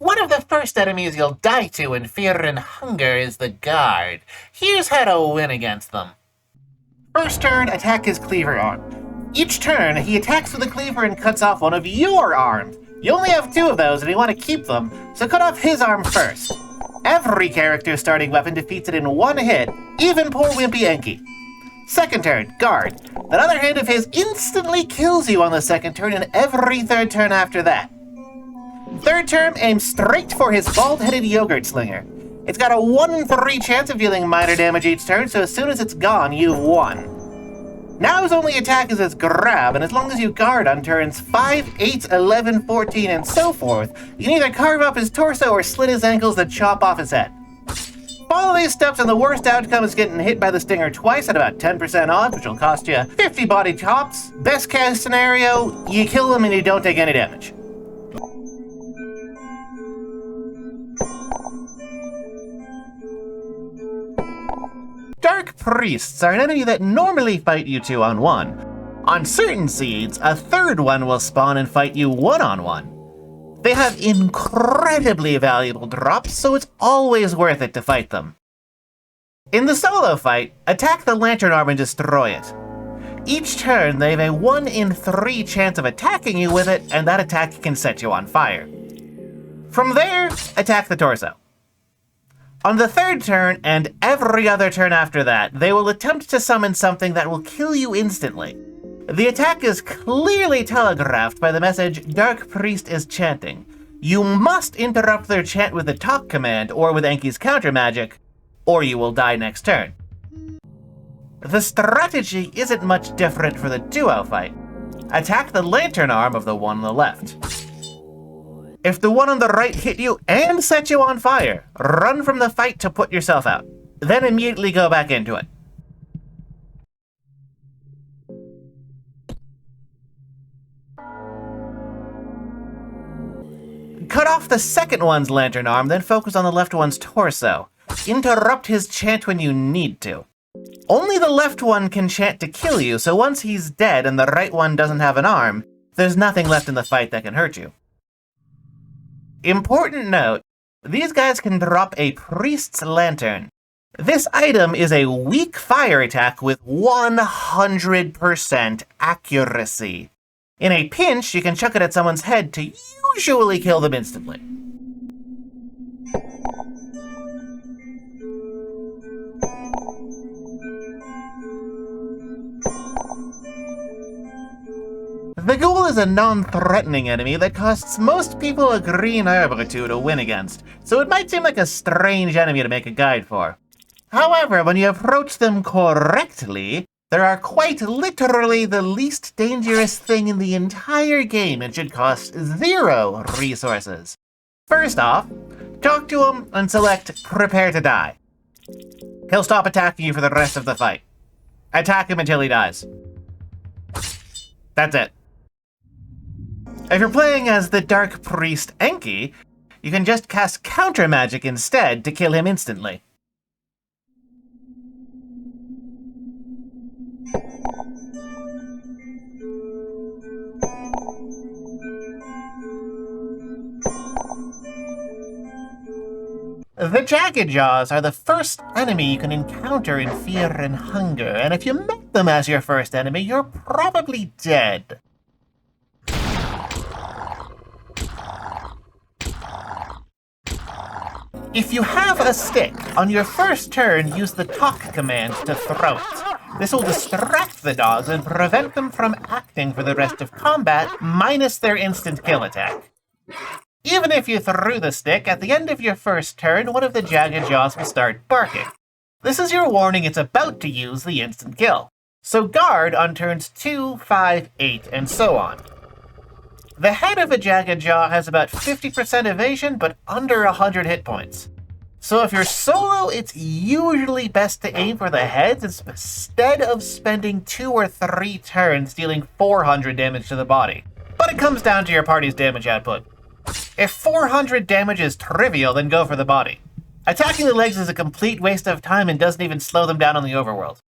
One of the first enemies you'll die to in Fear and Hunger is the Guard. Here's how to win against them. First turn, attack his cleaver arm. Each turn, he attacks with the cleaver and cuts off one of your arms. You only have 2 of those and you want to keep them, so cut off his arm first. Every character's starting weapon defeats it in 1 hit, even poor wimpy Enki. Second turn, Guard. That other hand of his instantly kills you on the second turn and every third turn after that. Third turn, aim straight for his bald-headed yogurt slinger. It's got a 1 in 3 chance of dealing minor damage each turn, so as soon as it's gone, you've won. Now his only attack is his grab, and as long as you guard on turns 5, 8, 11, 14, and so forth, you can either carve up his torso or slit his ankles and chop off his head. Follow these steps and the worst outcome is getting hit by the stinger twice at about 10% odds, which will cost you 50 body chops. Best case scenario, you kill him and you don't take any damage. Dark Priests are an enemy that normally fight you 2-on-1. On certain seeds, a third one will spawn and fight you 1-on-1. They have incredibly valuable drops, so it's always worth it to fight them. In the solo fight, attack the Lantern Arm and destroy it. Each turn, they have a 1 in 3 chance of attacking you with it, and that attack can set you on fire. From there, attack the torso. On the third turn, and every other turn after that, they will attempt to summon something that will kill you instantly. The attack is clearly telegraphed by the message, Dark Priest is chanting. You must interrupt their chant with the talk command, or with Enki's counter magic, or you will die next turn. The strategy isn't much different for the duo fight. Attack the Lantern Arm of the one on the left. If the one on the right hit you and set you on fire, run from the fight to put yourself out. Then immediately go back into it. Cut off the second one's lantern arm, then focus on the left one's torso. Interrupt his chant when you need to. Only the left one can chant to kill you, so once he's dead and the right one doesn't have an arm, there's nothing left in the fight that can hurt you. Important note, these guys can drop a Priest's Lantern. This item is a weak fire attack with 100% accuracy. In a pinch, you can chuck it at someone's head to usually kill them instantly. The Ghoul is a non-threatening enemy that costs most people a green herb or two to win against, so it might seem like a strange enemy to make a guide for. However, when you approach them correctly, they are quite literally the least dangerous thing in the entire game and should cost 0 resources. First off, talk to him and select Prepare to Die. He'll stop attacking you for the rest of the fight. Attack him until he dies. That's it. If you're playing as the Dark Priest Enki, you can just cast counter magic instead to kill him instantly. The Jaggedjaws are the first enemy you can encounter in Fear and Hunger, and if you met them as your first enemy, you're probably dead. If you have a stick, on your first turn, use the talk command to throw it. This will distract the dogs and prevent them from acting for the rest of combat, minus their instant kill attack. Even if you threw the stick, at the end of your first turn, one of the Jaggedjaws will start barking. This is your warning it's about to use the instant kill. So guard on turns 2, 5, 8, and so on. The head of a Jaggedjaw has about 50% evasion, but under 100 hit points. So if you're solo, it's usually best to aim for the heads instead of spending 2 or 3 turns dealing 400 damage to the body. But it comes down to your party's damage output. If 400 damage is trivial, then go for the body. Attacking the legs is a complete waste of time and doesn't even slow them down on the overworld.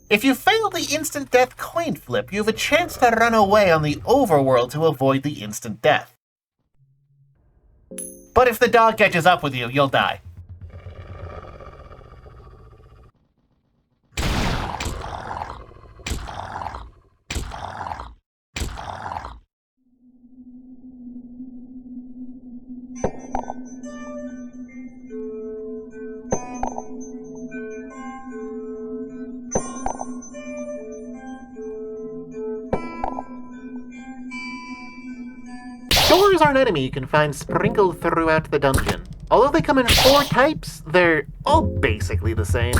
If you fail the instant death coin flip, you have a chance to run away on the overworld to avoid the instant death. But if the dog catches up with you, you'll die. Doors are an enemy you can find sprinkled throughout the dungeon. Although they come in 4 types, they're all basically the same.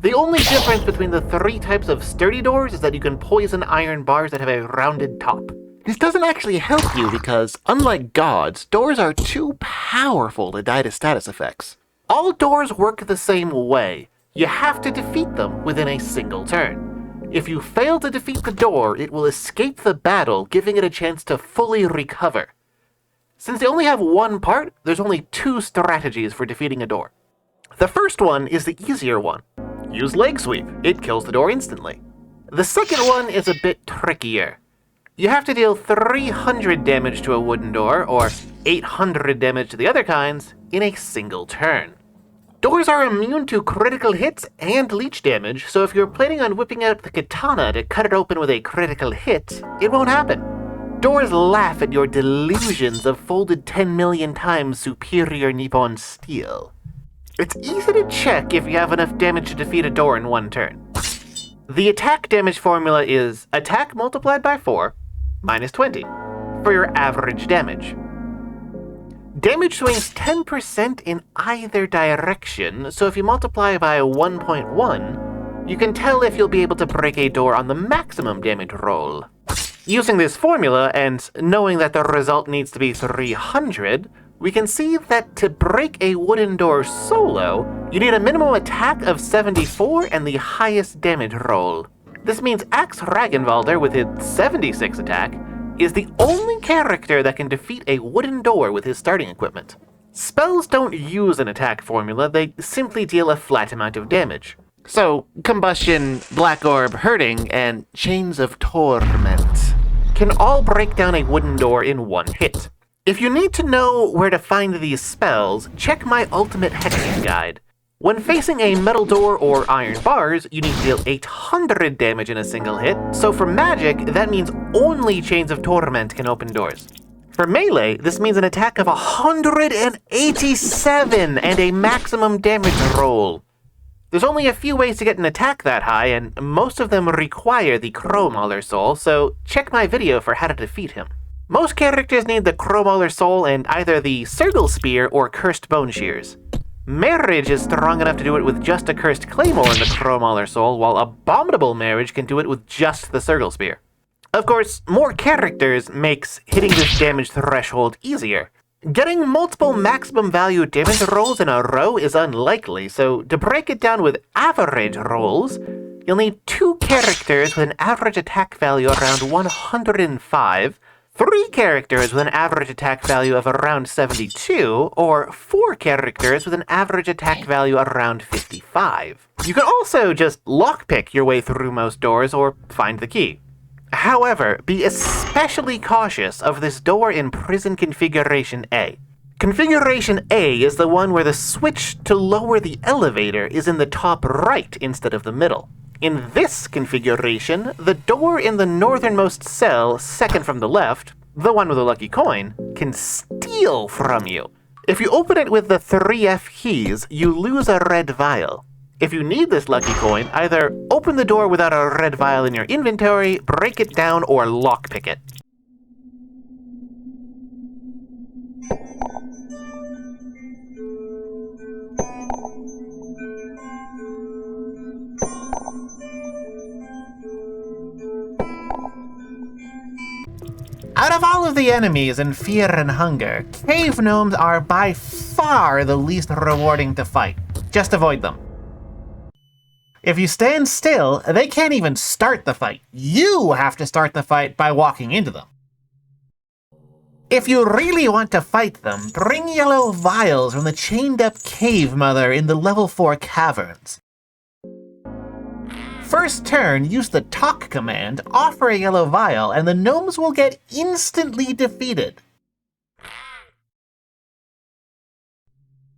The only difference between the 3 types of sturdy doors is that you can poison iron bars that have a rounded top. This doesn't actually help you because, unlike gods, doors are too powerful to die to status effects. All doors work the same way. You have to defeat them within a single turn. If you fail to defeat the door, it will escape the battle, giving it a chance to fully recover. Since they only have 1 part, there's only 2 strategies for defeating a door. The first one is the easier one. Use Leg Sweep. It kills the door instantly. The second one is a bit trickier. You have to deal 300 damage to a wooden door, or 800 damage to the other kinds, in a single turn. Doors are immune to critical hits and leech damage, so if you're planning on whipping out the katana to cut it open with a critical hit, it won't happen. Doors laugh at your delusions of folded 10 million times superior Nippon steel. It's easy to check if you have enough damage to defeat a door in 1 turn. The attack damage formula is attack multiplied by 4 minus 20 for your average damage. Damage swings 10% in either direction, so if you multiply by 1.1, you can tell if you'll be able to break a door on the maximum damage roll. Using this formula, and knowing that the result needs to be 300, we can see that to break a wooden door solo, you need a minimum attack of 74 and the highest damage roll. This means Ragnvaldr, with its 76 attack, is the only character that can defeat a wooden door with his starting equipment. Spells don't use an attack formula, they simply deal a flat amount of damage. So, Combustion, Black Orb, Hurting, and Chains of Torment can all break down a wooden door in 1 hit. If you need to know where to find these spells, check my Ultimate Hexing Guide. When facing a metal door or iron bars, you need to deal 800 damage in a single hit, so for magic, that means only Chains of Torment can open doors. For melee, this means an attack of 187 and a maximum damage roll. There's only a few ways to get an attack that high, and most of them require the Mauler soul, so check my video for how to defeat him. Most characters need the Mauler soul and either the Circle Spear or Cursed Bone Shears. Marriage is strong enough to do it with just a Cursed Claymore and the Mauler soul, while Abominable Marriage can do it with just the Circle Spear. Of course, more characters makes hitting this damage threshold easier. Getting multiple maximum value damage rolls in a row is unlikely, so to break it down with average rolls, you'll need 2 characters with an average attack value around 105, 3 characters with an average attack value of around 72, or 4 characters with an average attack value around 55. You can also just lockpick your way through most doors or find the key. However, be especially cautious of this door in Prison Configuration A. Configuration A is the one where the switch to lower the elevator is in the top right instead of the middle. In this configuration, the door in the northernmost cell, second from the left, the one with the lucky coin, can steal from you. If you open it with the 3F keys, you lose a red vial. If you need this lucky coin, either open the door without a red vial in your inventory, break it down, or lockpick it. Out of all of the enemies in Fear and Hunger, cave gnomes are by far the least rewarding to fight. Just avoid them. If you stand still, they can't even start the fight. You have to start the fight by walking into them. If you really want to fight them, bring yellow vials from the chained-up cave mother in the level 4 caverns. First turn, use the talk command, offer a yellow vial, and the gnomes will get instantly defeated.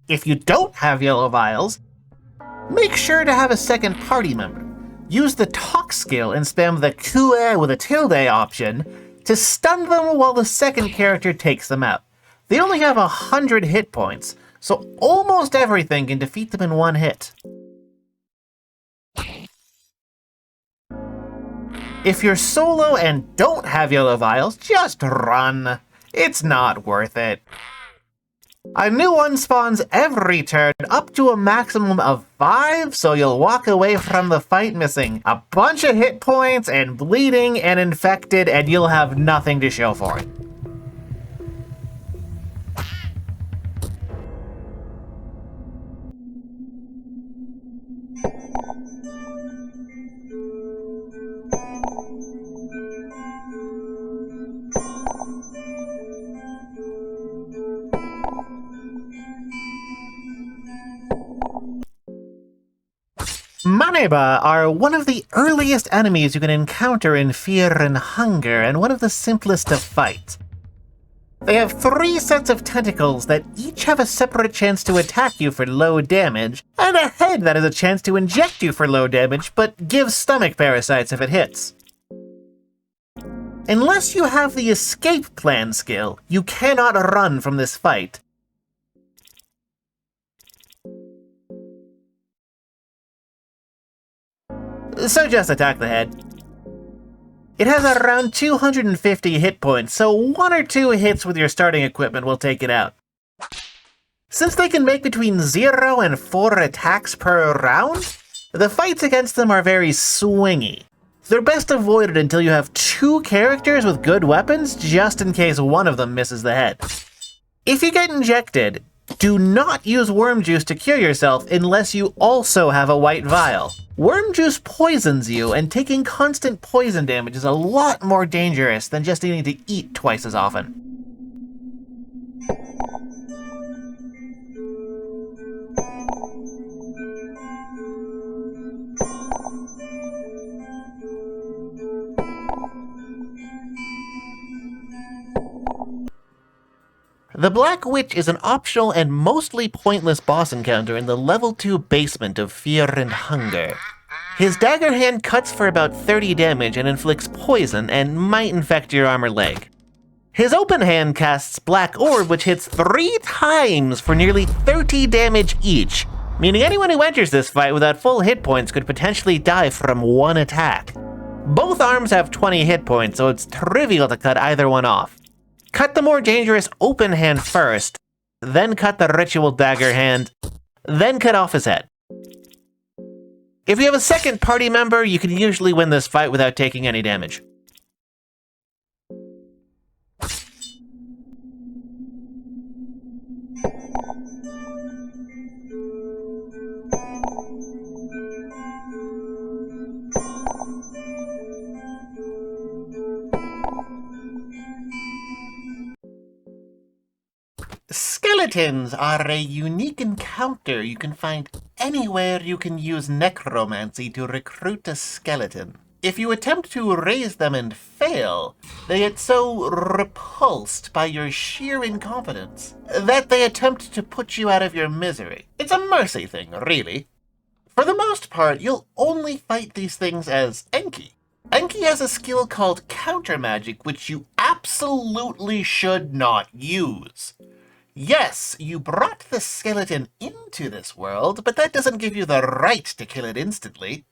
If you don't have yellow vials, make sure to have a second party member. Use the talk skill and spam the QA with a tilde option to stun them while the second character takes them out. They only have 100 hit points, so almost everything can defeat them in one hit. If you're solo and don't have yellow vials, just run. It's not worth it. A new one spawns every turn up to a maximum of 5, so you'll walk away from the fight missing a bunch of hit points and bleeding and infected, and you'll have nothing to show for it. Maneba are one of the earliest enemies you can encounter in Fear and Hunger, and one of the simplest to fight. They have 3 sets of tentacles that each have a separate chance to attack you for low damage, and a head that has a chance to inject you for low damage, but gives stomach parasites if it hits. Unless you have the escape plan skill, you cannot run from this fight. So just attack the head. It has around 250 hit points, so 1 or 2 hits with your starting equipment will take it out. Since they can make between 0 and 4 attacks per round, the fights against them are very swingy. They're best avoided until you have 2 characters with good weapons, just in case one of them misses the head. If you get injected, do not use worm juice to cure yourself unless you also have a white vial. Worm juice poisons you, and taking constant poison damage is a lot more dangerous than just needing to eat twice as often. The Black Witch is an optional and mostly pointless boss encounter in the level 2 basement of Fear and Hunger. His dagger hand cuts for about 30 damage and inflicts poison and might infect your armor leg. His open hand casts Black Orb, which hits 3 times for nearly 30 damage each, meaning anyone who enters this fight without full hit points could potentially die from 1 attack. Both arms have 20 hit points, so it's trivial to cut either one off. Cut the more dangerous open hand first, then cut the ritual dagger hand, then cut off his head. If you have a second party member, you can usually win this fight without taking any damage. Skeletons are a unique encounter you can find anywhere you can use necromancy to recruit a skeleton. If you attempt to raise them and fail, they get so repulsed by your sheer incompetence that they attempt to put you out of your misery. It's a mercy thing, really. For the most part, you'll only fight these things as Enki. Enki has a skill called counter magic, which you absolutely should not use. Yes, you brought the skeleton into this world, but that doesn't give you the right to kill it instantly.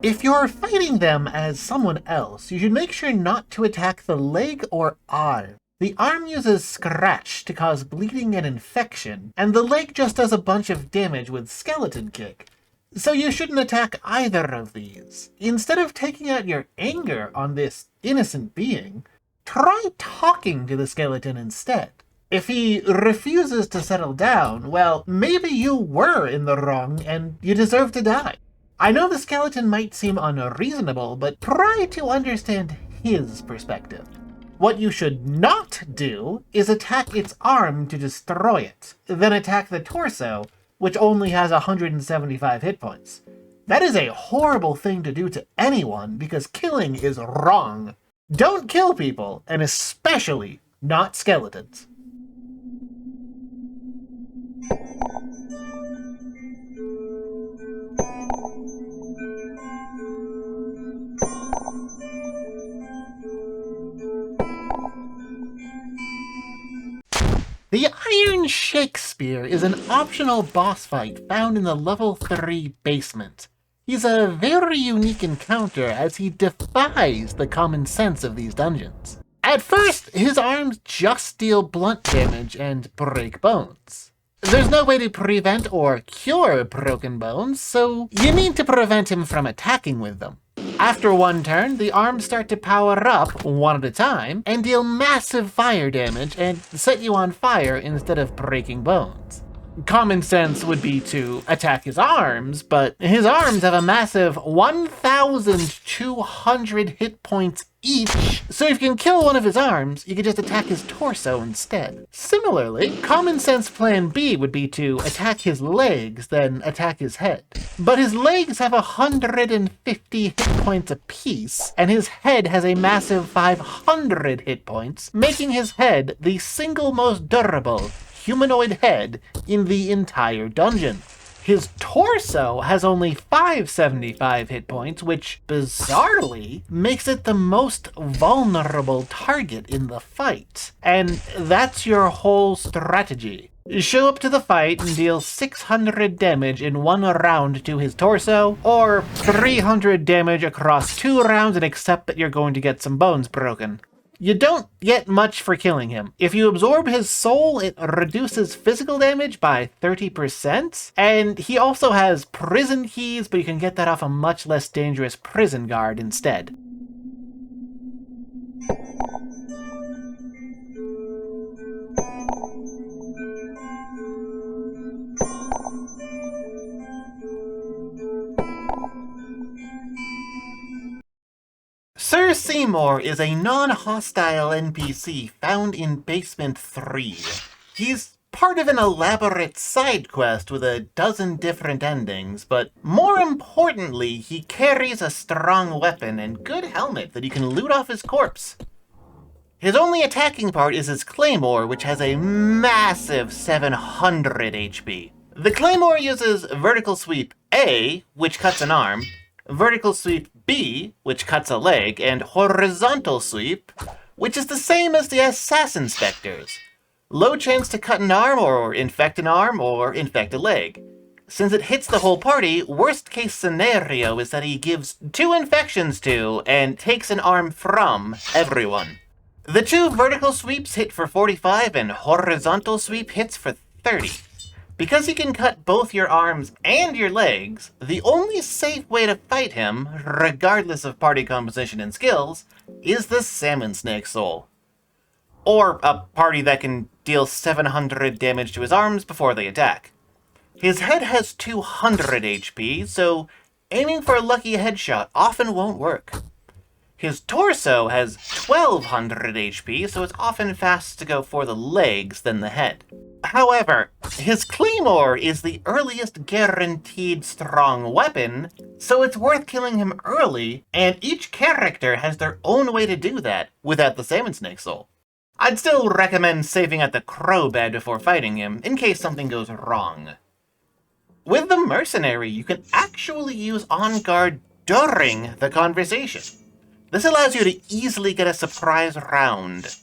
If you're fighting them as someone else, you should make sure not to attack the leg or arm. The arm uses scratch to cause bleeding and infection, and the leg just does a bunch of damage with skeleton kick. So you shouldn't attack either of these. Instead of taking out your anger on this innocent being, try talking to the skeleton instead. If he refuses to settle down, well, maybe you were in the wrong and you deserve to die. I know the skeleton might seem unreasonable, but try to understand his perspective. What you should not do is attack its arm to destroy it, then attack the torso, which only has 175 hit points. That is a horrible thing to do to anyone because killing is wrong. Don't kill people, and especially not skeletons. The Iron Shakespeare is an optional boss fight found in the level 3 basement. He's a very unique encounter as he defies the common sense of these dungeons. At first, his arms just deal blunt damage and break bones. There's no way to prevent or cure broken bones, so you need to prevent him from attacking with them. After one turn, the arms start to power up one at a time and deal massive fire damage and set you on fire instead of breaking bones. Common sense would be to attack his arms, but his arms have a massive 1,200 hit points each, so if you can kill one of his arms, you can just attack his torso instead. Similarly, common sense plan B would be to attack his legs, then attack his head. But his legs have 150 hit points apiece, and his head has a massive 500 hit points, making his head the single most durable humanoid head in the entire dungeon. His torso has only 575 hit points, which, bizarrely, makes it the most vulnerable target in the fight. And that's your whole strategy. Show up to the fight and deal 600 damage in one round to his torso, or 300 damage across 2 rounds and accept that you're going to get some bones broken. You don't get much for killing him. If you absorb his soul, it reduces physical damage by 30%, and he also has prison keys, but you can get that off a much less dangerous prison guard instead. Sir Seymor is a non-hostile NPC found in Basement 3. He's part of an elaborate side quest with a dozen different endings, but more importantly, he carries a strong weapon and good helmet that you can loot off his corpse. His only attacking part is his claymore, which has a massive 700 HP. The claymore uses vertical sweep A, which cuts an arm, vertical sweep B, which cuts a leg, and horizontal sweep, which is the same as the Assassin Spectres. Low chance to cut an arm, or infect a leg. Since it hits the whole party, worst case scenario is that he gives 2 infections to, and takes an arm from, everyone. The 2 vertical sweeps hit for 45, and horizontal sweep hits for 30. Because he can cut both your arms and your legs, the only safe way to fight him, regardless of party composition and skills, is the Salmonsnake soul. Or a party that can deal 700 damage to his arms before they attack. His head has 200 HP, so aiming for a lucky headshot often won't work. His torso has 1200 HP, so it's often faster to go for the legs than the head. However, his claymore is the earliest guaranteed strong weapon, so it's worth killing him early, and each character has their own way to do that without the Salmonsnake soul. I'd still recommend saving at the crow bed before fighting him, in case something goes wrong. With the mercenary, you can actually use on guard during the conversation. This allows you to easily get a surprise round.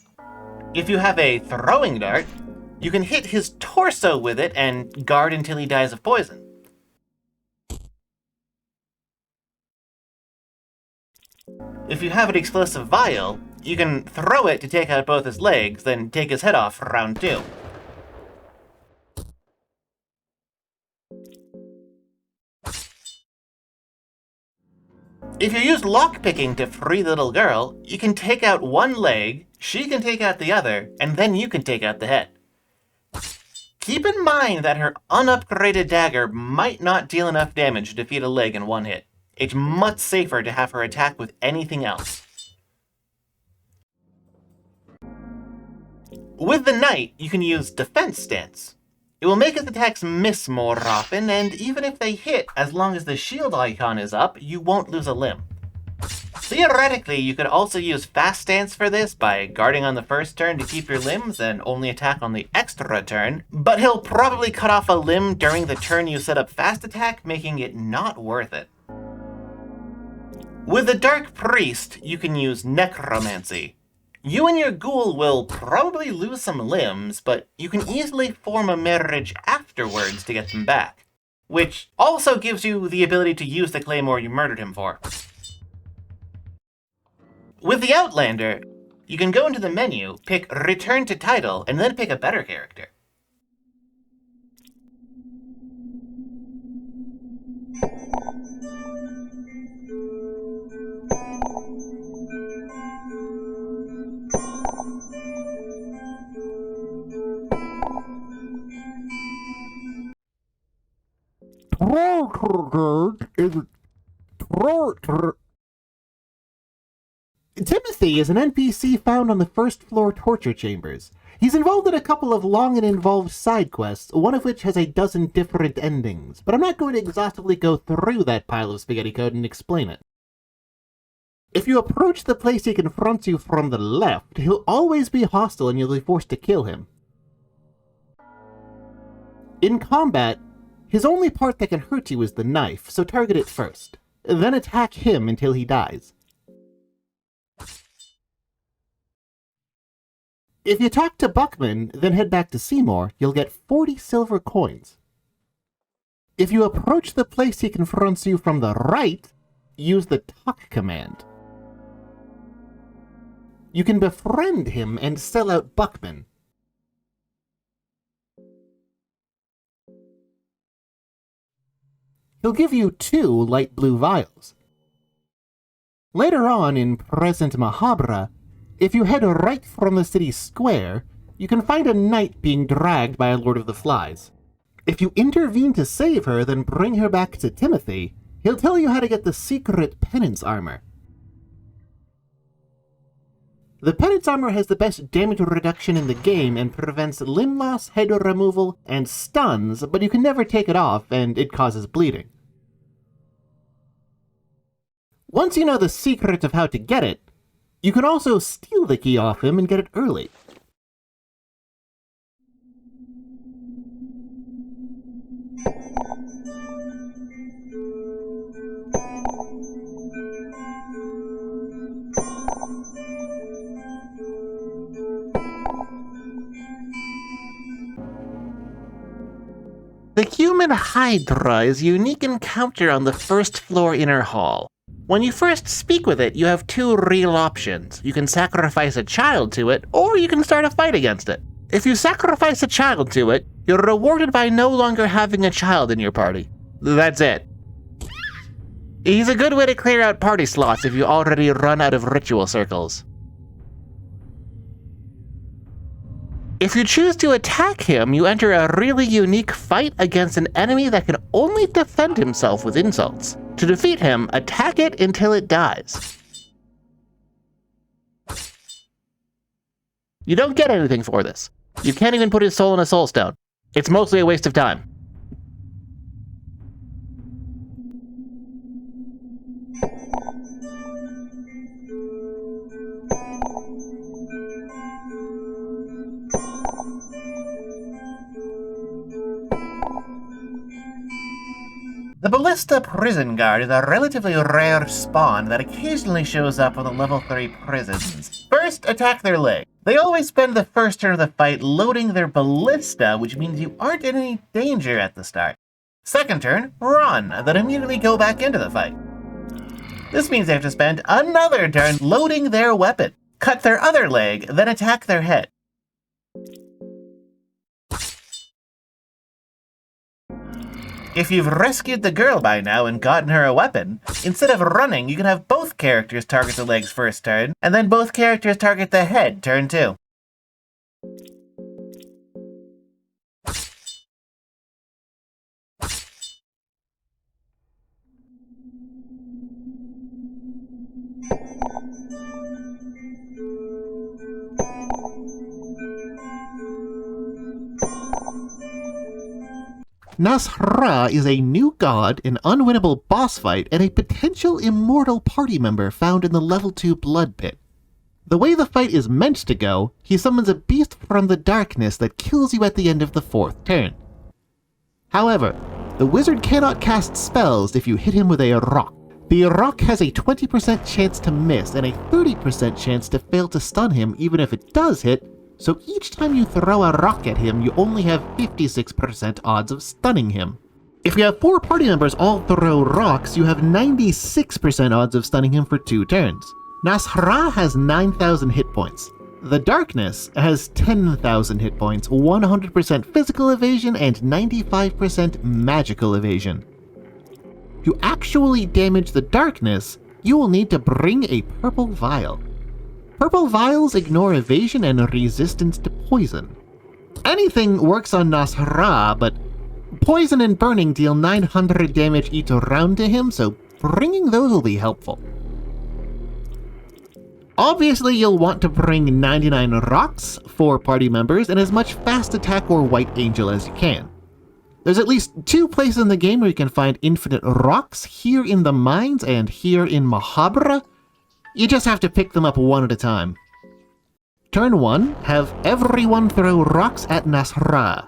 If you have a throwing dart, you can hit his torso with it and guard until he dies of poison. If you have an explosive vial, you can throw it to take out both his legs, then take his head off for round 2. If you use lockpicking to free the little girl, you can take out one leg, she can take out the other, and then you can take out the head. Keep in mind that her unupgraded dagger might not deal enough damage to defeat a leg in one hit. It's much safer to have her attack with anything else. With the knight, you can use defense stance. It will make his attacks miss more often, and even if they hit, as long as the shield icon is up, you won't lose a limb. Theoretically, you could also use Fast Stance for this by guarding on the first turn to keep your limbs and only attack on the extra turn, but he'll probably cut off a limb during the turn you set up Fast Attack, making it not worth it. With the Dark Priest, you can use Necromancy. You and your ghoul will probably lose some limbs, but you can easily form a marriage afterwards to get them back, which also gives you the ability to use the claymore you murdered him for. With the Outlander, you can go into the menu, pick Return to Title, and then pick a better character. Timothy is an NPC found on the first floor torture chambers. He's involved in a couple of long and involved side quests, one of which has a dozen different endings, but I'm not going to exhaustively go through that pile of spaghetti code and explain it. If you approach the place he confronts you from the left, he'll always be hostile and you'll be forced to kill him. In combat, his only part that can hurt you is the knife, so target it first. Then attack him until he dies. If you talk to Buckman, then head back to Seymor, you'll get 40 silver coins. If you approach the place he confronts you from the right, use the talk command. You can befriend him and sell out Buckman. He'll give you 2 light blue vials. Later on in Present Mahabra, if you head right from the city square, you can find a knight being dragged by a Lord of the Flies. If you intervene to save her, then bring her back to Timothy, he'll tell you how to get the secret penance armor. The penance armor has the best damage reduction in the game and prevents limb loss, head removal, and stuns, but you can never take it off and it causes bleeding. Once you know the secret of how to get it, you can also steal the key off him and get it early. The human Hydra is a unique encounter on the first floor inner hall. When you first speak with it, you have 2 real options. You can sacrifice a child to it, or you can start a fight against it. If you sacrifice a child to it, you're rewarded by no longer having a child in your party. That's it. He's a good way to clear out party slots if you already run out of ritual circles. If you choose to attack him, you enter a really unique fight against an enemy that can only defend himself with insults. To defeat him, attack it until it dies. You don't get anything for this. You can't even put his soul in a soul stone. It's mostly a waste of time. The Ballista Prison Guard is a relatively rare spawn that occasionally shows up on the level 3 prisons. First, attack their leg. They always spend the first turn of the fight loading their ballista, which means you aren't in any danger at the start. Second turn, run, then immediately go back into the fight. This means they have to spend another turn loading their weapon. Cut their other leg, then attack their head. If you've rescued the girl by now and gotten her a weapon, instead of running, you can have both characters target the legs first turn, and then both characters target the head turn 2. Nas'hrah is a new god, an unwinnable boss fight, and a potential immortal party member found in the level 2 blood pit. The way the fight is meant to go, he summons a beast from the darkness that kills you at the end of the 4th turn. However, the wizard cannot cast spells if you hit him with a rock. The rock has a 20% chance to miss and a 30% chance to fail to stun him even if it does hit, so each time you throw a rock at him, you only have 56% odds of stunning him. If you have 4 party members all throw rocks, you have 96% odds of stunning him for 2 turns. Nas'hrah has 9,000 hit points. The Darkness has 10,000 hit points, 100% physical evasion, and 95% magical evasion. To actually damage the Darkness, you will need to bring a purple vial. Purple vials ignore evasion and resistance to poison. Anything works on Nas'hrah, but poison and burning deal 900 damage each round to him, so bringing those will be helpful. Obviously, you'll want to bring 99 rocks, 4 party members, and as much fast attack or white angel as you can. There's at least 2 places in the game where you can find infinite rocks, here in the mines and here in Mahabra. You just have to pick them up one at a time. Turn 1, have everyone throw rocks at Nas'hrah.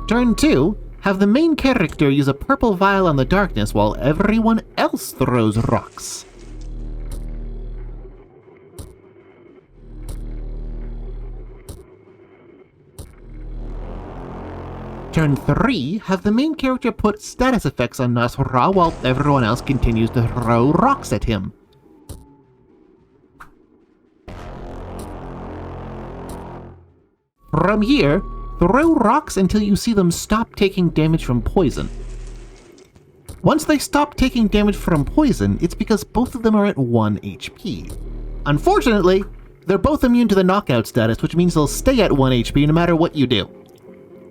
Turn 2, have the main character use a purple vial on the Darkness while everyone else throws rocks. Turn 3, have the main character put status effects on Nas'hrah while everyone else continues to throw rocks at him. From here, throw rocks until you see them stop taking damage from poison. Once they stop taking damage from poison, it's because both of them are at 1 HP. Unfortunately, they're both immune to the knockout status, which means they'll stay at 1 HP no matter what you do.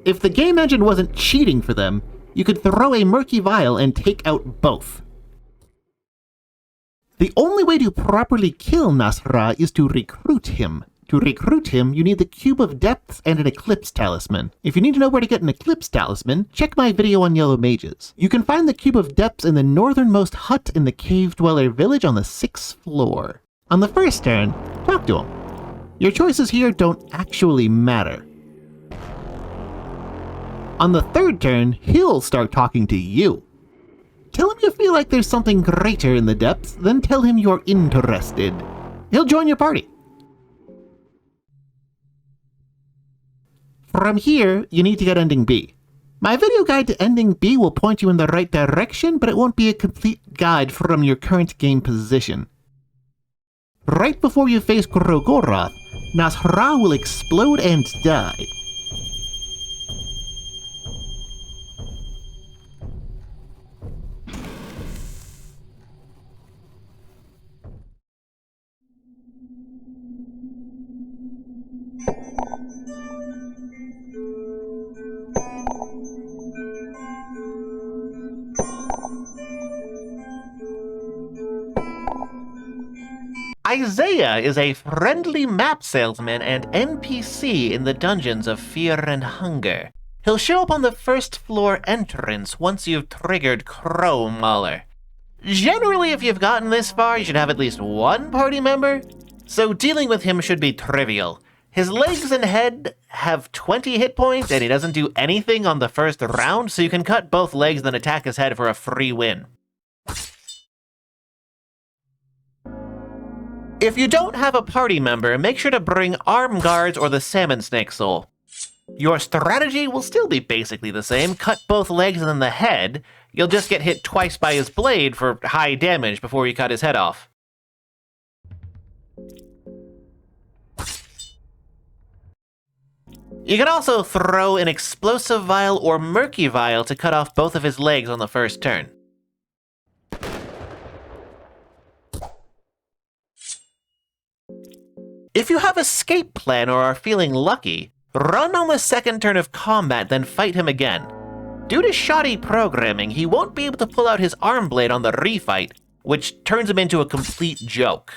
If the game engine wasn't cheating for them, you could throw a murky vial and take out both. The only way to properly kill Nas'hrah is to recruit him. To recruit him, you need the Cube of Depths and an Eclipse Talisman. If you need to know where to get an Eclipse Talisman, check my video on Yellow Mages. You can find the Cube of Depths in the northernmost hut in the Cave Dweller village on the 6th floor. On the first turn, talk to him. Your choices here don't actually matter. On the 3rd turn, he'll start talking to you. Tell him you feel like there's something greater in the depths, then tell him you're interested. He'll join your party. From here, you need to get Ending B. My video guide to Ending B will point you in the right direction, but it won't be a complete guide from your current game position. Right before you face Grogoroth, Nas'hrah will explode and die. Isayah is a friendly map salesman and NPC in the dungeons of Fear and Hunger. He'll show up on the 1st floor entrance once you've triggered Crow Mauler. Generally, if you've gotten this far, you should have at least 1 party member, so dealing with him should be trivial. His legs and head have 20 hit points, and he doesn't do anything on the 1st round, so you can cut both legs and then attack his head for a free win. If you don't have a party member, make sure to bring arm guards or the Salmonsnake soul. Your strategy will still be basically the same, cut both legs and then the head. You'll just get hit twice by his blade for high damage before you cut his head off. You can also throw an explosive vial or murky vial to cut off both of his legs on the 1st turn. If you have escape plan or are feeling lucky, run on the 2nd turn of combat, then fight him again. Due to shoddy programming, he won't be able to pull out his arm blade on the refight, which turns him into a complete joke.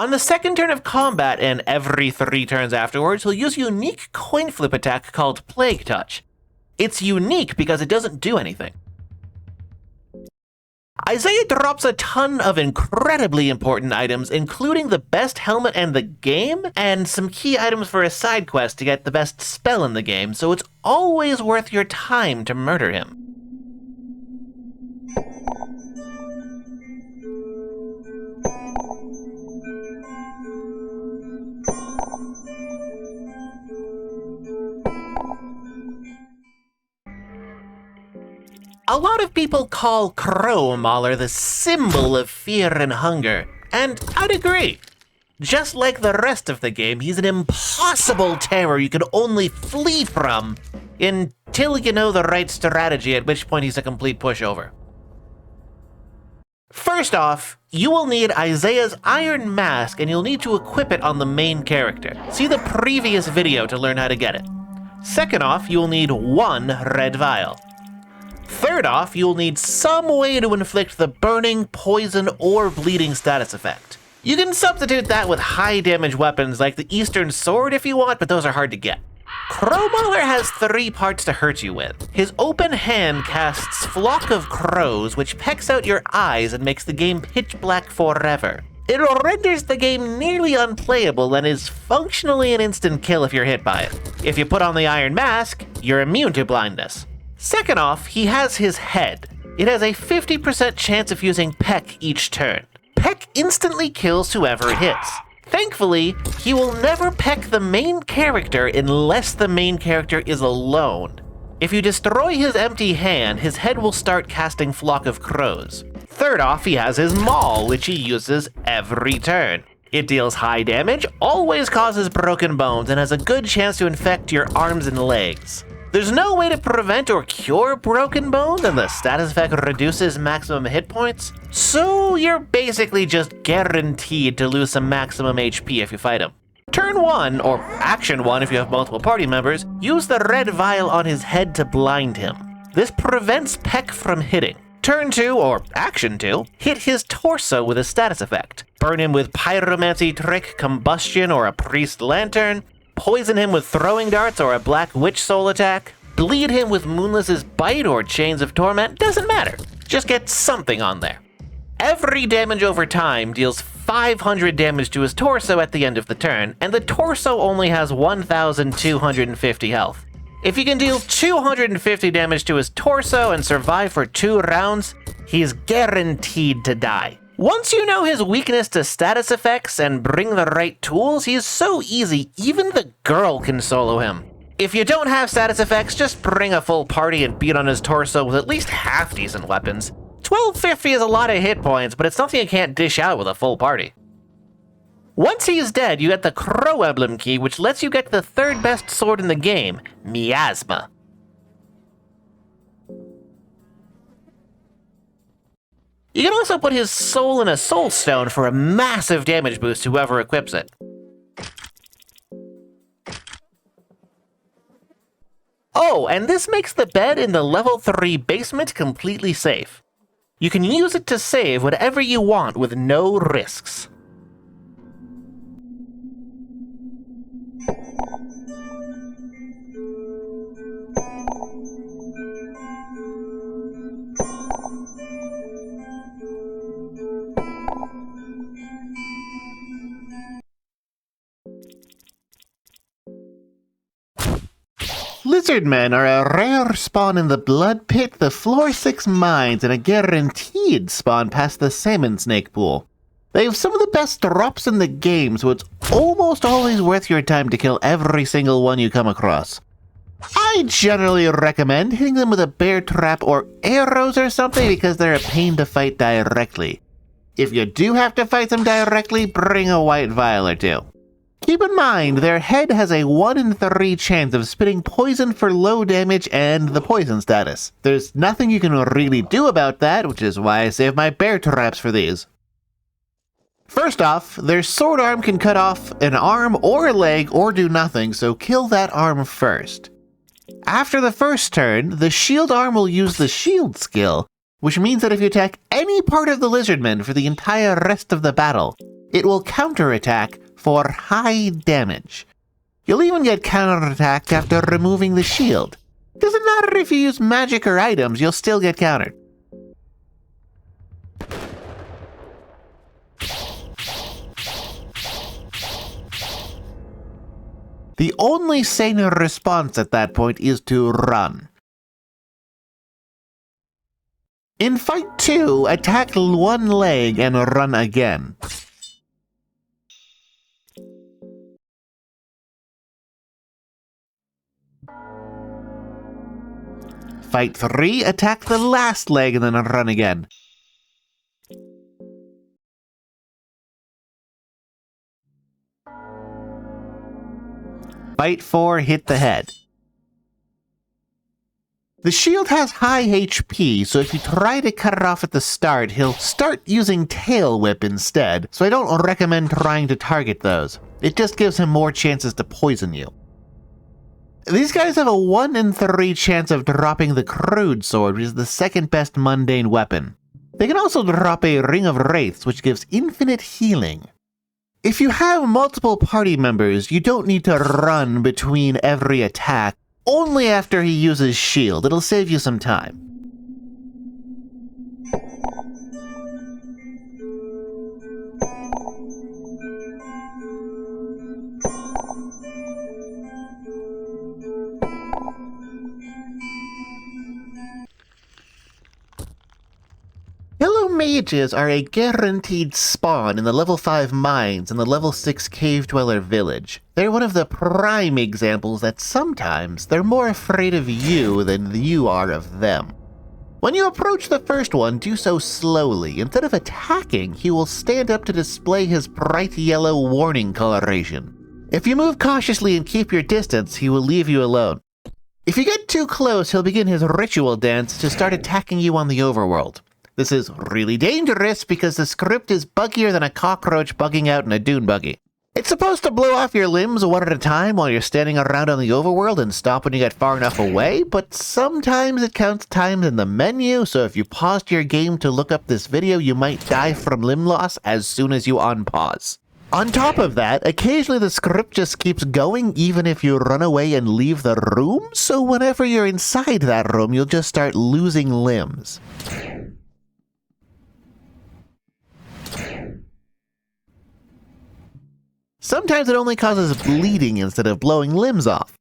On the second turn of combat and every 3 turns afterwards, he'll use a unique coin flip attack called Plague Touch. It's unique because it doesn't do anything. Isayah drops a ton of incredibly important items, including the best helmet in the game, and some key items for a side quest to get the best spell in the game, so it's always worth your time to murder him. A lot of people call Crow Mauler the symbol of fear and hunger, and I'd agree. Just like the rest of the game, he's an impossible terror you can only flee from until you know the right strategy, at which point he's a complete pushover. First off, you will need Isayah's Iron Mask, and you'll need to equip it on the main character. See the previous video to learn how to get it. Second off, you'll need 1 red vial. Third off, you'll need some way to inflict the burning, poison, or bleeding status effect. You can substitute that with high damage weapons like the Eastern Sword if you want, but those are hard to get. Crow Mauler has 3 parts to hurt you with. His open hand casts Flock of Crows, which pecks out your eyes and makes the game pitch black forever. It renders the game nearly unplayable and is functionally an instant kill if you're hit by it. If you put on the Iron Mask, you're immune to blindness. Second off, he has his head. It has a 50% chance of using Peck each turn. Peck instantly kills whoever it hits. Thankfully, he will never peck the main character unless the main character is alone. If you destroy his empty hand, his head will start casting Flock of Crows. Third off, he has his Maul, which he uses every turn. It deals high damage, always causes broken bones, and has a good chance to infect your arms and legs. There's no way to prevent or cure broken bones, and the status effect reduces maximum hit points, so you're basically just guaranteed to lose some maximum HP if you fight him. Turn 1, or Action 1 if you have multiple party members, use the red vial on his head to blind him. This prevents Peck from hitting. Turn 2, or Action 2, hit his torso with a status effect. Burn him with Pyromancy Trick, Combustion, or a Priest Lantern. Poison him with Throwing Darts or a Black Witch Soul attack. Bleed him with Moonless's Bite or Chains of Torment. Doesn't matter. Just get something on there. Every damage over time deals 500 damage to his torso at the end of the turn, and the torso only has 1,250 health. If you can deal 250 damage to his torso and survive for 2 rounds, he's guaranteed to die. Once you know his weakness to status effects and bring the right tools, he's so easy, even the girl can solo him. If you don't have status effects, just bring a full party and beat on his torso with at least half-decent weapons. 1250 is a lot of hit points, but it's something you can't dish out with a full party. Once he's dead, you get the Crow Emblem key, which lets you get the 3rd best sword in the game, Miasma. You can also put his soul in a soul stone for a massive damage boost to whoever equips it. Oh, and this makes the bed in the level 3 basement completely safe. You can use it to save whatever you want with no risks. Lizardmen are a rare spawn in the Blood Pit, the Floor 6 mines, and a guaranteed spawn past the Salmonsnake pool. They have some of the best drops in the game, so it's almost always worth your time to kill every single one you come across. I generally recommend hitting them with a bear trap or arrows or something because they're a pain to fight directly. If you do have to fight them directly, bring a white vial or 2. Keep in mind, their head has a 1 in 3 chance of spitting poison for low damage and the poison status. There's nothing you can really do about that, which is why I save my bear traps for these. First off, their sword arm can cut off an arm or a leg or do nothing, so kill that arm first. After the first turn, the shield arm will use the shield skill, which means that if you attack any part of the Lizardman for the entire rest of the battle, it will counterattack for high damage. You'll even get counterattacked after removing the shield. Doesn't matter if you use magic or items, you'll still get countered. The only sane response at that point is to run. In Fight 2, attack one leg and run again. Fight 3, attack the last leg and then run again. Fight 4, hit the head. The shield has high HP, so if you try to cut it off at the start, he'll start using Tail Whip instead, so I don't recommend trying to target those. It just gives him more chances to poison you. These guys have a 1 in 3 chance of dropping the Crude Sword, which is the second best mundane weapon. They can also drop a Ring of Wraiths, which gives infinite healing. If you have multiple party members, you don't need to run between every attack. Only after he uses shield. It'll save you some time. Yellow mages are a guaranteed spawn in the level 5 mines and the level 6 cave dweller village. They're one of the prime examples that sometimes they're more afraid of you than you are of them. When you approach the first one, do so slowly. Instead of attacking, he will stand up to display his bright yellow warning coloration. If you move cautiously and keep your distance, he will leave you alone. If you get too close, he'll begin his ritual dance to start attacking you on the overworld. This is really dangerous because the script is buggier than a cockroach bugging out in a dune buggy. It's supposed to blow off your limbs one at a time while you're standing around on the overworld and stop when you get far enough away, but sometimes it counts times in the menu, so if you paused your game to look up this video, you might die from limb loss as soon as you unpause. On top of that, occasionally the script just keeps going even if you run away and leave the room, so whenever you're inside that room, you'll just start losing limbs. Sometimes it only causes bleeding instead of blowing limbs off.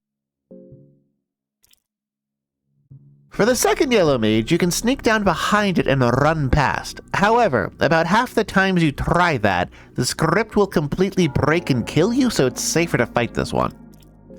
For the second yellow mage, you can sneak down behind it and run past. However, about half the times you try that, the script will completely break and kill you, so it's safer to fight this one.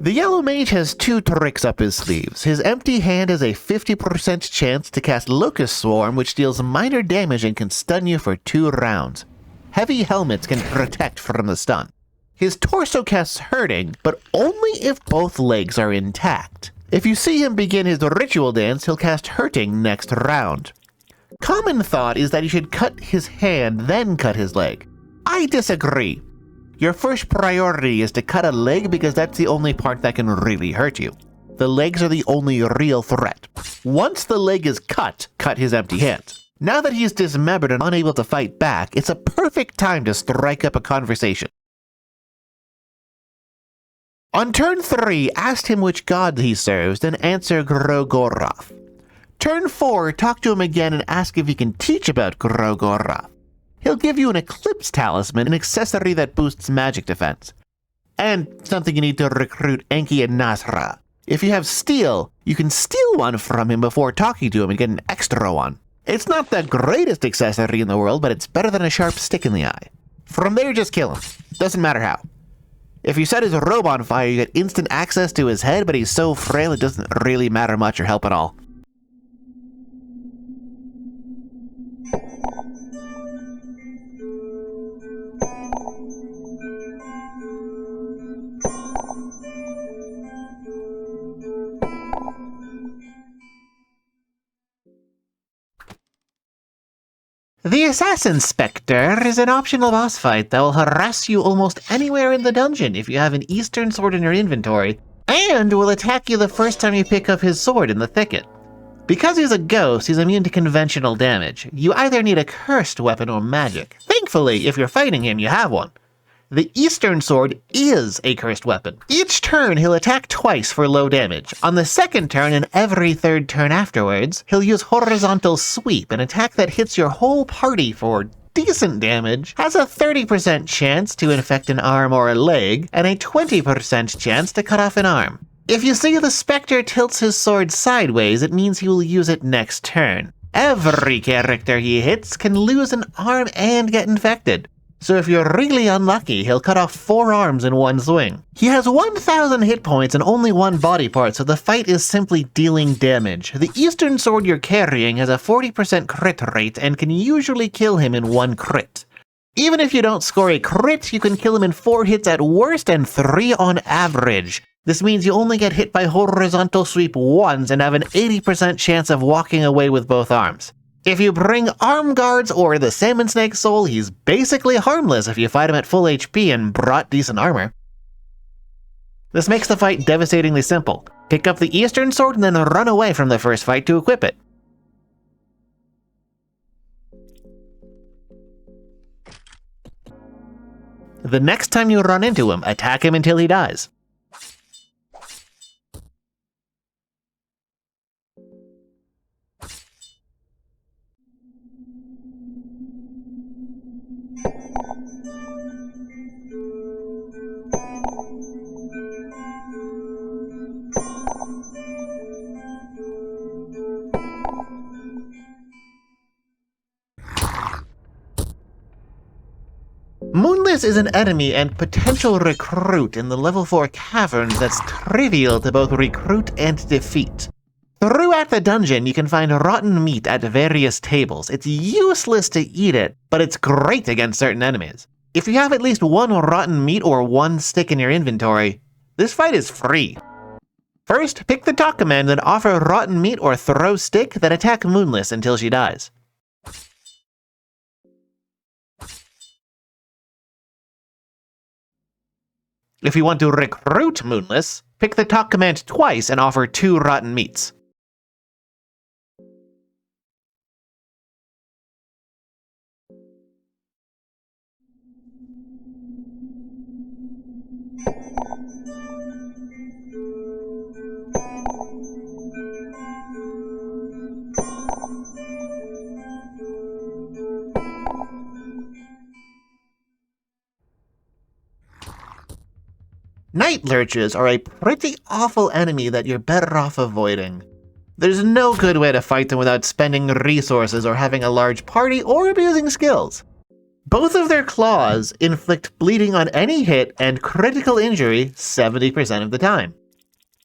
The yellow mage has 2 tricks up his sleeves. His empty hand has a 50% chance to cast Locust Swarm, which deals minor damage and can stun you for 2 rounds. Heavy helmets can protect from the stun. His torso casts Hurting, but only if both legs are intact. If you see him begin his ritual dance, he'll cast Hurting next round. Common thought is that he should cut his hand, then cut his leg. I disagree. Your first priority is to cut a leg because that's the only part that can really hurt you. The legs are the only real threat. Once the leg is cut his empty hand. Now that he's dismembered and unable to fight back, it's a perfect time to strike up a conversation. On turn 3, ask him which god he serves, then answer Grogoroth. Turn 4, talk to him again and ask if he can teach about Grogoroth. He'll give you an Eclipse Talisman, an accessory that boosts magic defense. And something you need to recruit Enki and Nas'hrah. If you have Steel, you can steal one from him before talking to him and get an extra one. It's not the greatest accessory in the world, but it's better than a sharp stick in the eye. From there, just kill him. Doesn't matter how. If you set his robe on fire, you get instant access to his head, but he's so frail it doesn't really matter much or help at all. The Assassin Spectre is an optional boss fight that will harass you almost anywhere in the dungeon if you have an Eastern sword in your inventory, and will attack you the first time you pick up his sword in the thicket. Because he's a ghost, he's immune to conventional damage. You either need a cursed weapon or magic. Thankfully, if you're fighting him, you have one. The Eastern sword is a cursed weapon. Each turn, he'll attack twice for low damage. On the second turn and every third turn afterwards, he'll use horizontal sweep, an attack that hits your whole party for decent damage, has a 30% chance to infect an arm or a leg, and a 20% chance to cut off an arm. If you see the Spectre tilts his sword sideways, it means he will use it next turn. Every character he hits can lose an arm and get infected. So if you're really unlucky, he'll cut off 4 arms in one swing. He has 1,000 hit points and only one body part, so the fight is simply dealing damage. The Eastern sword you're carrying has a 40% crit rate and can usually kill him in 1 crit. Even if you don't score a crit, you can kill him in 4 hits at worst and 3 on average. This means you only get hit by horizontal sweep once and have an 80% chance of walking away with both arms. If you bring arm guards or the Salmonsnake soul, he's basically harmless if you fight him at full HP and brought decent armor. This makes the fight devastatingly simple. Pick up the Eastern sword and then run away from the first fight to equip it. The next time you run into him, attack him until he dies. Moonless is an enemy and potential recruit in the level 4 caverns that's trivial to both recruit and defeat. Throughout the dungeon, you can find rotten meat at various tables. It's useless to eat it, but it's great against certain enemies. If you have at least 1 rotten meat or 1 stick in your inventory, this fight is free. First, pick the talk command and offer rotten meat or throw stick, then attack Moonless until she dies. If you want to recruit Moonless, pick the talk command twice and offer 2 rotten meats. Night Lurches are a pretty awful enemy that you're better off avoiding. There's no good way to fight them without spending resources or having a large party or abusing skills. Both of their claws inflict bleeding on any hit and critical injury 70% of the time.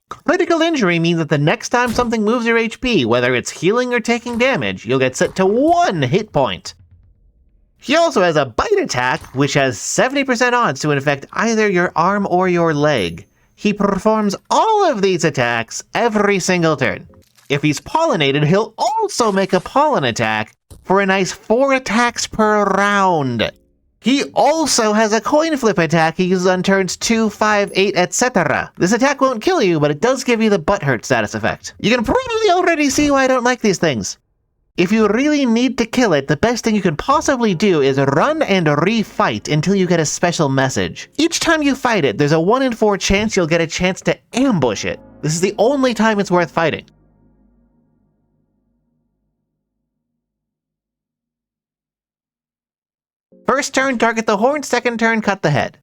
Critical injury means that the next time something moves your HP, whether it's healing or taking damage, you'll get set to 1 hit point. He also has a bite attack, which has 70% odds to infect either your arm or your leg. He performs all of these attacks every single turn. If he's pollinated, he'll also make a pollen attack for a nice 4 attacks per round. He also has a coin flip attack he uses on turns 2, 5, 8, etc. This attack won't kill you, but it does give you the butthurt status effect. You can probably already see why I don't like these things. If you really need to kill it, the best thing you can possibly do is run and re-fight until you get a special message. Each time you fight it, there's a 1 in 4 chance you'll get a chance to ambush it. This is the only time it's worth fighting. First turn, target the horn. Second turn, cut the head.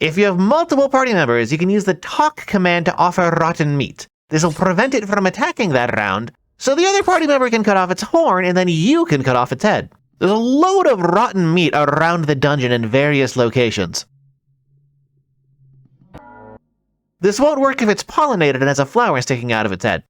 If you have multiple party members, you can use the talk command to offer rotten meat. This will prevent it from attacking that round, so the other party member can cut off its horn, and then you can cut off its head. There's a load of rotten meat around the dungeon in various locations. This won't work if it's pollinated and has a flower sticking out of its head.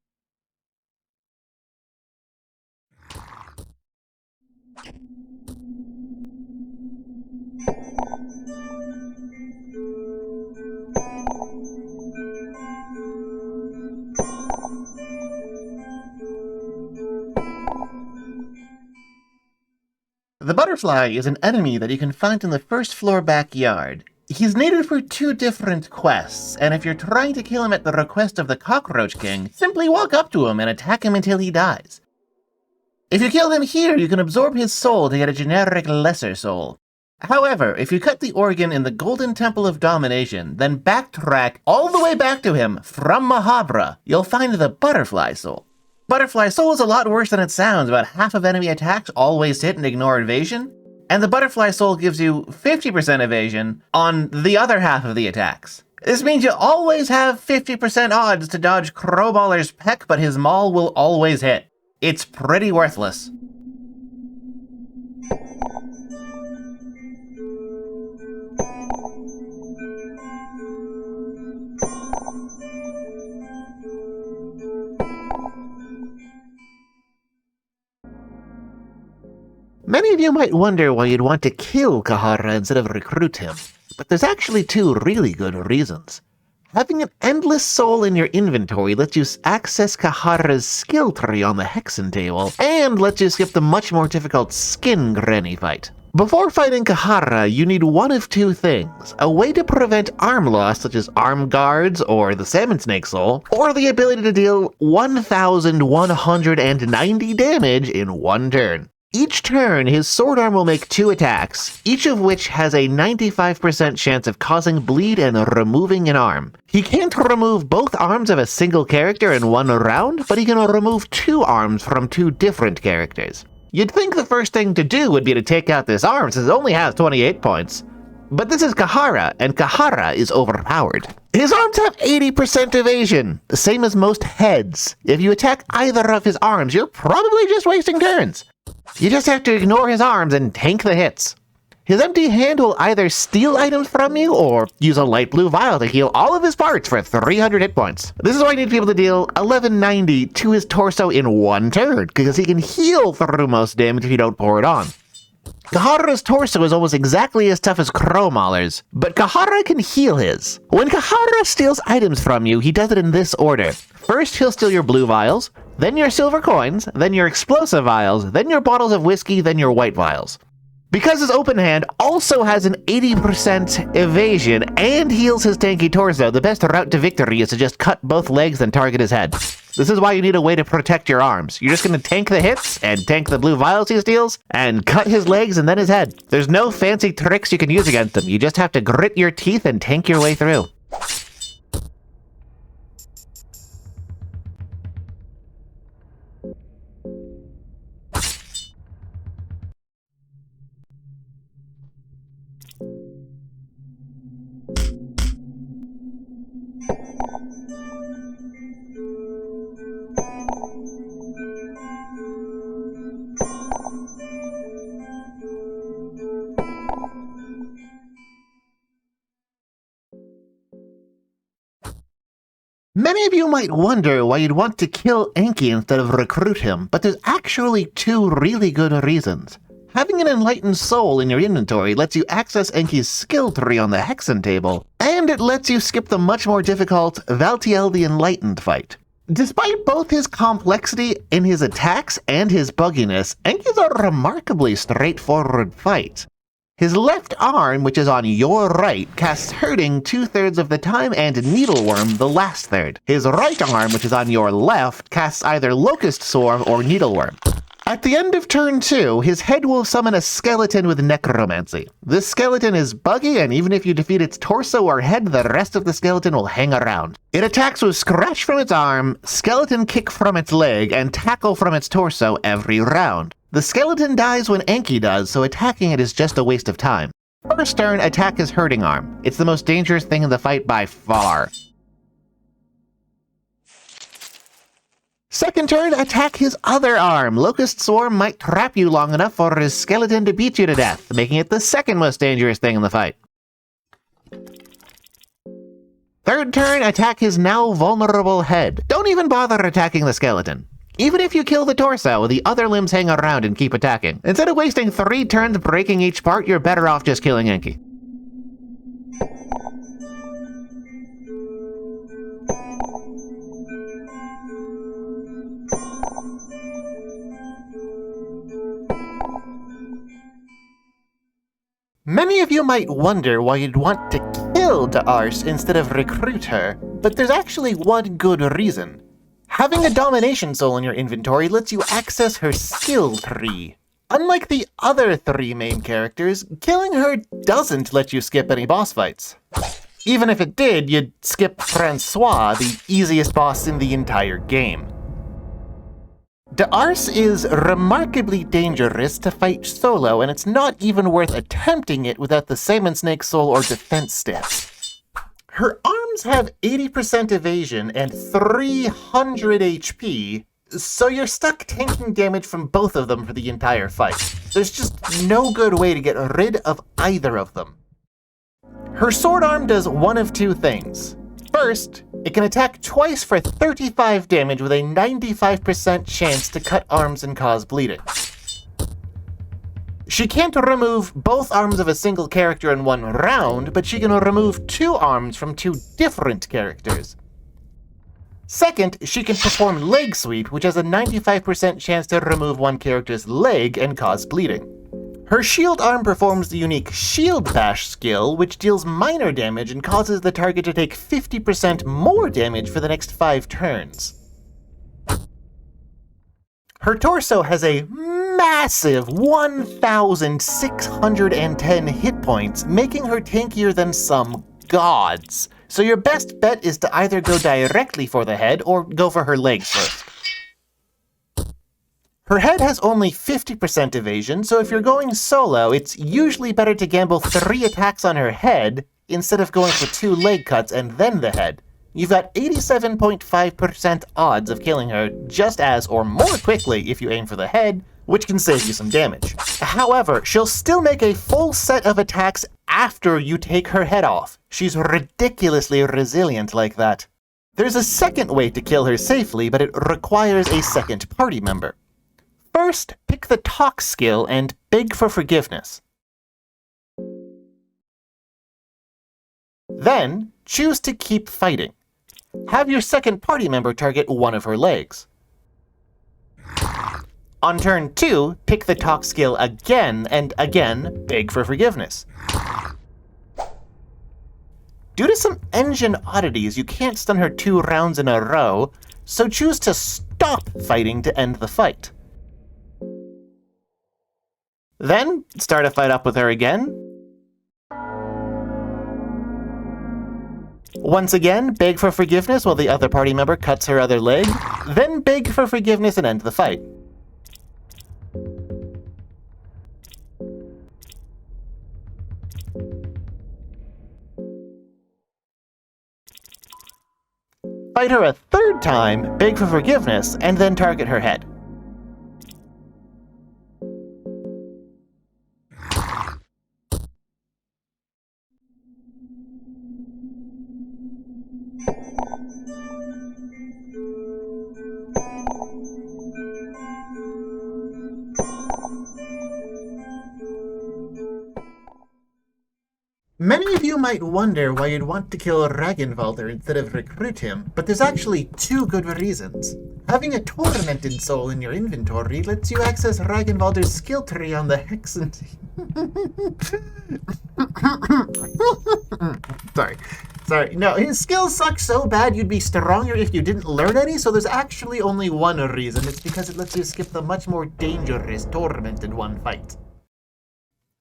The butterfly is an enemy that you can find in the first floor backyard. He's needed for 2 different quests, and if you're trying to kill him at the request of the Cockroach King, simply walk up to him and attack him until he dies. If you kill him here, you can absorb his soul to get a generic lesser soul. However, if you cut the organ in the Golden Temple of Domination, then backtrack all the way back to him from Mahabra, you'll find the Butterfly Soul. Butterfly Soul is a lot worse than it sounds. About half of enemy attacks always hit and ignore evasion, and the Butterfly Soul gives you 50% evasion on the other half of the attacks. This means you always have 50% odds to dodge Crowballer's peck, but his maul will always hit. It's pretty worthless. Many of you might wonder why you'd want to kill Cahara instead of recruit him, but there's actually 2 really good reasons. Having an endless soul in your inventory lets you access Cahara's skill tree on the Hexen table, and lets you skip the much more difficult Skin Granny fight. Before fighting Cahara, you need one of 2 things: a way to prevent arm loss, such as arm guards or the Salmonsnake soul, or the ability to deal 1,190 damage in 1 turn. Each turn, his sword arm will make 2 attacks, each of which has a 95% chance of causing bleed and removing an arm. He can't remove both arms of a single character in 1 round, but he can remove 2 arms from 2 different characters. You'd think the first thing to do would be to take out this arm, since it only has 28 points. But this is Cahara, and Cahara is overpowered. His arms have 80% evasion, the same as most heads. If you attack either of his arms, you're probably just wasting turns. You just have to ignore his arms and tank the hits. His empty hand will either steal items from you or use a light blue vial to heal all of his parts for 300 hit points. This is why you need to be able to deal 1190 to his torso in 1 turn, because he can heal through most damage if you don't pour it on. Cahara's torso is almost exactly as tough as Mauler's, but Cahara can heal his. When Cahara steals items from you, he does it in this order. First, he'll steal your blue vials, then your silver coins, then your explosive vials, then your bottles of whiskey, then your white vials. Because his open hand also has an 80% evasion and heals his tanky torso, the best route to victory is to just cut both legs and target his head. This is why you need a way to protect your arms. You're just going to tank the hits and tank the blue vials he steals and cut his legs and then his head. There's no fancy tricks you can use against him. You just have to grit your teeth and tank your way through. Many of you might wonder why you'd want to kill Enki instead of recruit him, but there's actually 2 really good reasons. Having an enlightened soul in your inventory lets you access Enki's skill tree on the Hexen table, and it lets you skip the much more difficult Valtiel the Enlightened fight. Despite both his complexity in his attacks and his bugginess, Enki's a remarkably straightforward fight. His left arm, which is on your right, casts Hurting 2/3 of the time and Needleworm the last third. His right arm, which is on your left, casts either Locust Swarm or Needleworm. At the end of turn 2, his head will summon a skeleton with Necromancy. This skeleton is buggy, and even if you defeat its torso or head, the rest of the skeleton will hang around. It attacks with Scratch from its arm, Skeleton Kick from its leg, and Tackle from its torso every round. The skeleton dies when Enki does, so attacking it is just a waste of time. First turn, attack his Hurting arm. It's the most dangerous thing in the fight by far. Second turn, attack his other arm. Locust Swarm might trap you long enough for his skeleton to beat you to death, making it the second most dangerous thing in the fight. Third turn, attack his now vulnerable head. Don't even bother attacking the skeleton. Even if you kill the torso, the other limbs hang around and keep attacking. Instead of wasting 3 turns breaking each part, you're better off just killing Enki. Many of you might wonder why you'd want to kill Da'ars instead of recruit her, but there's actually one good reason. Having a domination soul in your inventory lets you access her skill tree. Unlike the other 3 main characters, killing her doesn't let you skip any boss fights. Even if it did, you'd skip Francois, the easiest boss in the entire game. Da'ars is remarkably dangerous to fight solo, and it's not even worth attempting it without the Salmonsnake soul or defense stance. Her arms have 80% evasion and 300 HP, so you're stuck taking damage from both of them for the entire fight. There's just no good way to get rid of either of them. Her sword arm does one of 2 things. First, it can attack twice for 35 damage with a 95% chance to cut arms and cause bleeding. She can't remove both arms of a single character in one round, but she can remove 2 arms from 2 different characters. Second, she can perform leg sweep, which has a 95% chance to remove one character's leg and cause bleeding. Her shield arm performs the unique Shield Bash skill, which deals minor damage and causes the target to take 50% more damage for the next 5 turns. Her torso has a massive 1,610 hit points, making her tankier than some gods. So your best bet is to either go directly for the head or go for her legs first. Her head has only 50% evasion, so if you're going solo, it's usually better to gamble 3 attacks on her head instead of going for 2 leg cuts and then the head. You've got 87.5% odds of killing her just as or more quickly if you aim for the head, which can save you some damage. However, she'll still make a full set of attacks after you take her head off. She's ridiculously resilient like that. There's a second way to kill her safely, but it requires a second party member. First, pick the talk skill and beg for forgiveness. Then, choose to keep fighting. Have your second party member target one of her legs. On turn 2, pick the talk skill again, and again, beg for forgiveness. Due to some engine oddities, you can't stun her 2 rounds in a row, so choose to stop fighting to end the fight. Then, start a fight up with her again. Once again, beg for forgiveness while the other party member cuts her other leg. Then beg for forgiveness and end the fight. Fight her a 3rd time, beg for forgiveness, and then target her head. Many of you might wonder why you'd want to kill Ragnvaldr instead of recruit him, but there's actually 2 good reasons. Having a Tormented Soul in your inventory lets you access Ragnvaldr's skill tree on the Hexen... Sorry. No, his skills suck so bad you'd be stronger if you didn't learn any, so there's actually only one reason. It's because it lets you skip the much more dangerous Tormented One fight.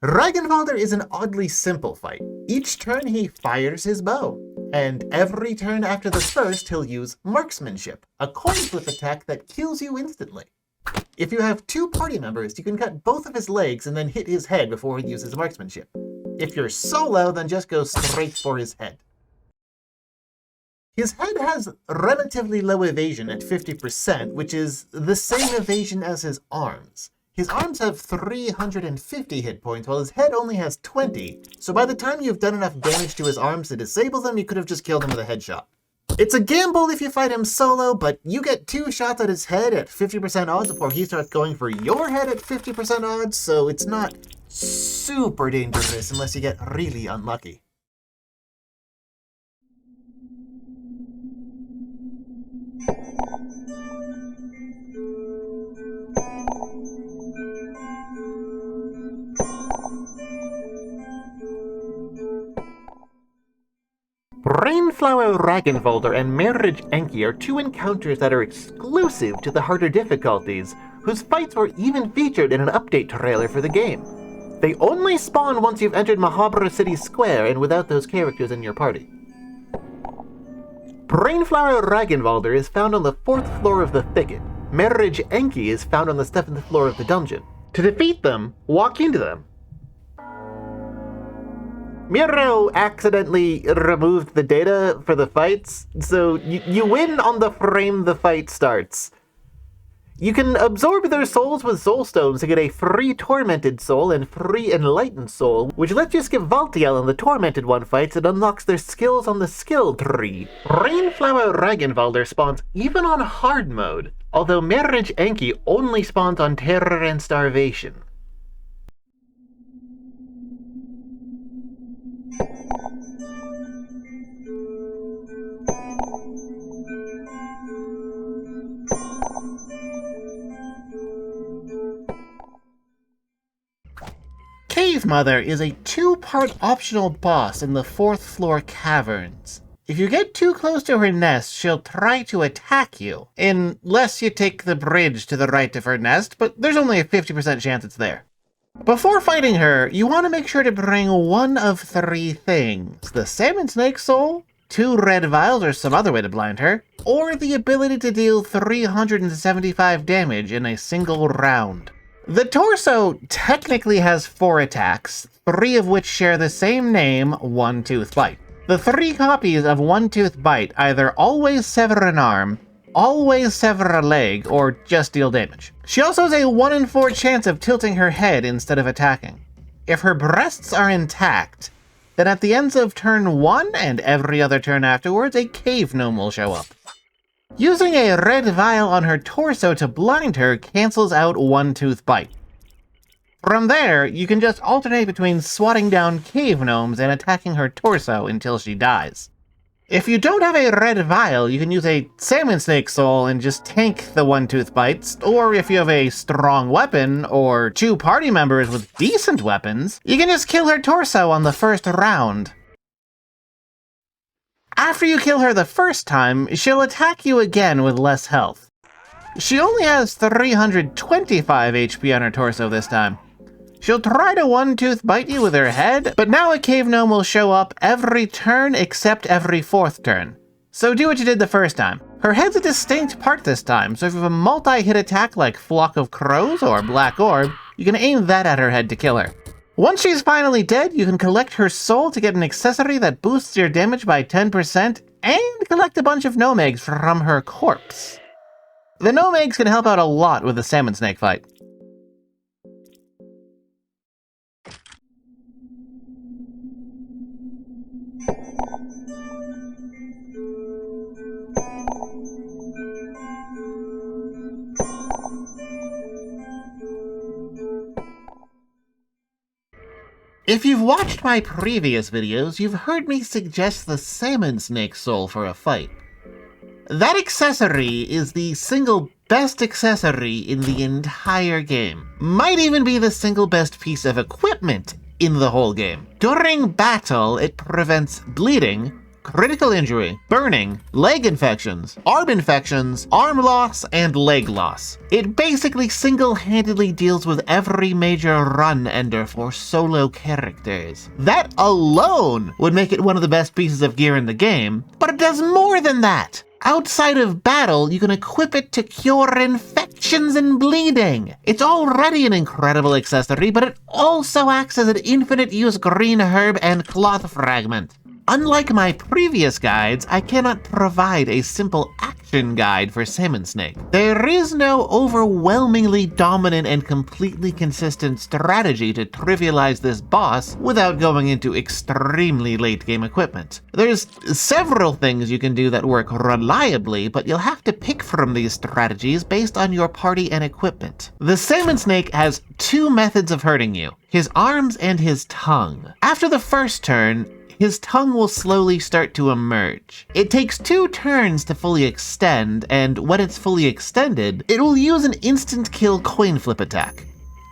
Ragnvaldr is an oddly simple fight. Each turn he fires his bow, and every turn after the first he'll use Marksmanship, a coin flip attack that kills you instantly. If you have 2 party members, you can cut both of his legs and then hit his head before he uses Marksmanship. If you're solo, then just go straight for his head. His head has relatively low evasion at 50%, which is the same evasion as his arms. His arms have 350 hit points, while his head only has 20, so by the time you've done enough damage to his arms to disable them, you could have just killed him with a headshot. It's a gamble if you fight him solo, but you get 2 shots at his head at 50% odds before he starts going for your head at 50% odds, so it's not super dangerous unless you get really unlucky. Rainflower Ragnvaldr and Marriage Enki are two encounters that are exclusive to the harder difficulties, whose fights were even featured in an update trailer for the game. They only spawn once you've entered Mahabra City Square and without those characters in your party. Rainflower Ragnvaldr is found on the 4th floor of the thicket. Marriage Enki is found on the 7th floor of the dungeon. To defeat them, walk into them. Miro accidentally removed the data for the fights, so you win on the frame the fight starts. You can absorb their souls with soul stones to get a free Tormented Soul and free Enlightened Soul, which lets you skip Valtiel in the Tormented One fights and unlocks their skills on the skill tree. Rainflower Ragnvaldr spawns even on hard mode, although Marriage Enki only spawns on terror and starvation. Cave Mother is a 2-part optional boss in the 4th floor caverns. If you get too close to her nest, she'll try to attack you, unless you take the bridge to the right of her nest, but there's only a 50% chance it's there. Before fighting her, you want to make sure to bring one of 3 things: the Salmonsnake Soul, 2 red vials or some other way to blind her, or the ability to deal 375 damage in a single round. The torso technically has 4 attacks, 3 of which share the same name, One Tooth Bite. The 3 copies of One Tooth Bite either always sever an arm, always sever a leg, or just deal damage. She also has a 1 in 4 chance of tilting her head instead of attacking. If her breasts are intact, then at the ends of turn 1 and every other turn afterwards, a cave gnome will show up. Using a red vial on her torso to blind her cancels out One Tooth Bite. From there, you can just alternate between swatting down cave gnomes and attacking her torso until she dies. If you don't have a red vial, you can use a Salmonsnake Soul and just tank the One Tooth Bites, or if you have a strong weapon, or 2 party members with decent weapons, you can just kill her torso on the first round. After you kill her the first time, she'll attack you again with less health. She only has 325 HP on her torso this time. She'll try to One Tooth Bite you with her head, but now a cave gnome will show up every turn except every 4th turn. So do what you did the first time. Her head's a distinct part this time, so if you have a multi-hit attack like Flock of Crows or Black Orb, you can aim that at her head to kill her. Once she's finally dead, you can collect her soul to get an accessory that boosts your damage by 10%, and collect a bunch of gnome eggs from her corpse. The gnome eggs can help out a lot with the Salmonsnake fight. If you've watched my previous videos, you've heard me suggest the Salmonsnake Soul for a fight. That accessory is the single best accessory in the entire game. Might even be the single best piece of equipment in the whole game. During battle, it prevents bleeding, critical injury, burning, leg infections, arm loss, and leg loss. It basically single-handedly deals with every major run ender for solo characters. That alone would make it one of the best pieces of gear in the game, but it does more than that. Outside of battle, you can equip it to cure infections and bleeding. It's already an incredible accessory, but it also acts as an infinite use green herb and cloth fragment. Unlike my previous guides, I cannot provide a simple action guide for Salmonsnake. There is no overwhelmingly dominant and completely consistent strategy to trivialize this boss without going into extremely late-game equipment. There's several things you can do that work reliably, but you'll have to pick from these strategies based on your party and equipment. The Salmonsnake has 2 methods of hurting you: his arms and his tongue. After the first turn, his tongue will slowly start to emerge. It takes 2 turns to fully extend, and when it's fully extended, it will use an instant kill coin flip attack.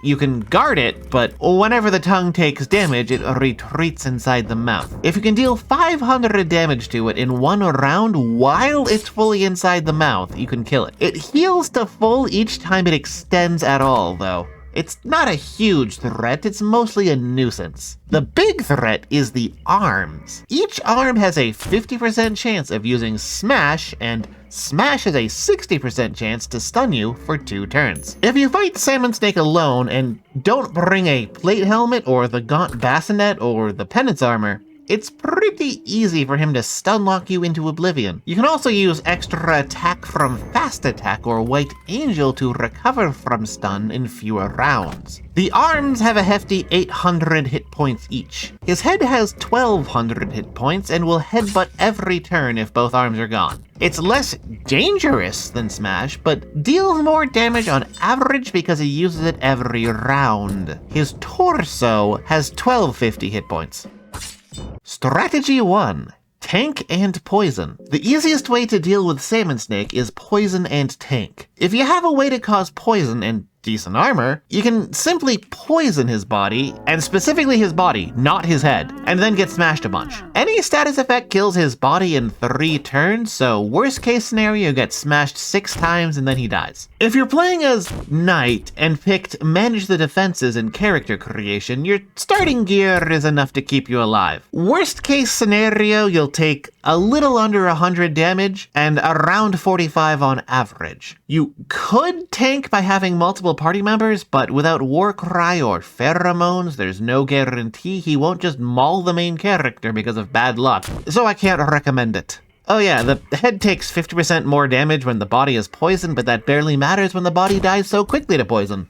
You can guard it, but whenever the tongue takes damage, it retreats inside the mouth. If you can deal 500 damage to it in one round while it's fully inside the mouth, you can kill it. It heals to full each time it extends at all, though. It's not a huge threat, it's mostly a nuisance. The big threat is the arms. Each arm has a 50% chance of using Smash, and Smash has a 60% chance to stun you for 2 turns. If you fight Salmonsnake alone and don't bring a plate helmet or the Gaunt Bassinet or the Penance armor, it's pretty easy for him to stun lock you into oblivion. You can also use extra attack from Fast Attack or White Angel to recover from stun in fewer rounds. The arms have a hefty 800 hit points each. His head has 1200 hit points and will headbutt every turn if both arms are gone. It's less dangerous than Smash, but deals more damage on average because he uses it every round. His torso has 1250 hit points. Strategy 1. Tank and Poison. The easiest way to deal with Salmonsnake is Poison and Tank. If you have a way to cause poison and decent armor, you can simply poison his body, and specifically his body, not his head, and then get smashed a bunch. Any status effect kills his body in 3 turns, so worst case scenario, you get smashed 6 times and then he dies. If you're playing as Knight and picked Manage the Defenses in character creation, your starting gear is enough to keep you alive. Worst case scenario, you'll take a little under 100 damage and around 45 on average. You could tank by having multiple party members, but without Warcry or Pheromones, there's no guarantee he won't just maul the main character because of bad luck, so I can't recommend it. Oh yeah, the head takes 50% more damage when the body is poisoned, but that barely matters when the body dies so quickly to poison.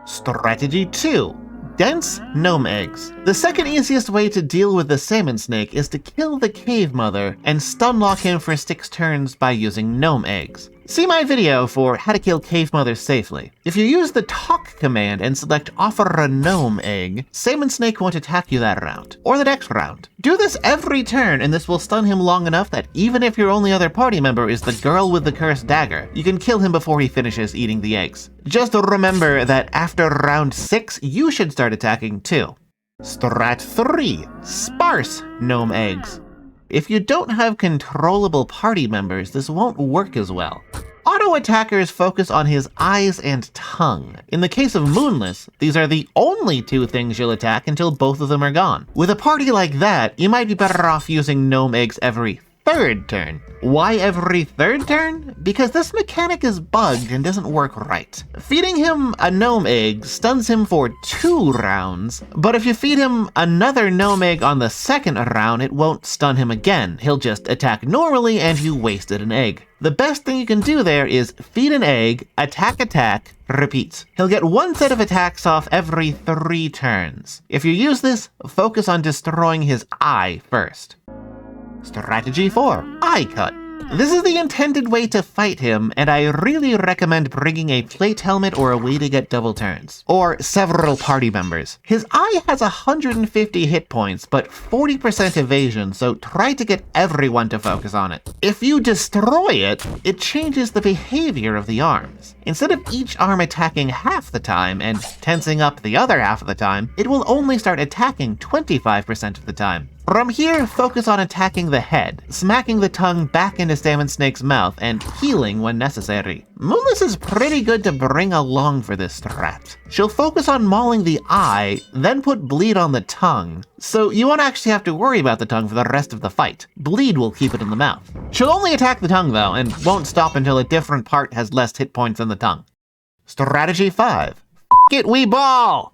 Strategy 2. Dense Gnome Eggs. The second easiest way to deal with the Salmonsnake is to kill the Cave Mother and stun lock him for 6 turns by using Gnome Eggs. See my video for how to kill Cave Mother safely. If you use the talk command and select offer a gnome egg, Salmonsnake won't attack you that round, or the next round. Do this every turn and this will stun him long enough that even if your only other party member is the girl with the cursed dagger, you can kill him before he finishes eating the eggs. Just remember that after round 6, you should start attacking too. Strat 3. Sparse Gnome Eggs. If you don't have controllable party members, this won't work as well. Auto attackers focus on his eyes and tongue. In the case of Moonless, these are the only 2 things you'll attack until both of them are gone. With a party like that, you might be better off using Gnome Eggs every 3rd turn. Why every 3rd turn? Because this mechanic is bugged and doesn't work right. Feeding him a gnome egg stuns him for 2 rounds, but if you feed him another gnome egg on the 2nd round, it won't stun him again. He'll just attack normally and you wasted an egg. The best thing you can do there is feed an egg, attack, repeat. He'll get 1 set of attacks off every 3 turns. If you use this, focus on destroying his eye first. Strategy 4. Eye Cut. This is the intended way to fight him, and I really recommend bringing a plate helmet or a way to get double turns. Or several party members. His eye has 150 hit points, but 40% evasion, so try to get everyone to focus on it. If you destroy it, it changes the behavior of the arms. Instead of each arm attacking half the time and tensing up the other half of the time, it will only start attacking 25% of the time. From here, focus on attacking the head, smacking the tongue back into Salmonsnake's mouth, and healing when necessary. Moonless is pretty good to bring along for this strat. She'll focus on mauling the eye, then put bleed on the tongue, so you won't actually have to worry about the tongue for the rest of the fight. Bleed will keep it in the mouth. She'll only attack the tongue though, and won't stop until a different part has less hit points than the tongue. Strategy 5. F*** it, we ball!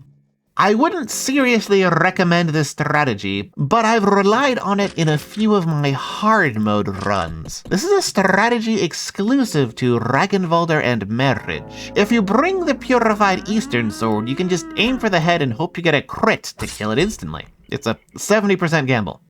I wouldn't seriously recommend this strategy, but I've relied on it in a few of my hard mode runs. This is a strategy exclusive to Ragnvaldr and Marriage. If you bring the Purified Eastern Sword, you can just aim for the head and hope you get a crit to kill it instantly. It's a 70% gamble.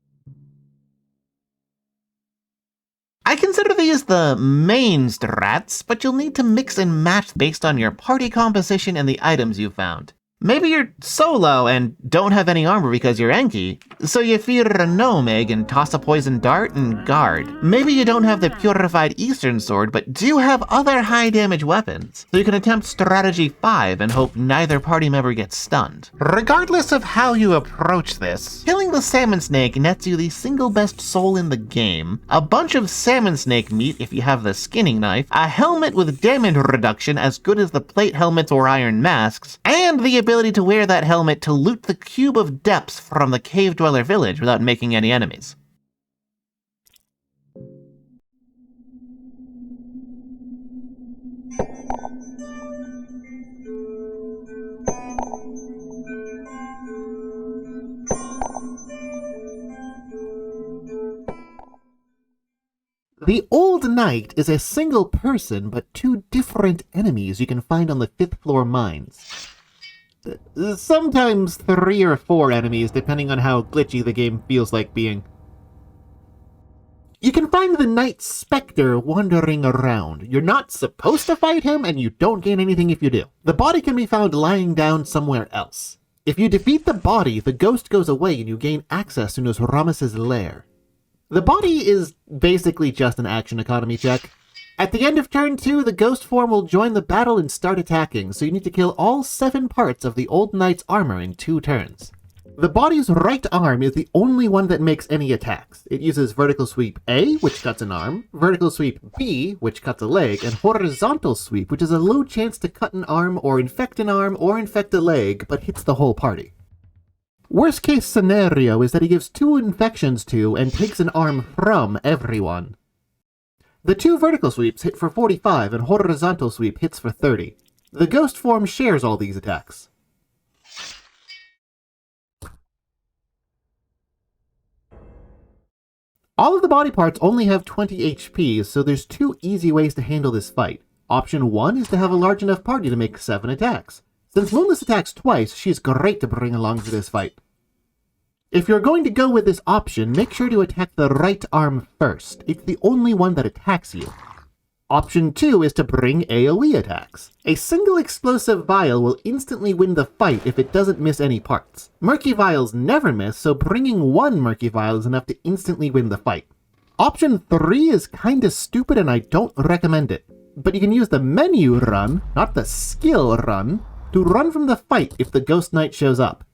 I consider these the main strats, but you'll need to mix and match based on your party composition and the items you found. Maybe you're solo and don't have any armor because you're Enki, so you fear a Gnome egg and toss a poison dart and guard. Maybe you don't have the purified Eastern sword, but do have other high damage weapons, so you can attempt strategy 5 and hope neither party member gets stunned. Regardless of how you approach this, killing the Salmonsnake nets you the single best soul in the game, a bunch of Salmonsnake meat if you have the skinning knife, a helmet with damage reduction as good as the plate helmets or iron masks, and the ability to wear that helmet to loot the Cube of Depths from the Cave Dweller village without making any enemies. The Old Knight is a single person, but 2 different enemies you can find on the 5th floor mines. Sometimes 3 or 4 enemies, depending on how glitchy the game feels like being. You can find the Knight Spectre wandering around. You're not supposed to fight him, and you don't gain anything if you do. The body can be found lying down somewhere else. If you defeat the body, the ghost goes away and you gain access to Nas'hrah's lair. The body is basically just an action economy check. At the end of turn 2, the ghost form will join the battle and start attacking, so you need to kill all 7 parts of the Old Knight's armor in 2 turns. The body's right arm is the only one that makes any attacks. It uses vertical sweep A, which cuts an arm, vertical sweep B, which cuts a leg, and horizontal sweep, which is a low chance to cut an arm or infect a leg, but hits the whole party. Worst case scenario is that he gives 2 infections to and takes an arm from everyone. The 2 vertical sweeps hit for 45 and horizontal sweep hits for 30. The ghost form shares all these attacks. All of the body parts only have 20 HP, so there's 2 easy ways to handle this fight. Option 1 is to have a large enough party to make 7 attacks. Since Moonless attacks twice, she's great to bring along for this fight. If you're going to go with this option, make sure to attack the right arm first. It's the only one that attacks you. Option 2 is to bring AoE attacks. A single explosive vial will instantly win the fight if it doesn't miss any parts. Murky vials never miss, so bringing 1 murky vial is enough to instantly win the fight. Option 3 is kinda stupid and I don't recommend it. But you can use the menu run, not the skill run, to run from the fight if the Ghost Knight shows up.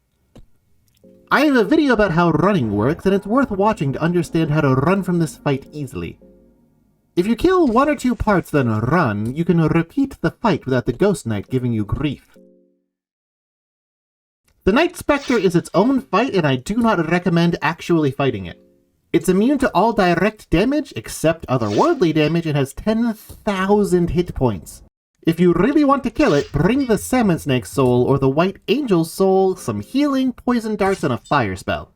I have a video about how running works, and it's worth watching to understand how to run from this fight easily. If you kill 1 or 2 parts then run, you can repeat the fight without the Ghost Knight giving you grief. The Knight Spectre is its own fight, and I do not recommend actually fighting it. It's immune to all direct damage except otherworldly damage and has 10,000 hit points. If you really want to kill it, bring the Salmonsnake soul or the White Angel's soul, some healing, poison darts, and a fire spell.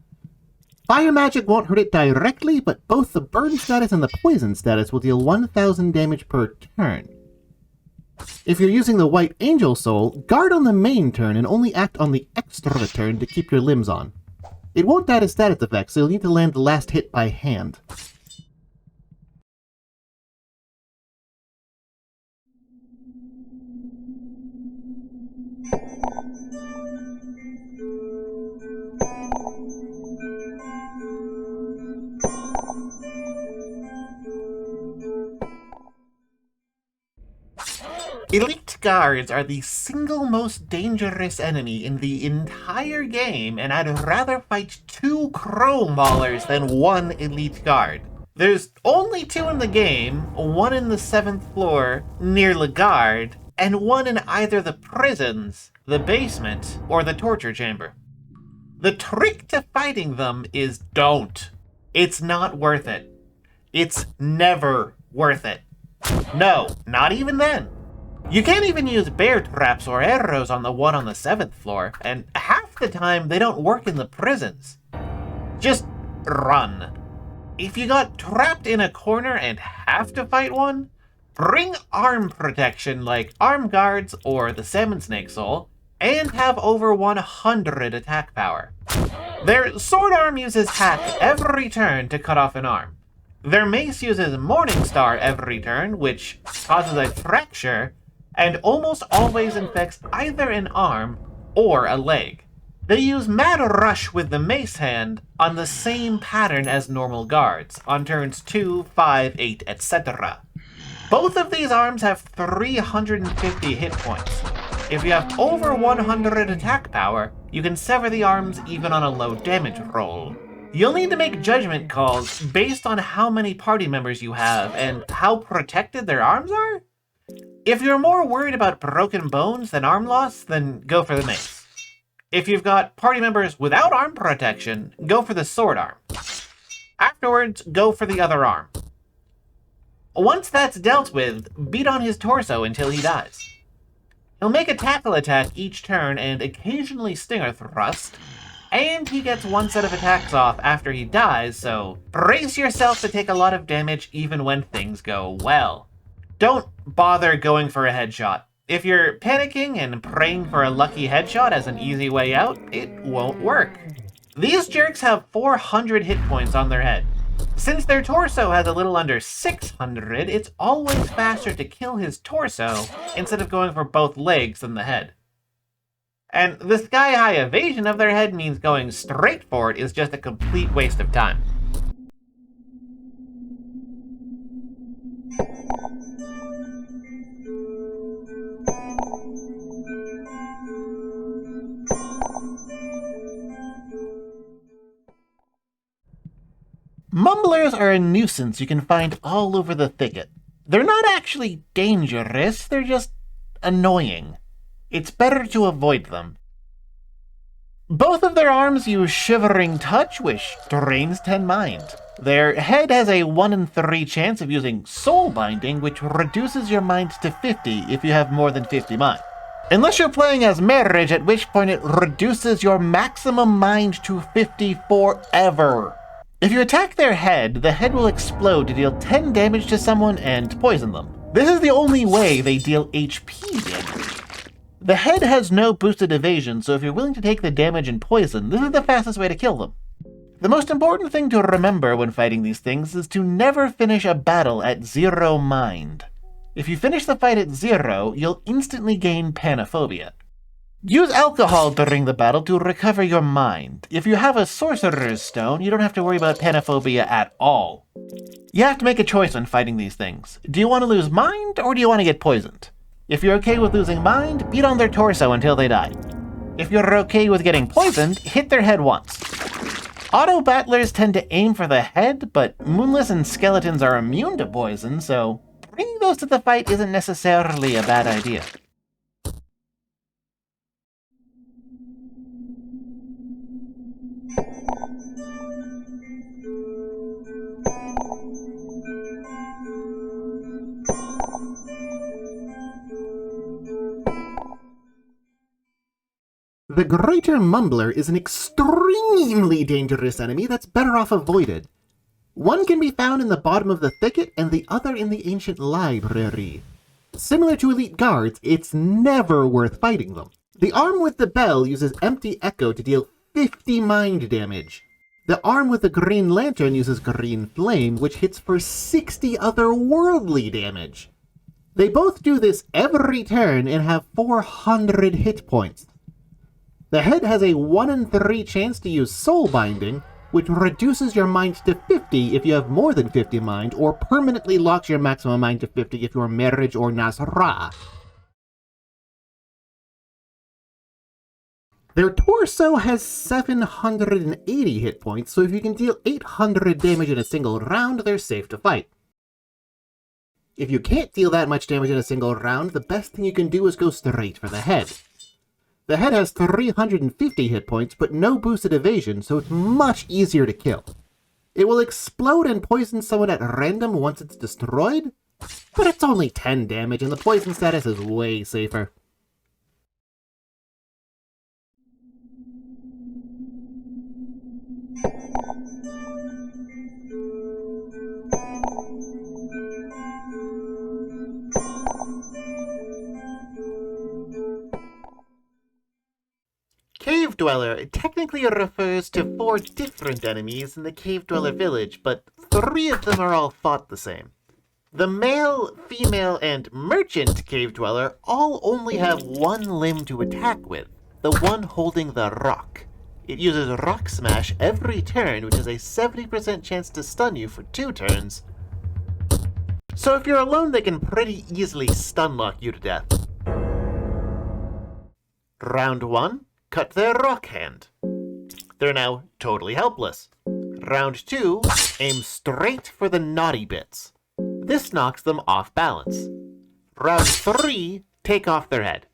Fire magic won't hurt it directly, but both the burn status and the poison status will deal 1,000 damage per turn. If you're using the White Angel soul, guard on the main turn and only act on the extra turn to keep your limbs on. It won't die to status effects, so you'll need to land the last hit by hand. Elite Guards are the single most dangerous enemy in the entire game, and I'd rather fight 2 Crow Maulers than 1 Elite Guard. There's only 2 in the game, 1 in the 7th floor near the guard, and 1 in either the prisons, the basement, or the torture chamber. The trick to fighting them is don't. It's not worth it. It's never worth it. No, not even then. You can't even use bear traps or arrows on the one on the 7th floor, and half the time they don't work in the prisons. Just run. If you got trapped in a corner and have to fight one, bring arm protection like arm guards or the Salmonsnake soul, and have over 100 attack power. Their sword arm uses hack every turn to cut off an arm. Their mace uses Morningstar every turn, which causes a fracture, and almost always infects either an arm or a leg. They use Mad Rush with the Mace hand on the same pattern as normal guards, on turns 2, 5, 8, etc. Both of these arms have 350 hit points. If you have over 100 attack power, you can sever the arms even on a low damage roll. You'll need to make judgment calls based on how many party members you have and how protected their arms are. If you're more worried about broken bones than arm loss, then go for the mace. If you've got party members without arm protection, go for the sword arm. Afterwards, go for the other arm. Once that's dealt with, beat on his torso until he dies. He'll make a tackle attack each turn and occasionally stinger thrust, and he gets one set of attacks off after he dies, so brace yourself to take a lot of damage even when things go well. Don't bother going for a headshot. If you're panicking and praying for a lucky headshot as an easy way out, it won't work. These jerks have 400 hit points on their head. Since their torso has a little under 600, it's always faster to kill his torso instead of going for both legs than the head. And the sky-high evasion of their head means going straight for it is just a complete waste of time. Mumblers are a nuisance you can find all over the thicket. They're not actually dangerous, they're just annoying. It's better to avoid them. Both of their arms use Shivering Touch, which drains 10 mind. Their head has a 1 in 3 chance of using Soul Binding, which reduces your mind to 50 if you have more than 50 mind. Unless you're playing as Marriage, at which point it reduces your maximum mind to 50 forever. If you attack their head, the head will explode to deal 10 damage to someone and poison them. This is the only way they deal HP damage. The head has no boosted evasion, so if you're willing to take the damage and poison, this is the fastest way to kill them. The most important thing to remember when fighting these things is to never finish a battle at 0 mind. If you finish the fight at 0, you'll instantly gain Panophobia. Use alcohol during the battle to recover your mind. If you have a Sorcerer's Stone, you don't have to worry about Panophobia at all. You have to make a choice when fighting these things. Do you want to lose mind, or do you want to get poisoned? If you're okay with losing mind, beat on their torso until they die. If you're okay with getting poisoned, hit their head once. Auto battlers tend to aim for the head, but Moonless and Skeletons are immune to poison, so bringing those to the fight isn't necessarily a bad idea. The Greater Mumbler is an extremely dangerous enemy that's better off avoided. One can be found in the bottom of the thicket and the other in the ancient library. Similar to elite guards, it's never worth fighting them. The arm with the bell uses Empty Echo to deal 50 mind damage. The arm with the Green Lantern uses Green Flame, which hits for 60 otherworldly damage. They both do this every turn and have 400 hit points. The head has a 1 in 3 chance to use Soul Binding, which reduces your mind to 50 if you have more than 50 mind, or permanently locks your maximum mind to 50 if you're Marriage or Nas'hrah. Their torso has 780 hit points, so if you can deal 800 damage in a single round, they're safe to fight. If you can't deal that much damage in a single round, the best thing you can do is go straight for the head. The head has 350 hit points, but no boosted evasion, so it's much easier to kill. It will explode and poison someone at random once it's destroyed, but it's only 10 damage and the poison status is way safer. Cave Dweller technically refers to 4 different enemies in the Cave Dweller village, but 3 of them are all fought the same. The male, female, and merchant Cave Dweller all only have 1 limb to attack with. the one holding the rock. It uses Rock Smash every turn, which has a 70% chance to stun you for 2 turns. So if you're alone, they can pretty easily stun lock you to death. Round 1, cut their rock hand. They're now totally helpless. Round 2, aim straight for the naughty bits. This knocks them off balance. Round 3, take off their head.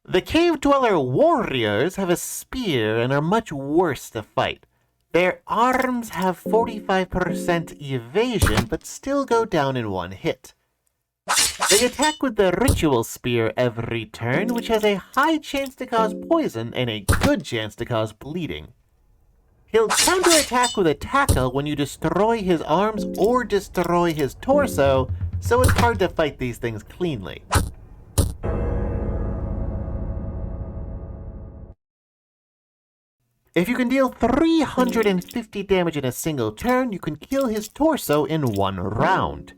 The Cave Dweller warriors have a spear and are much worse to fight. Their arms have 45% evasion, but still go down in one hit. They attack with the Ritual Spear every turn, which has a high chance to cause poison and a good chance to cause bleeding. He'll counterattack with a tackle when you destroy his arms or destroy his torso, so it's hard to fight these things cleanly. If you can deal 350 damage in a single turn, you can kill his torso in 1 round.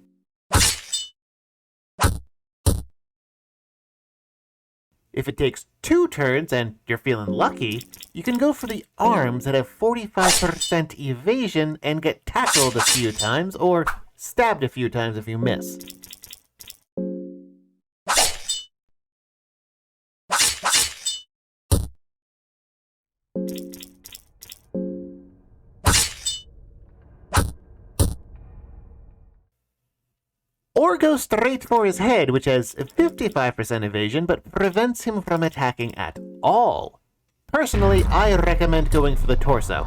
If it takes 2 turns and you're feeling lucky, you can go for the arms that have 45% evasion and get tackled a few times or stabbed a few times if you miss. Or go straight for his head, which has 55% evasion, but prevents him from attacking at all. Personally, I recommend going for the torso.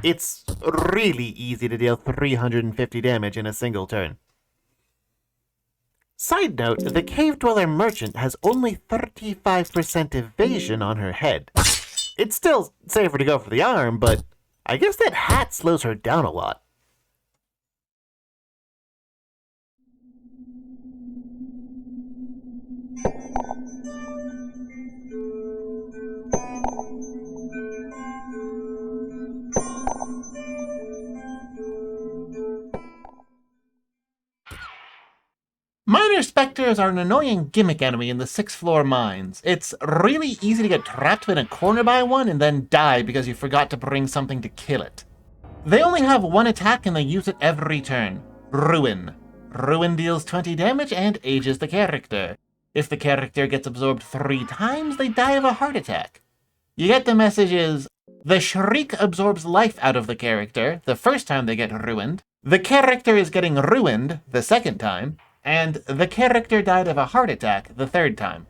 It's really easy to deal 350 damage in a single turn. Side note, the Cave Dweller Merchant has only 35% evasion on her head. It's still safer to go for the arm, but I guess that hat slows her down a lot. Minor Spectres are an annoying gimmick enemy in the 6th floor mines. It's really easy to get trapped in a corner by one and then die because you forgot to bring something to kill it. They only have 1 attack and they use it every turn. Ruin. Ruin deals 20 damage and ages the character. If the character gets absorbed 3 times, they die of a heart attack. You get the messages: the shriek absorbs life out of the character the first time they get ruined, the character is getting ruined the second time, and the character died of a heart attack the 3rd time.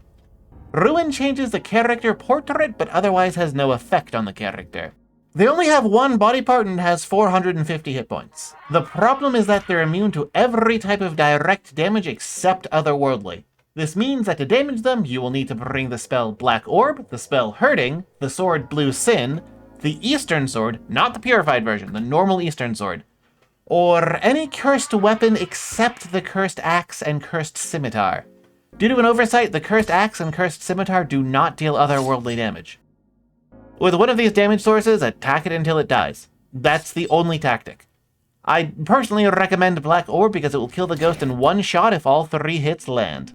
Ruin changes the character portrait, but otherwise has no effect on the character. They only have 1 body part and has 450 hit points. The problem is that they're immune to every type of direct damage except otherworldly. This means that to damage them, you will need to bring the spell Black Orb, the spell Hurting, the sword Blue Sin, the Eastern Sword, not the purified version, the normal Eastern Sword, or any cursed weapon except the Cursed Axe and Cursed Scimitar. Due to an oversight, the Cursed Axe and Cursed Scimitar do not deal otherworldly damage. With one of these damage sources, attack it until it dies. That's the only tactic. I personally recommend Black Orb because it will kill the ghost in 1 shot if all 3 hits land.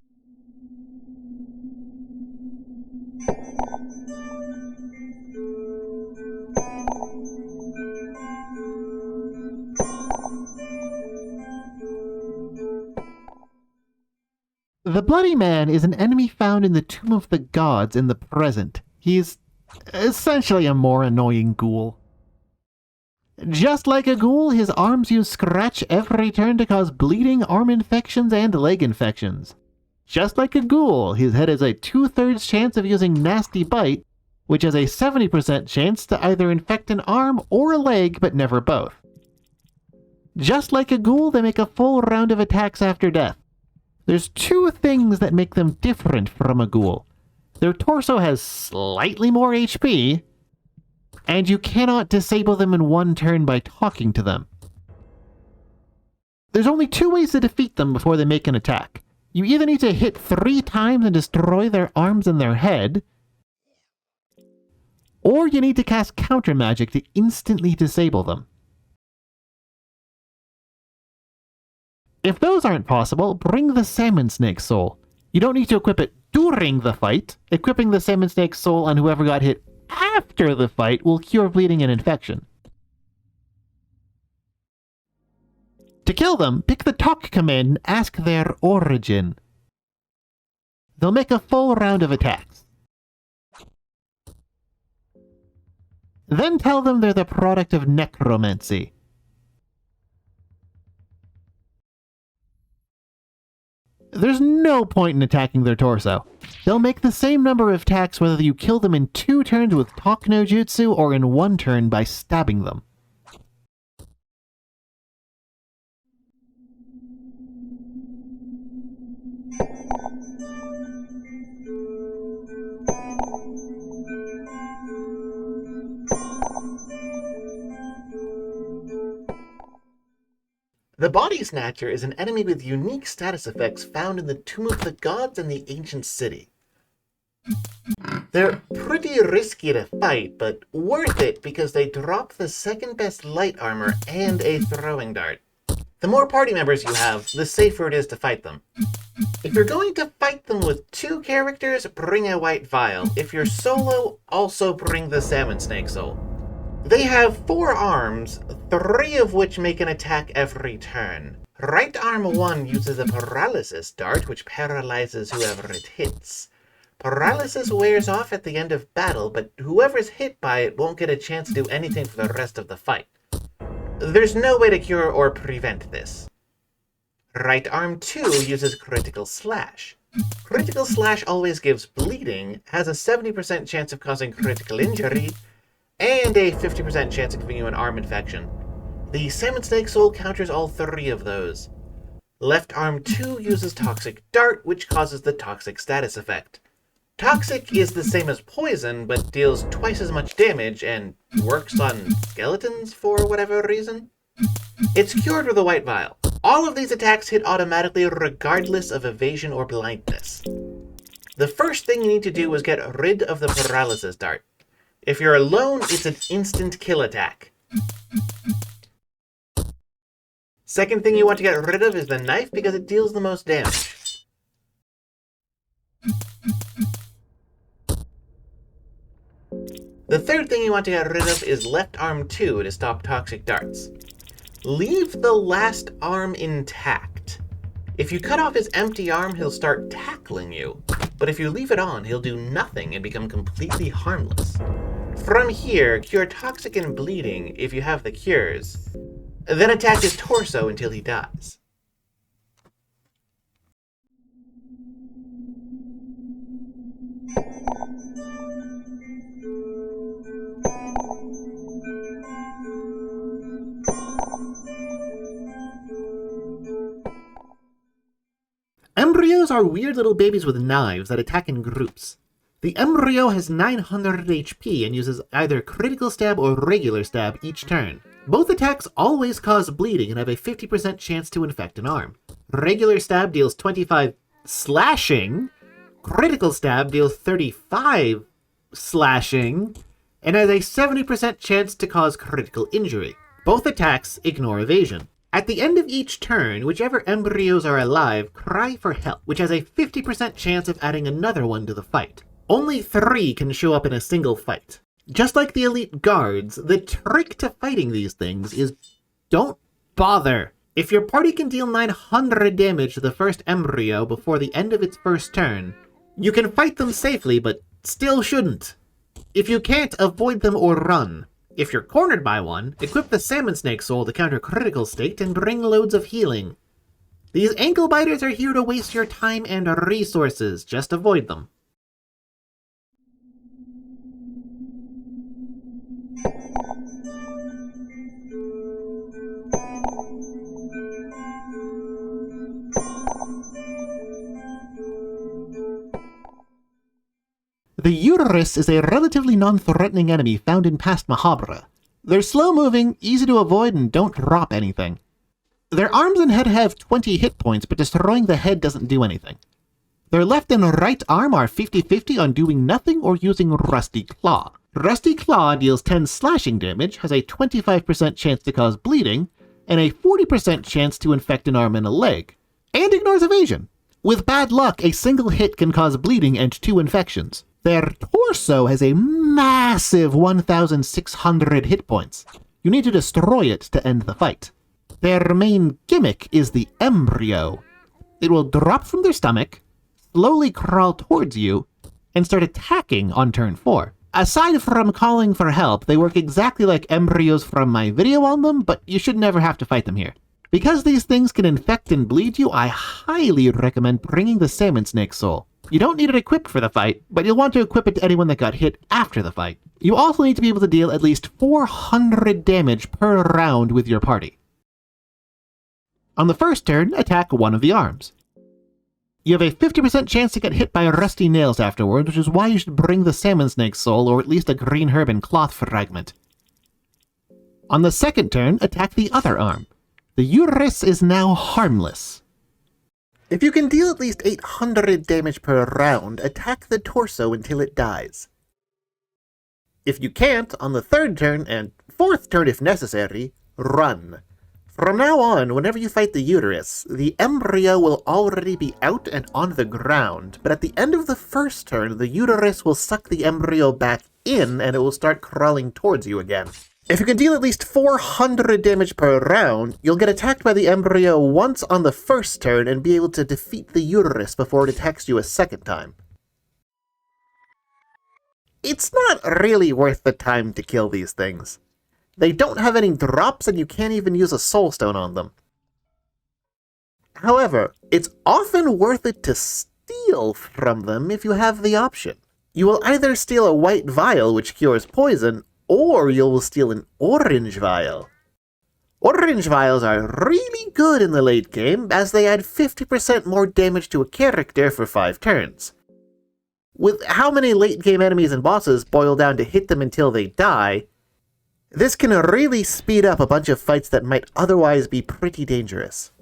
The Bloody Man is an enemy found in the Tomb of the Gods in the present. He's essentially a more annoying ghoul. Just like a ghoul, his arms use Scratch every turn to cause bleeding, arm infections, and leg infections. Just like a ghoul, his head has a 2/3 chance of using Nasty Bite, which has a 70% chance to either infect an arm or a leg, but never both. Just like a ghoul, they make a full round of attacks after death. There's 2 things that make them different from a ghoul. Their torso has slightly more HP, and you cannot disable them in 1 turn by talking to them. There's only 2 ways to defeat them before they make an attack. You either need to hit 3 times and destroy their arms and their head, or you need to cast counter magic to instantly disable them. If those aren't possible, bring the Salmonsnake soul. You don't need to equip it during the fight. Equipping the Salmonsnake soul on whoever got hit after the fight will cure bleeding and infection. To kill them, pick the talk command and ask their origin. They'll make a full round of attacks. Then tell them they're the product of necromancy. There's no point in attacking their torso. They'll make the same number of attacks whether you kill them in 2 turns with talk no jutsu or in 1 turn by stabbing them. The Body Snatcher is an enemy with unique status effects found in the Tomb of the Gods and the Ancient City. They're pretty risky to fight, but worth it because they drop the second best light armor and a throwing dart. The more party members you have, the safer it is to fight them. If you're going to fight them with 2 characters, bring a white vial. If you're solo, also bring the Salmonsnake soul. They have 4 arms, 3 of which make an attack every turn. Right arm 1 uses a paralysis dart, which paralyzes whoever it hits. Paralysis wears off at the end of battle, but whoever's hit by it won't get a chance to do anything for the rest of the fight. There's no way to cure or prevent this. Right arm 2 uses critical slash. Critical slash always gives bleeding, has a 70% chance of causing critical injury, and a 50% chance of giving you an arm infection. The Salmonsnake soul counters all 3 of those. Left arm 2 uses toxic dart, which causes the toxic status effect. Toxic is the same as poison, but deals twice as much damage and works on skeletons for whatever reason. It's cured with a white vial. All of these attacks hit automatically regardless of evasion or blindness. The first thing you need to do is get rid of the paralysis dart. If you're alone, it's an instant kill attack. Second thing you want to get rid of is the knife because it deals the most damage. The third thing you want to get rid of is left arm 2 to stop toxic darts. Leave the last arm intact. If you cut off his empty arm, he'll start tackling you. But if you leave it on, he'll do nothing and become completely harmless. From here, cure toxic and bleeding if you have the cures. Then attack his torso until he dies. Embryos are weird little babies with knives that attack in groups. The embryo has 900 HP and uses either critical stab or regular stab each turn. Both attacks always cause bleeding and have a 50% chance to infect an arm. Regular stab deals 25 slashing, critical stab deals 35 slashing, and has a 70% chance to cause critical injury. Both attacks ignore evasion. At the end of each turn, whichever embryos are alive cry for help, which has a 50% chance of adding another one to the fight. Only 3 can show up in a single fight. Just like the elite guards, the trick to fighting these things is don't bother. If your party can deal 900 damage to the first embryo before the end of its first turn, you can fight them safely, but still shouldn't. If you can't, avoid them or run. If you're cornered by one, equip the Salmonsnake soul to counter critical state and bring loads of healing. These ankle biters are here to waste your time and resources, just avoid them. The Uterus is a relatively non-threatening enemy found in past Mahabra. They're slow-moving, easy to avoid, and don't drop anything. Their arms and head have 20 hit points, but destroying the head doesn't do anything. Their left and right arm are 50-50 on doing nothing or using Rusty Claw. Rusty Claw deals 10 slashing damage, has a 25% chance to cause bleeding, and a 40% chance to infect an arm and a leg, and ignores evasion. With bad luck, a single hit can cause bleeding and 2 infections. Their torso has a massive 1,600 hit points. You need to destroy it to end the fight. Their main gimmick is the Embryo. It will drop from their stomach, slowly crawl towards you, and start attacking on turn 4. Aside from calling for help, they work exactly like embryos from my video on them, but you should never have to fight them here. Because these things can infect and bleed you, I highly recommend bringing the Salmonsnake soul. You don't need it equipped for the fight, but you'll want to equip it to anyone that got hit after the fight. You also need to be able to deal at least 400 damage per round with your party. On the first turn, attack one of the arms. You have a 50% chance to get hit by rusty nails afterwards, which is why you should bring the Salmonsnake soul or at least a green herb and cloth fragment. On the second turn, attack the other arm. The Uterus is now harmless. If you can deal at least 800 damage per round, attack the torso until it dies. If you can't, on the third turn, and fourth turn if necessary, run. From now on, whenever you fight the Uterus, the Embryo will already be out and on the ground, but at the end of the first turn, the Uterus will suck the Embryo back in and it will start crawling towards you again. If you can deal at least 400 damage per round, you'll get attacked by the Embryo once on the first turn and be able to defeat the Uterus before it attacks you a second time. It's not really worth the time to kill these things. They don't have any drops and you can't even use a soulstone on them. However, it's often worth it to steal from them if you have the option. You will either steal a white vial which cures poison, or you will steal an orange vial. Orange vials are really good in the late game, as they add 50% more damage to a character for 5 turns. With how many late game enemies and bosses boil down to hit them until they die, this can really speed up a bunch of fights that might otherwise be pretty dangerous.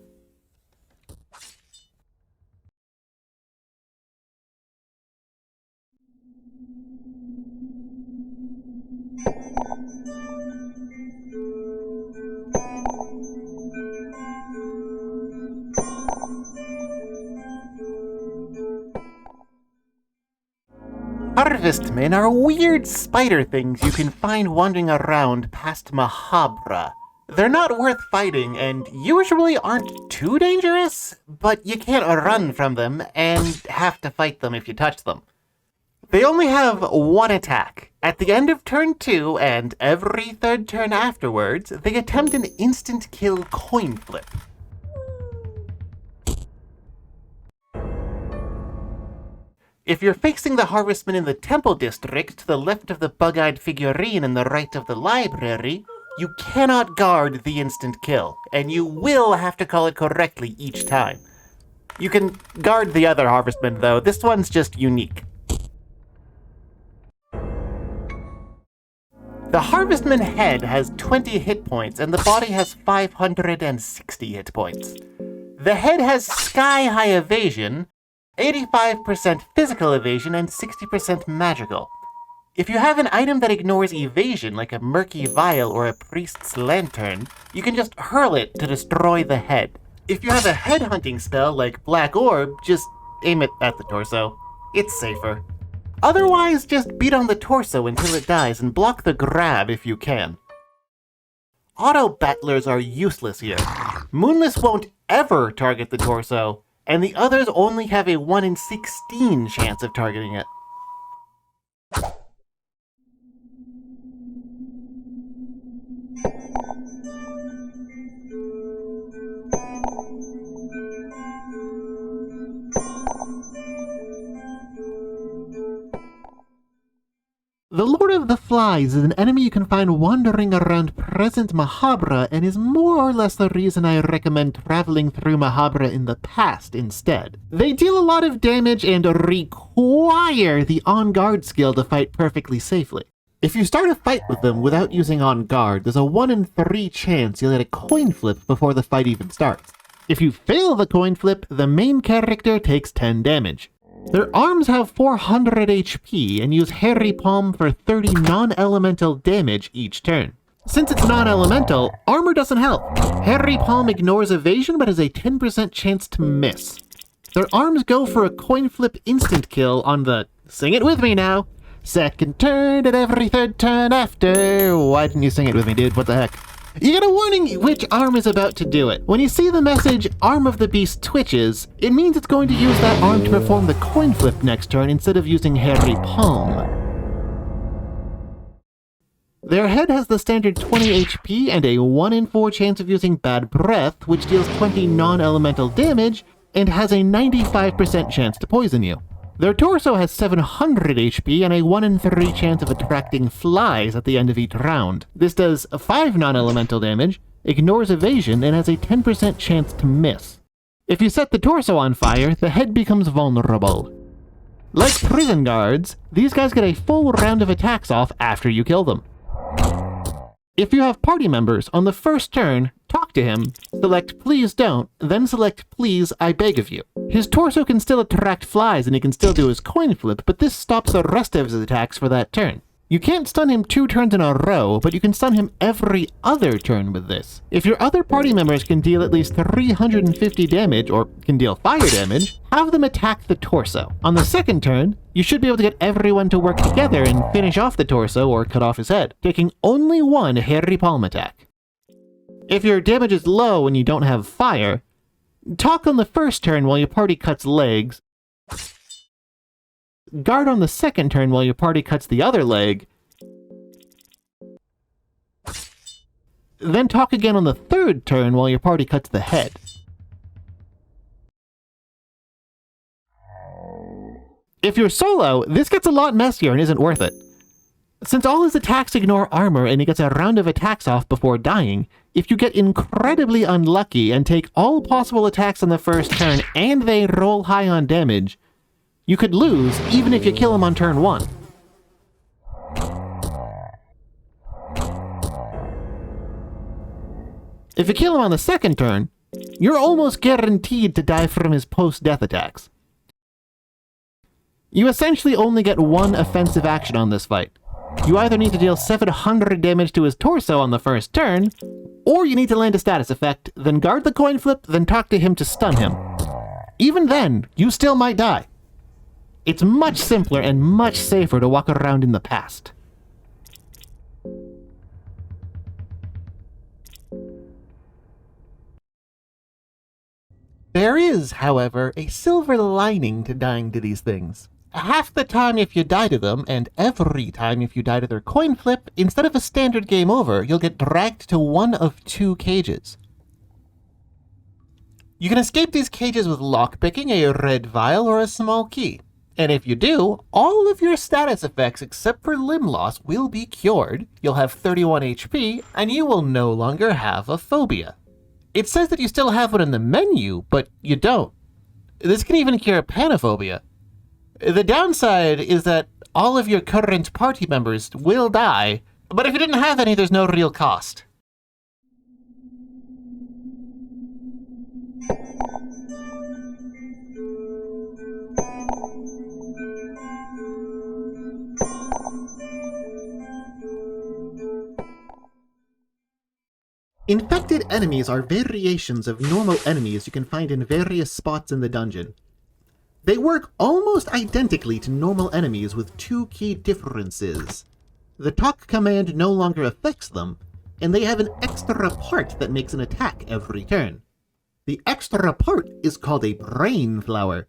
Harvestmen are weird spider things you can find wandering around past Mahabra. They're not worth fighting and usually aren't too dangerous, but you can't run from them and have to fight them if you touch them. They only have one attack. At the end of turn 2 and every third turn afterwards, they attempt an instant kill coin flip. If you're facing the Harvestman in the Temple District, to the left of the bug-eyed figurine and the right of the library, you cannot guard the instant kill, and you will have to call it correctly each time. You can guard the other Harvestman, though. This one's just unique. The Harvestman head has 20 hit points, and the body has 560 hit points. The head has sky-high evasion, 85% physical evasion, and 60% magical. If you have an item that ignores evasion, like a murky vial or a priest's lantern, you can just hurl it to destroy the head. If you have a head-hunting spell like Black Orb, just aim it at the torso. It's safer. Otherwise, just beat on the torso until it dies and block the grab if you can. Auto-battlers are useless here. Moonless won't ever target the torso, and the others only have a 1 in 16 chance of targeting it. The Lord of the Flies is an enemy you can find wandering around present Mahabra and is more or less the reason I recommend traveling through Mahabra in the past instead. They deal a lot of damage and require the On Guard skill to fight perfectly safely. If you start a fight with them without using On Guard, there's a 1 in 3 chance you'll get a coin flip before the fight even starts. If you fail the coin flip, the main character takes 10 damage. Their arms have 400 HP and use Hairy Palm for 30 non-elemental damage each turn. Since it's non-elemental, armor doesn't help. Harry Palm ignores evasion but has a 10% chance to miss. Their arms go for a coin flip instant kill on the, sing it with me now, second turn and every third turn after. Why didn't you sing it with me, dude? What the heck? You get a warning which arm is about to do it. When you see the message, Arm of the Beast twitches, it means it's going to use that arm to perform the coin flip next turn instead of using Harry Palm. Their head has the standard 20 HP and a 1 in 4 chance of using Bad Breath, which deals 20 non-elemental damage, and has a 95% chance to poison you. Their torso has 700 HP and a 1 in 3 chance of attracting flies at the end of each round. This does 5 non-elemental damage, ignores evasion, and has a 10% chance to miss. If you set the torso on fire, the head becomes vulnerable. Like prison guards, these guys get a full round of attacks off after you kill them. If you have party members, on the first turn, talk to him, select Please Don't, then select Please I Beg of You. His torso can still attract flies and he can still do his coin flip, but this stops the rest of his attacks for that turn. You can't stun him 2 turns in a row, but you can stun him every other turn with this. If your other party members can deal at least 350 damage, or can deal fire damage, have them attack the torso. On the second turn, you should be able to get everyone to work together and finish off the torso or cut off his head, taking only 1 Harry Palm attack. If your damage is low and you don't have fire, talk on the first turn while your party cuts legs, guard on the second turn while your party cuts the other leg, then talk again on the third turn while your party cuts the head. If you're solo, this gets a lot messier and isn't worth it. Since all his attacks ignore armor and he gets a round of attacks off before dying, if you get incredibly unlucky and take all possible attacks on the first turn and they roll high on damage, you could lose even if you kill him on turn 1. If you kill him on the second turn, you're almost guaranteed to die from his post-death attacks. You essentially only get 1 offensive action on this fight. You either need to deal 700 damage to his torso on the first turn, or you need to land a status effect, then guard the coin flip, then talk to him to stun him. Even then, you still might die. It's much simpler and much safer to walk around in the past. There is, however, a silver lining to dying to these things. Half the time if you die to them, and every time if you die to their coin flip, instead of a standard game over, you'll get dragged to 1 of 2 cages. You can escape these cages with lockpicking, a red vial, or a small key. And if you do, all of your status effects except for limb loss will be cured, you'll have 31 HP, and you will no longer have a phobia. It says that you still have one in the menu, but you don't. This can even cure panophobia. The downside is that all of your current party members will die, but if you didn't have any, there's no real cost. Infected enemies are variations of normal enemies you can find in various spots in the dungeon. They work almost identically to normal enemies with 2 key differences. The talk command no longer affects them, and they have an extra part that makes an attack every turn. The extra part is called a brain flower.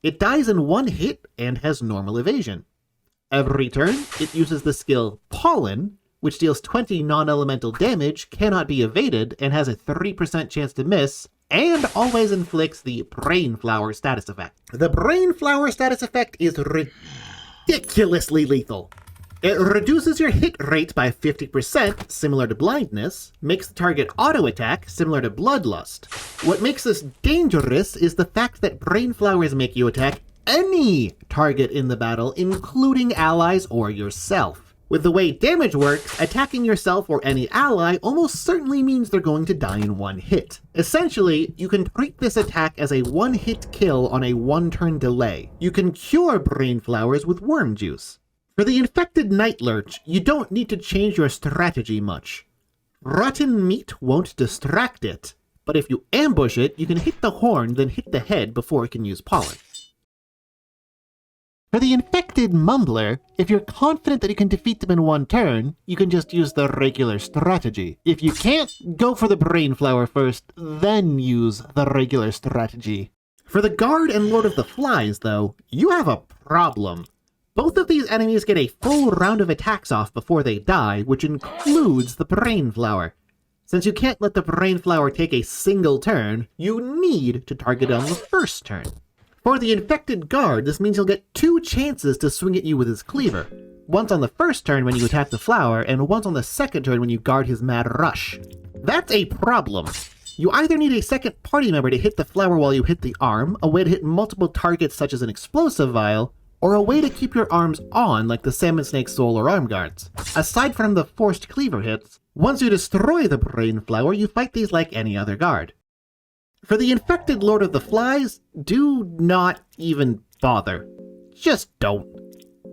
It dies in 1 hit and has normal evasion. Every turn, it uses the skill Pollen, which deals 20 non-elemental damage, cannot be evaded, and has a 3% chance to miss, and always inflicts the Brain Flower status effect. The Brain Flower status effect is ridiculously lethal. It reduces your hit rate by 50%, similar to blindness, makes the target auto-attack, similar to bloodlust. What makes this dangerous is the fact that Brain Flowers make you attack any target in the battle, including allies or yourself. With the way damage works, attacking yourself or any ally almost certainly means they're going to die in 1 hit. Essentially, you can treat this attack as a 1-hit kill on a 1-turn delay. You can cure Brain Flowers with worm juice. For the infected Night Lurch, you don't need to change your strategy much. Rotten meat won't distract it, but if you ambush it, you can hit the horn, then hit the head before it can use pollen. For the infected Mumbler, if you're confident that you can defeat them in one turn, you can just use the regular strategy. If you can't, go for the Brain Flower first, then use the regular strategy. For the Guard and Lord of the Flies, though, you have a problem. Both of these enemies get a full round of attacks off before they die, which includes the Brain Flower. Since you can't let the Brain Flower take a single turn, you need to target it on the first turn. For the infected Guard, this means he'll get 2 chances to swing at you with his cleaver. Once on the first turn when you attack the flower, and once on the second turn when you guard his mad rush. That's a problem. You either need a second party member to hit the flower while you hit the arm, a way to hit multiple targets such as an explosive vial, or a way to keep your arms on like the Salmonsnake soul or arm guards. Aside from the forced cleaver hits, once you destroy the Brain Flower, you fight these like any other guard. For the infected Lord of the Flies, do not even bother. Just don't.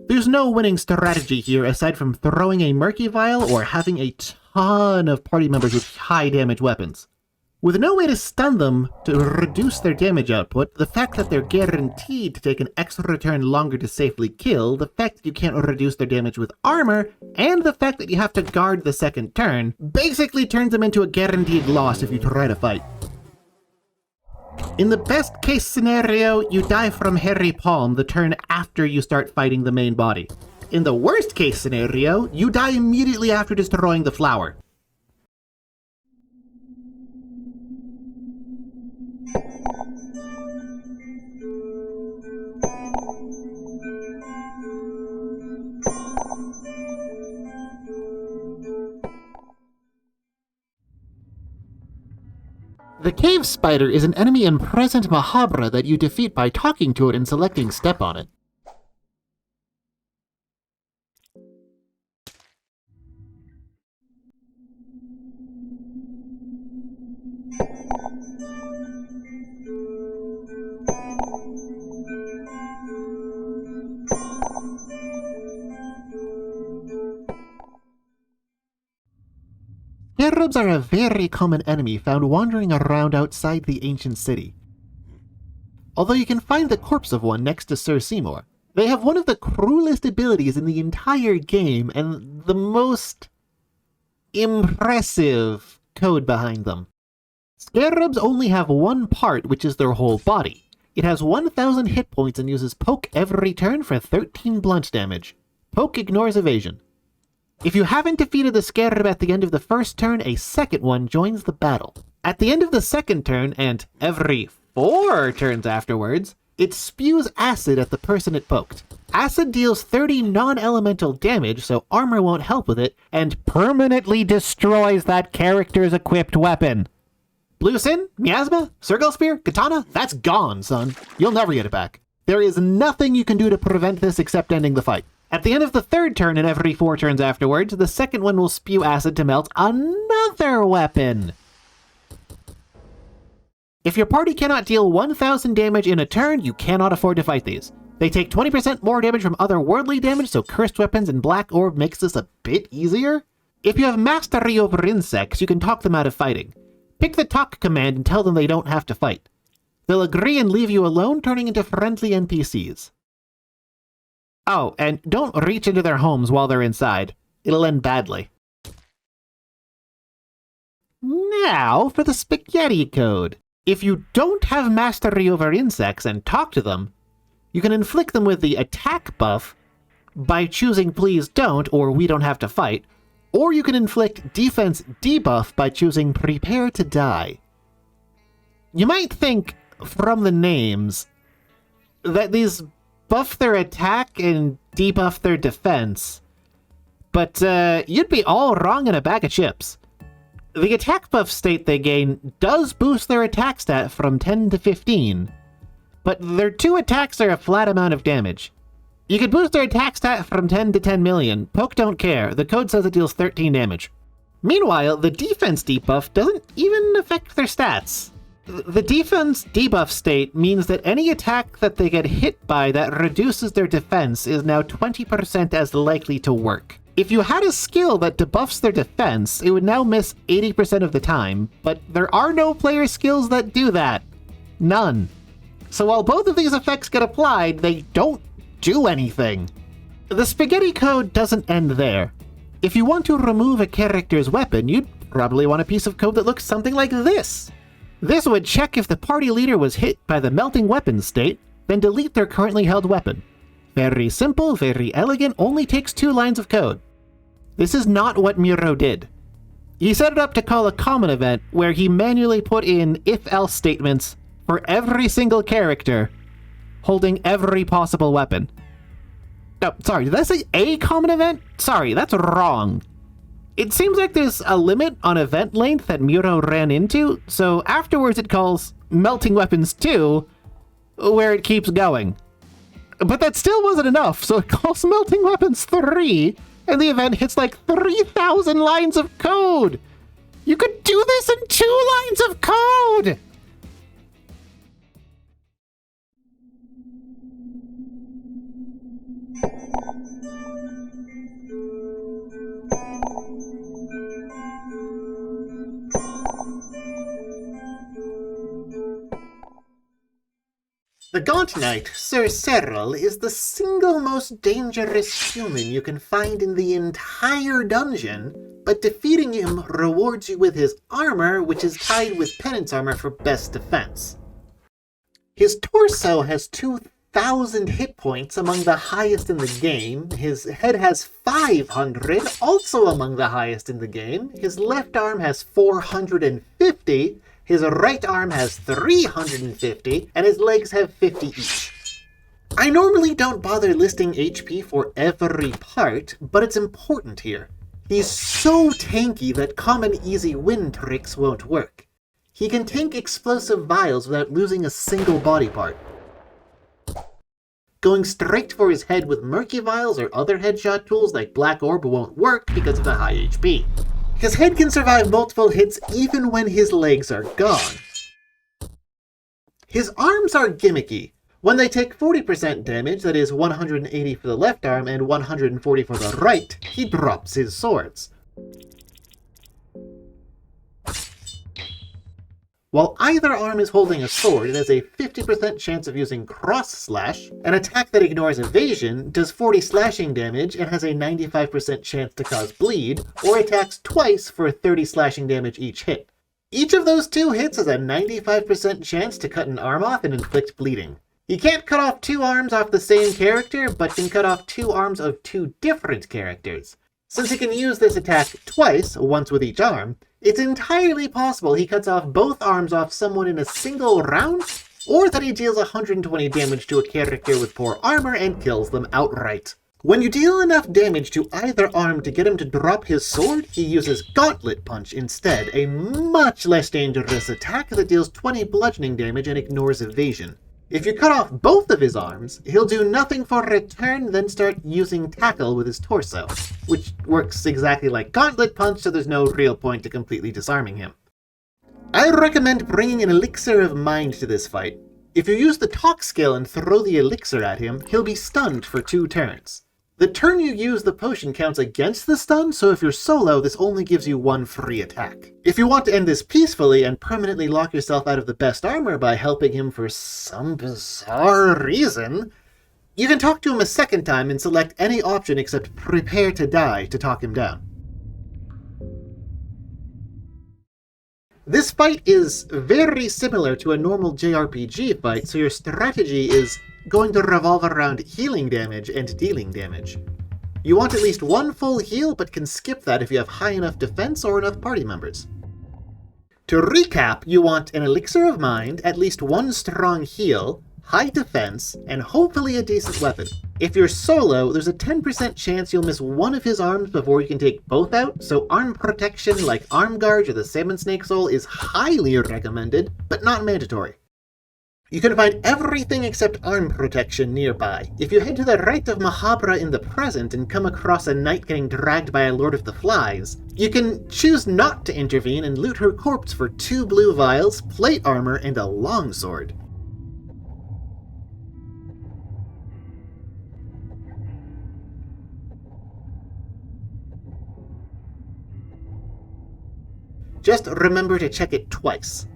There's no winning strategy here aside from throwing a Murky Vial or having a ton of party members with high damage weapons. With no way to stun them to reduce their damage output, the fact that they're guaranteed to take an extra turn longer to safely kill, the fact that you can't reduce their damage with armor, and the fact that you have to guard the second turn, basically turns them into a guaranteed loss if you try to fight. In the best case scenario, you die from Hairy Palm the turn after you start fighting the main body. In the worst case scenario, you die immediately after destroying the flower. The cave spider is an enemy in present Mahabra that you defeat by talking to it and selecting step on it. Scarabs are a very common enemy found wandering around outside the ancient city. Although you can find the corpse of one next to Sir Seymor, they have one of the cruelest abilities in the entire game and the most impressive code behind them. Scarabs only have one part, which is their whole body. It has 1,000 hit points and uses Poke every turn for 13 blunt damage. Poke ignores evasion. If you haven't defeated the Scarab at the end of the first turn, a second one joins the battle. At the end of the second turn, and every 4 turns afterwards, it spews acid at the person it poked. Acid deals 30 non-elemental damage, so armor won't help with it, and permanently destroys that character's equipped weapon. Blue Sin, Miasma, Circle Spear, Katana, that's gone, son. You'll never get it back. There is nothing you can do to prevent this except ending the fight. At the end of the third turn and every 4 turns afterwards, the second one will spew acid to melt another weapon. If your party cannot deal 1,000 damage in a turn, you cannot afford to fight these. They take 20% more damage from otherworldly damage, so cursed weapons and black orb makes this a bit easier. If you have mastery over insects, you can talk them out of fighting. Pick the talk command and tell them they don't have to fight. They'll agree and leave you alone, turning into friendly NPCs. Oh, and don't reach into their homes while they're inside. It'll end badly. Now for the spaghetti code. If you don't have mastery over insects and talk to them, you can inflict them with the attack buff by choosing please don't or we don't have to fight, or you can inflict defense debuff by choosing prepare to die. You might think from the names that these buff their attack and debuff their defense, but you'd be all wrong in a bag of chips. The attack buff state they gain does boost their attack stat from 10 to 15, but their 2 attacks are a flat amount of damage. You could boost their attack stat from 10 to 10 million. Poke don't care. The code says it deals 13 damage. Meanwhile, the defense debuff doesn't even affect their stats. The defense debuff state means that any attack that they get hit by that reduces their defense is now 20% as likely to work. If you had a skill that debuffs their defense, it would now miss 80% of the time, but there are no player skills that do that. None. So while both of these effects get applied, they don't do anything. The spaghetti code doesn't end there. If you want to remove a character's weapon, you'd probably want a piece of code that looks something like this. This would check if the party leader was hit by the melting weapon state, then delete their currently held weapon. Very simple, very elegant, only takes 2 lines of code. This is not what Muro did. He set it up to call a common event where he manually put in if-else statements for every single character, holding every possible weapon. Oh, sorry, did I say a common event? Sorry, that's wrong. It seems like there's a limit on event length that Muro ran into, so afterwards it calls Melting Weapons 2, where it keeps going. But that still wasn't enough, so it calls Melting Weapons 3, and the event hits like 3,000 lines of code! You could do this in 2 lines of code! The Gaunt Knight, Sir Cyril, is the single most dangerous human you can find in the entire dungeon, but defeating him rewards you with his armor, which is tied with penance armor for best defense. His torso has 2,000 hit points, among the highest in the game. His head has 500, also among the highest in the game. His left arm has 450, his right arm has 350, and his legs have 50 each. I normally don't bother listing HP for every part, but it's important here. He's so tanky that common easy win tricks won't work. He can tank explosive vials without losing a single body part. Going straight for his head with murky vials or other headshot tools like Black Orb won't work because of the high HP. His head can survive multiple hits even when his legs are gone. His arms are gimmicky. When they take 40% damage, that is 180 for the left arm and 140 for the right, he drops his swords. While either arm is holding a sword, it has a 50% chance of using Cross Slash. An attack that ignores evasion does 40 slashing damage and has a 95% chance to cause bleed, or attacks twice for 30 slashing damage each hit. Each of those 2 hits has a 95% chance to cut an arm off and inflict bleeding. He can't cut off 2 arms off the same character, but can cut off 2 arms of 2 different characters. Since he can use this attack twice, once with each arm, it's entirely possible he cuts off both arms off someone in a single round, or that he deals 120 damage to a character with poor armor and kills them outright. When you deal enough damage to either arm to get him to drop his sword, he uses Gauntlet Punch instead, a much less dangerous attack that deals 20 bludgeoning damage and ignores evasion. If you cut off both of his arms, he'll do nothing for a turn, then start using Tackle with his torso, which works exactly like Gauntlet Punch, so there's no real point to completely disarming him. I recommend bringing an Elixir of Mind to this fight. If you use the Talk skill and throw the elixir at him, he'll be stunned for 2 turns. The turn you use the potion counts against the stun, so if you're solo, this only gives you 1 free attack. If you want to end this peacefully and permanently lock yourself out of the best armor by helping him for some bizarre reason, you can talk to him a second time and select any option except Prepare to Die to talk him down. This fight is very similar to a normal JRPG fight, so your strategy is going to revolve around healing damage and dealing damage. You want at least 1 full heal, but can skip that if you have high enough defense or enough party members. To recap, you want an Elixir of Mind, at least 1 strong heal, high defense, and hopefully a decent weapon. If you're solo, there's a 10% chance you'll miss 1 of his arms before you can take both out, so arm protection like Arm Guard or the Salmonsnake Soul is highly recommended, but not mandatory. You can find everything except arm protection nearby. If you head to the right of Mahabra in the present and come across a knight getting dragged by a Lord of the Flies, you can choose not to intervene and loot her corpse for 2 blue vials, plate armor, and a longsword. Just remember to check it twice.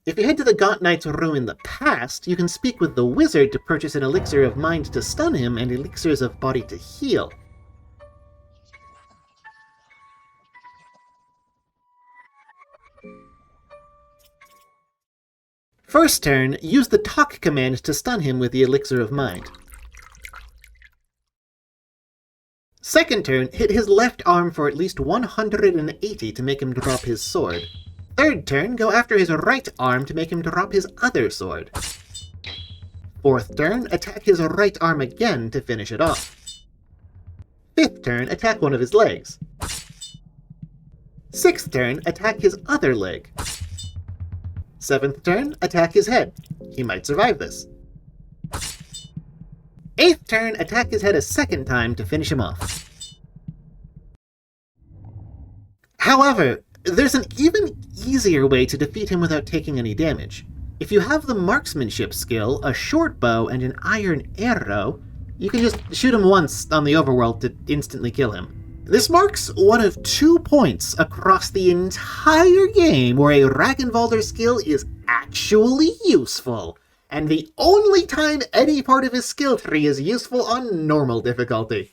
If you head to the Gaunt Knight's room in the past, you can speak with the wizard to purchase an elixir of mind to stun him and elixirs of body to heal. First turn, use the talk command to stun him with the elixir of mind. Second turn, hit his left arm for at least 180 to make him drop his sword. Third turn, go after his right arm to make him drop his other sword. Fourth turn, attack his right arm again to finish it off. Fifth turn, attack one of his legs. Sixth turn, attack his other leg. Seventh turn, attack his head. He might survive this. Eighth turn, attack his head a second time to finish him off. However, there's an even easier way to defeat him without taking any damage. If you have the marksmanship skill, a short bow, and an iron arrow, you can just shoot him once on the overworld to instantly kill him. This marks one of 2 points across the entire game where a Ragnvaldr skill is actually useful, and the only time any part of his skill tree is useful on normal difficulty.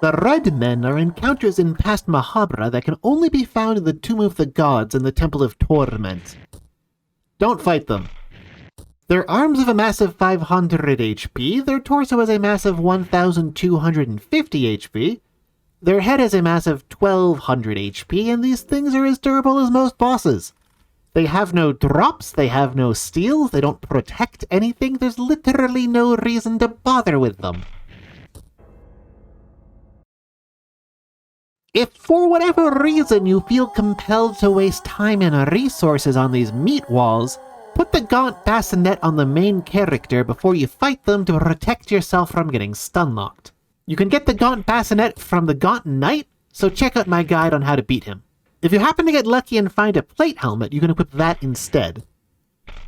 The Red Men are encounters in past Mahabra that can only be found in the Tomb of the Gods and the Temple of Torment. Don't fight them. Their arms have a massive 500 HP, their torso has a massive 1250 HP, their head has a massive 1200 HP, and these things are as durable as most bosses. They have no drops, they have no steals, they don't protect anything, there's literally no reason to bother with them. If for whatever reason you feel compelled to waste time and resources on these meat walls, put the Gaunt Bassinet on the main character before you fight them to protect yourself from getting stun-locked. You can get the Gaunt Bassinet from the Gaunt Knight, so check out my guide on how to beat him. If you happen to get lucky and find a plate helmet, you can equip that instead.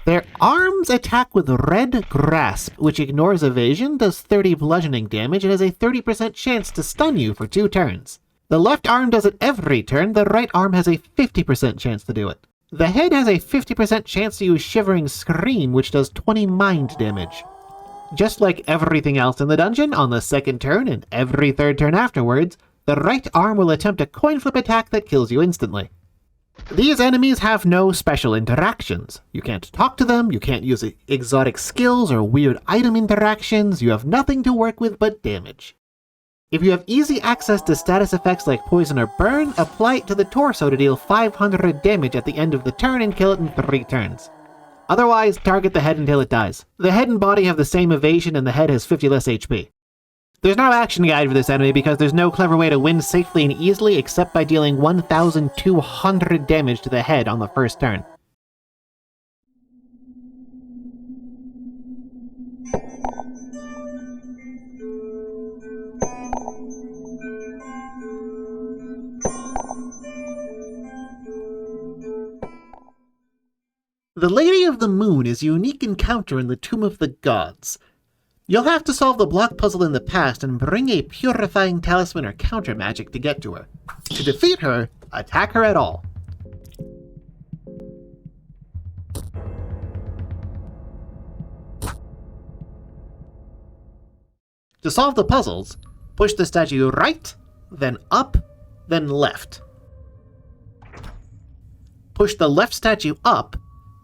Their arms attack with Red Grasp, which ignores evasion, does 30 bludgeoning damage, and has a 30% chance to stun you for 2 turns. The left arm does it every turn, the right arm has a 50% chance to do it. The head has a 50% chance to use Shivering Scream, which does 20 mind damage. Just like everything else in the dungeon, on the second turn and every third turn afterwards, the right arm will attempt a coin flip attack that kills you instantly. These enemies have no special interactions. You can't talk to them, you can't use exotic skills or weird item interactions, you have nothing to work with but damage. If you have easy access to status effects like Poison or Burn, apply it to the torso to deal 500 damage at the end of the turn and kill it in 3 turns. Otherwise, target the head until it dies. The head and body have the same evasion and the head has 50 less HP. There's no action guide for this enemy because there's no clever way to win safely and easily except by dealing 1,200 damage to the head on the first turn. The Lady of the Moon is a unique encounter in the Tomb of the Gods. You'll have to solve the block puzzle in the past and bring a purifying talisman or counter magic to get to her. To defeat her, attack her at all. To solve the puzzles, push the statue right, then up, then left. Push the left statue up,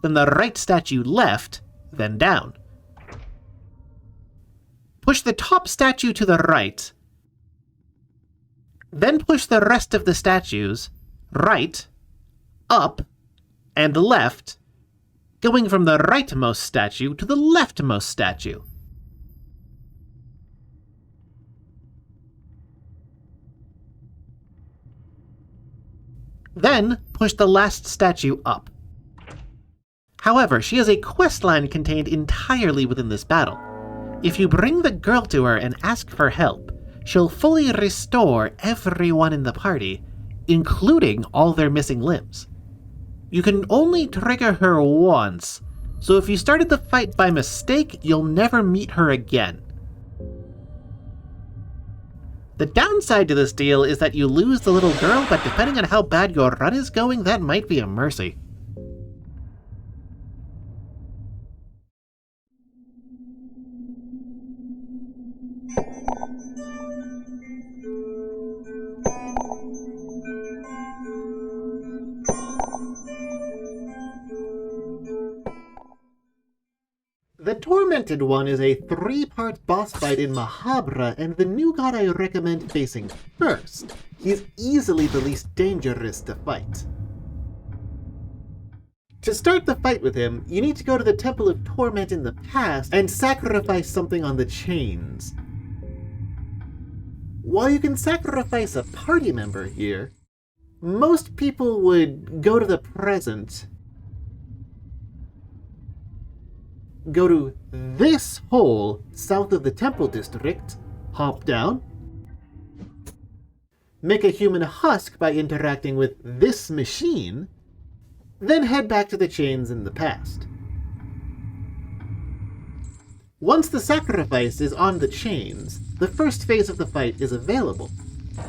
then the right statue left, then down. Push the top statue to the right, then push the rest of the statues right, up, and left, going from the rightmost statue to the leftmost statue. Then push the last statue up. However, she has a questline contained entirely within this battle. If you bring the girl to her and ask for help, she'll fully restore everyone in the party, including all their missing limbs. You can only trigger her once, so if you started the fight by mistake, you'll never meet her again. The downside to this deal is that you lose the little girl, but depending on how bad your run is going, that might be a mercy. The Tormented One is a 3-part boss fight in Mahabra, and the new god I recommend facing first. He's easily the least dangerous to fight. To start the fight with him, you need to go to the Temple of Torment in the past and sacrifice something on the chains. While you can sacrifice a party member here, most people would go to the present, go to this hole south of the temple district, hop down, make a human husk by interacting with this machine, then head back to the chains in the past. Once the sacrifice is on the chains, the first phase of the fight is available.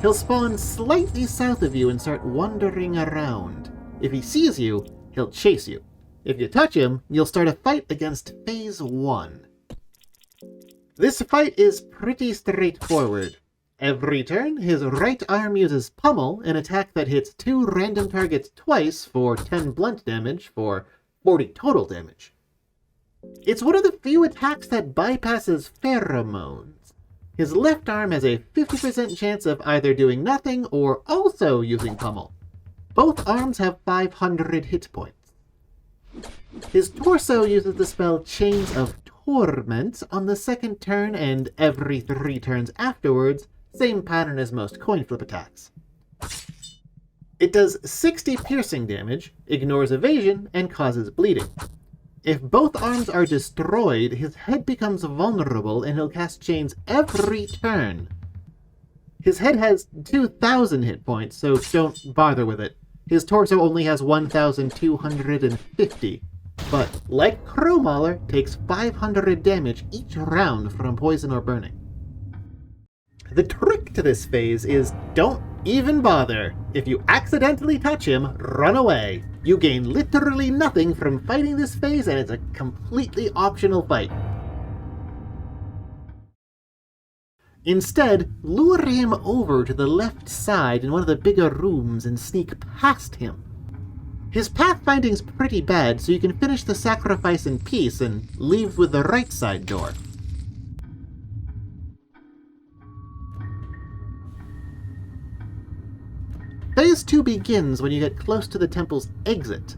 He'll spawn slightly south of you and start wandering around. If he sees you, he'll chase you. If you touch him, you'll start a fight against Phase 1. This fight is pretty straightforward. Every turn, his right arm uses Pummel, an attack that hits 2 random targets twice for 10 blunt damage for 40 total damage. It's one of the few attacks that bypasses pheromones. His left arm has a 50% chance of either doing nothing or also using Pummel. Both arms have 500 hit points. His torso uses the spell Chains of Torment on the second turn and every 3 turns afterwards, same pattern as most coin flip attacks. It does 60 piercing damage, ignores evasion, and causes bleeding. If both arms are destroyed, his head becomes vulnerable and he'll cast chains every turn. His head has 2,000 hit points, so don't bother with it. His torso only has 1,250. But, like Mauler, takes 500 damage each round from poison or burning. The trick to this phase is don't even bother. If you accidentally touch him, run away. You gain literally nothing from fighting this phase, and it's a completely optional fight. Instead, lure him over to the left side in one of the bigger rooms and sneak past him. His pathfinding's pretty bad, so you can finish the sacrifice in peace and leave with the right side door. Phase 2 begins when you get close to the temple's exit.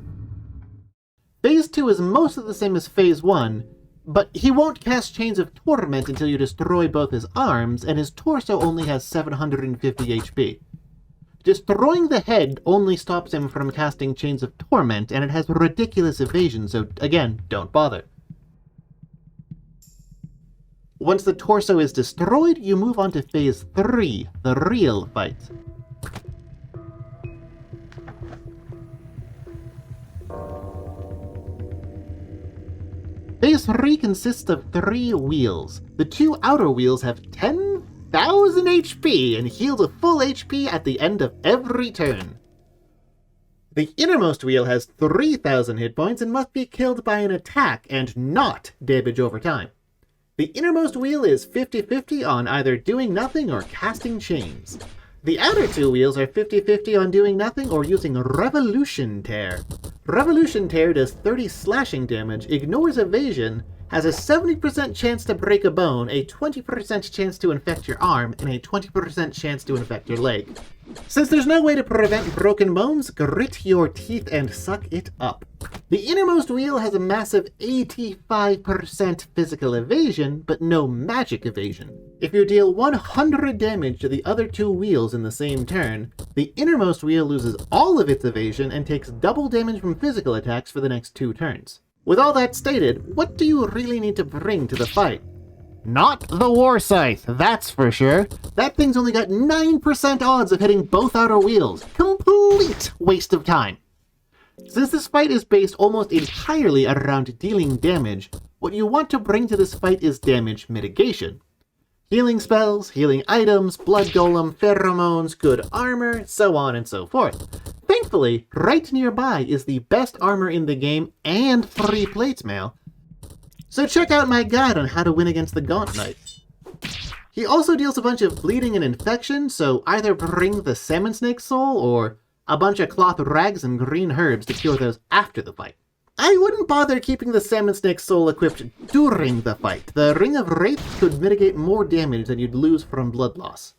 Phase 2 is mostly the same as Phase 1, but he won't cast Chains of Torment until you destroy both his arms, and his torso only has 750 HP. Destroying the head only stops him from casting Chains of Torment, and it has ridiculous evasion, so again, don't bother. Once the torso is destroyed, you move on to Phase 3, the real fight. Phase 3 consists of 3 wheels. The 2 outer wheels have 10,000 HP and heal to full HP at the end of every turn. The innermost wheel has 3,000 hit points and must be killed by an attack and not damage over time. The innermost wheel is 50-50 on either doing nothing or casting chains. The outer 2 wheels are 50-50 on doing nothing or using Revolution Tear. Revolution Tear does 30 slashing damage, ignores evasion, has a 70% chance to break a bone, a 20% chance to infect your arm, and a 20% chance to infect your leg. Since there's no way to prevent broken bones, grit your teeth and suck it up. The innermost wheel has a massive 85% physical evasion, but no magic evasion. If you deal 100 damage to the other 2 wheels in the same turn, the innermost wheel loses all of its evasion and takes double damage from physical attacks for the next 2 turns. With all that stated, what do you really need to bring to the fight? Not the War Scythe, that's for sure. That thing's only got 9% odds of hitting both outer wheels. Complete waste of time. Since this fight is based almost entirely around dealing damage, what you want to bring to this fight is damage mitigation. Healing spells, healing items, blood golem, pheromones, good armor, so on and so forth. Thankfully, right nearby is the best armor in the game and free plate mail, so check out my guide on how to win against the Gaunt Knight. He also deals a bunch of bleeding and infection, so either bring the Salmonsnake soul or a bunch of cloth rags and green herbs to cure those after the fight. I wouldn't bother keeping the Salmonsnake soul equipped during the fight. The Ring of Wraith could mitigate more damage than you'd lose from blood loss.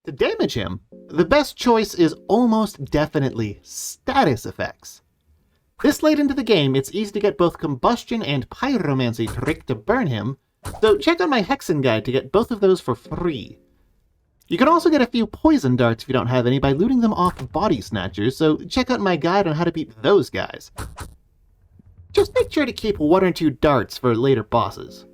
To damage him, the best choice is almost definitely status effects. This late into the game, it's easy to get both Combustion and Pyromancy trick to burn him, so check out my Hexen guide to get both of those for free. You can also get a few Poison Darts if you don't have any by looting them off Body Snatchers, so check out my guide on how to beat those guys. Just make sure to keep 1 or 2 darts for later bosses.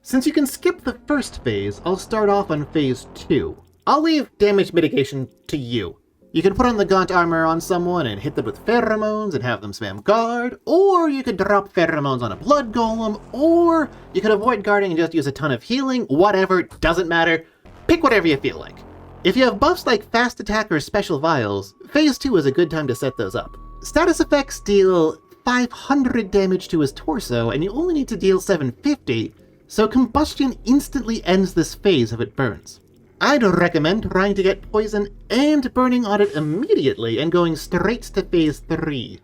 Since you can skip the first phase, I'll start off on phase 2. I'll leave damage mitigation to you. You can put on the Gaunt armor on someone and hit them with pheromones and have them spam guard, or you could drop pheromones on a blood golem, or you could avoid guarding and just use a ton of healing, whatever, doesn't matter. Pick whatever you feel like. If you have buffs like fast attack or special vials, phase 2 is a good time to set those up. Status effects deal 500 damage to his torso, and you only need to deal 750, so Combustion instantly ends this phase if it burns. I'd recommend trying to get poison and burning on it immediately and going straight to phase 3.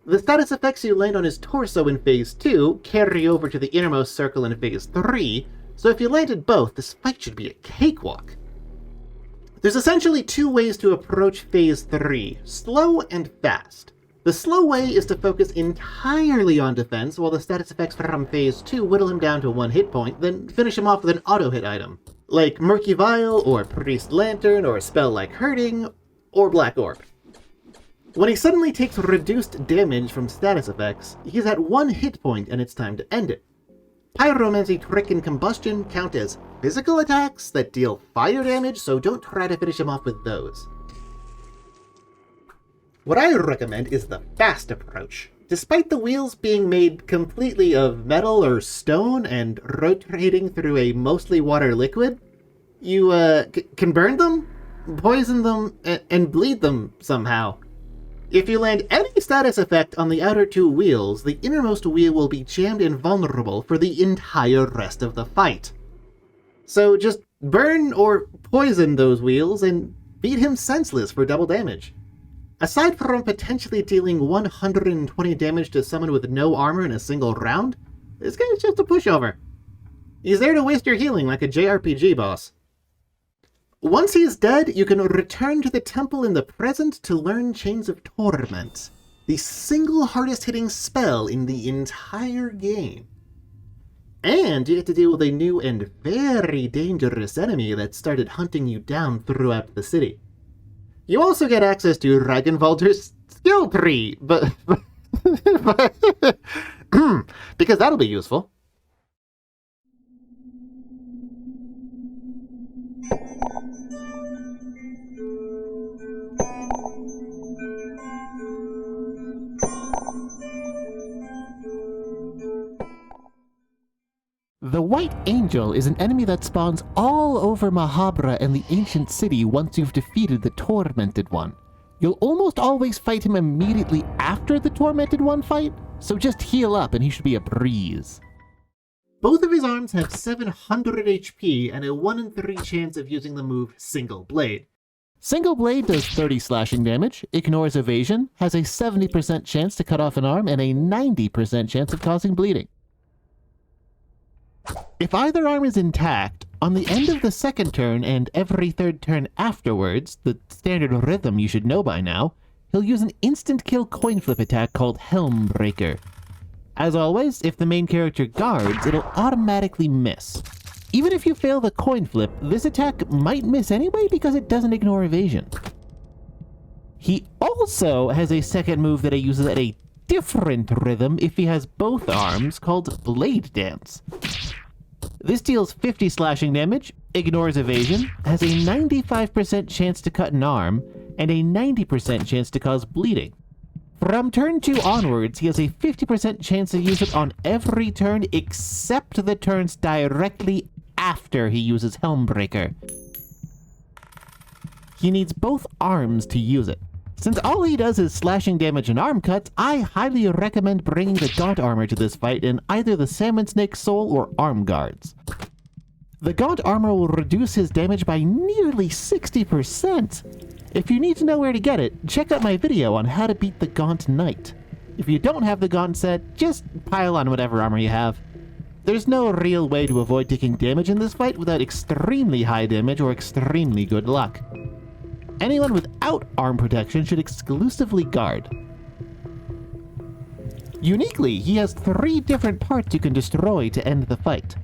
The status effects you land on his torso in phase 2 carry over to the innermost circle in phase 3, so if you landed both, this fight should be a cakewalk. There's essentially 2 ways to approach phase 3, slow and fast. The slow way is to focus entirely on defense, while the status effects from phase 2 whittle him down to 1 hit point, then finish him off with an auto-hit item, like Murky Vial, or Priest Lantern, or a spell like Hurting, or Black Orb. When he suddenly takes reduced damage from status effects, he's at 1 hit point and it's time to end it. Pyromancy, Trick, and Combustion count as physical attacks that deal fire damage, so don't try to finish him off with those. What I recommend is the fast approach. Despite the wheels being made completely of metal or stone and rotating through a mostly water liquid, you can burn them, poison them, and bleed them somehow. If you land any status effect on the outer 2 wheels, the innermost wheel will be jammed invulnerable for the entire rest of the fight. So just burn or poison those wheels and beat him senseless for double damage. Aside from potentially dealing 120 damage to someone with no armor in a single round, this guy's just a pushover. He's there to waste your healing like a JRPG boss. Once he's dead, you can return to the temple in the present to learn Chains of Torment, the single hardest hitting spell in the entire game. And you get to deal with a new and very dangerous enemy that started hunting you down throughout the city. You also get access to Ragnvaldr's skill tree, but because that'll be useful. The White Angel is an enemy that spawns all over Mahabra and the ancient city once you've defeated the Tormented One. You'll almost always fight him immediately after the Tormented One fight, so just heal up and he should be a breeze. Both of his arms have 700 HP and a 1 in 3 chance of using the move Single Blade. Single Blade does 30 slashing damage, ignores evasion, has a 70% chance to cut off an arm, and a 90% chance of causing bleeding. If either arm is intact, on the end of the second turn and every third turn afterwards, the standard rhythm you should know by now, he'll use an instant kill coin flip attack called Helm Breaker. As always, if the main character guards, it'll automatically miss. Even if you fail the coin flip, this attack might miss anyway because it doesn't ignore evasion. He also has a second move that he uses at a different rhythm if he has both arms, called Blade Dance. This deals 50 slashing damage, ignores evasion, has a 95% chance to cut an arm, and a 90% chance to cause bleeding. From turn 2 onwards, he has a 50% chance to use it on every turn except the turns directly after he uses Helmbreaker. He needs both arms to use it. Since all he does is slashing damage and arm cuts, I highly recommend bringing the Gaunt armor to this fight in either the Salmonsnake Soul or Arm Guards. The Gaunt armor will reduce his damage by nearly 60%. If you need to know where to get it, check out my video on how to beat the Gaunt Knight. If you don't have the Gaunt set, just pile on whatever armor you have. There's no real way to avoid taking damage in this fight without extremely high damage or extremely good luck. Anyone without arm protection should exclusively guard. Uniquely, he has 3 different parts you can destroy to end the fight.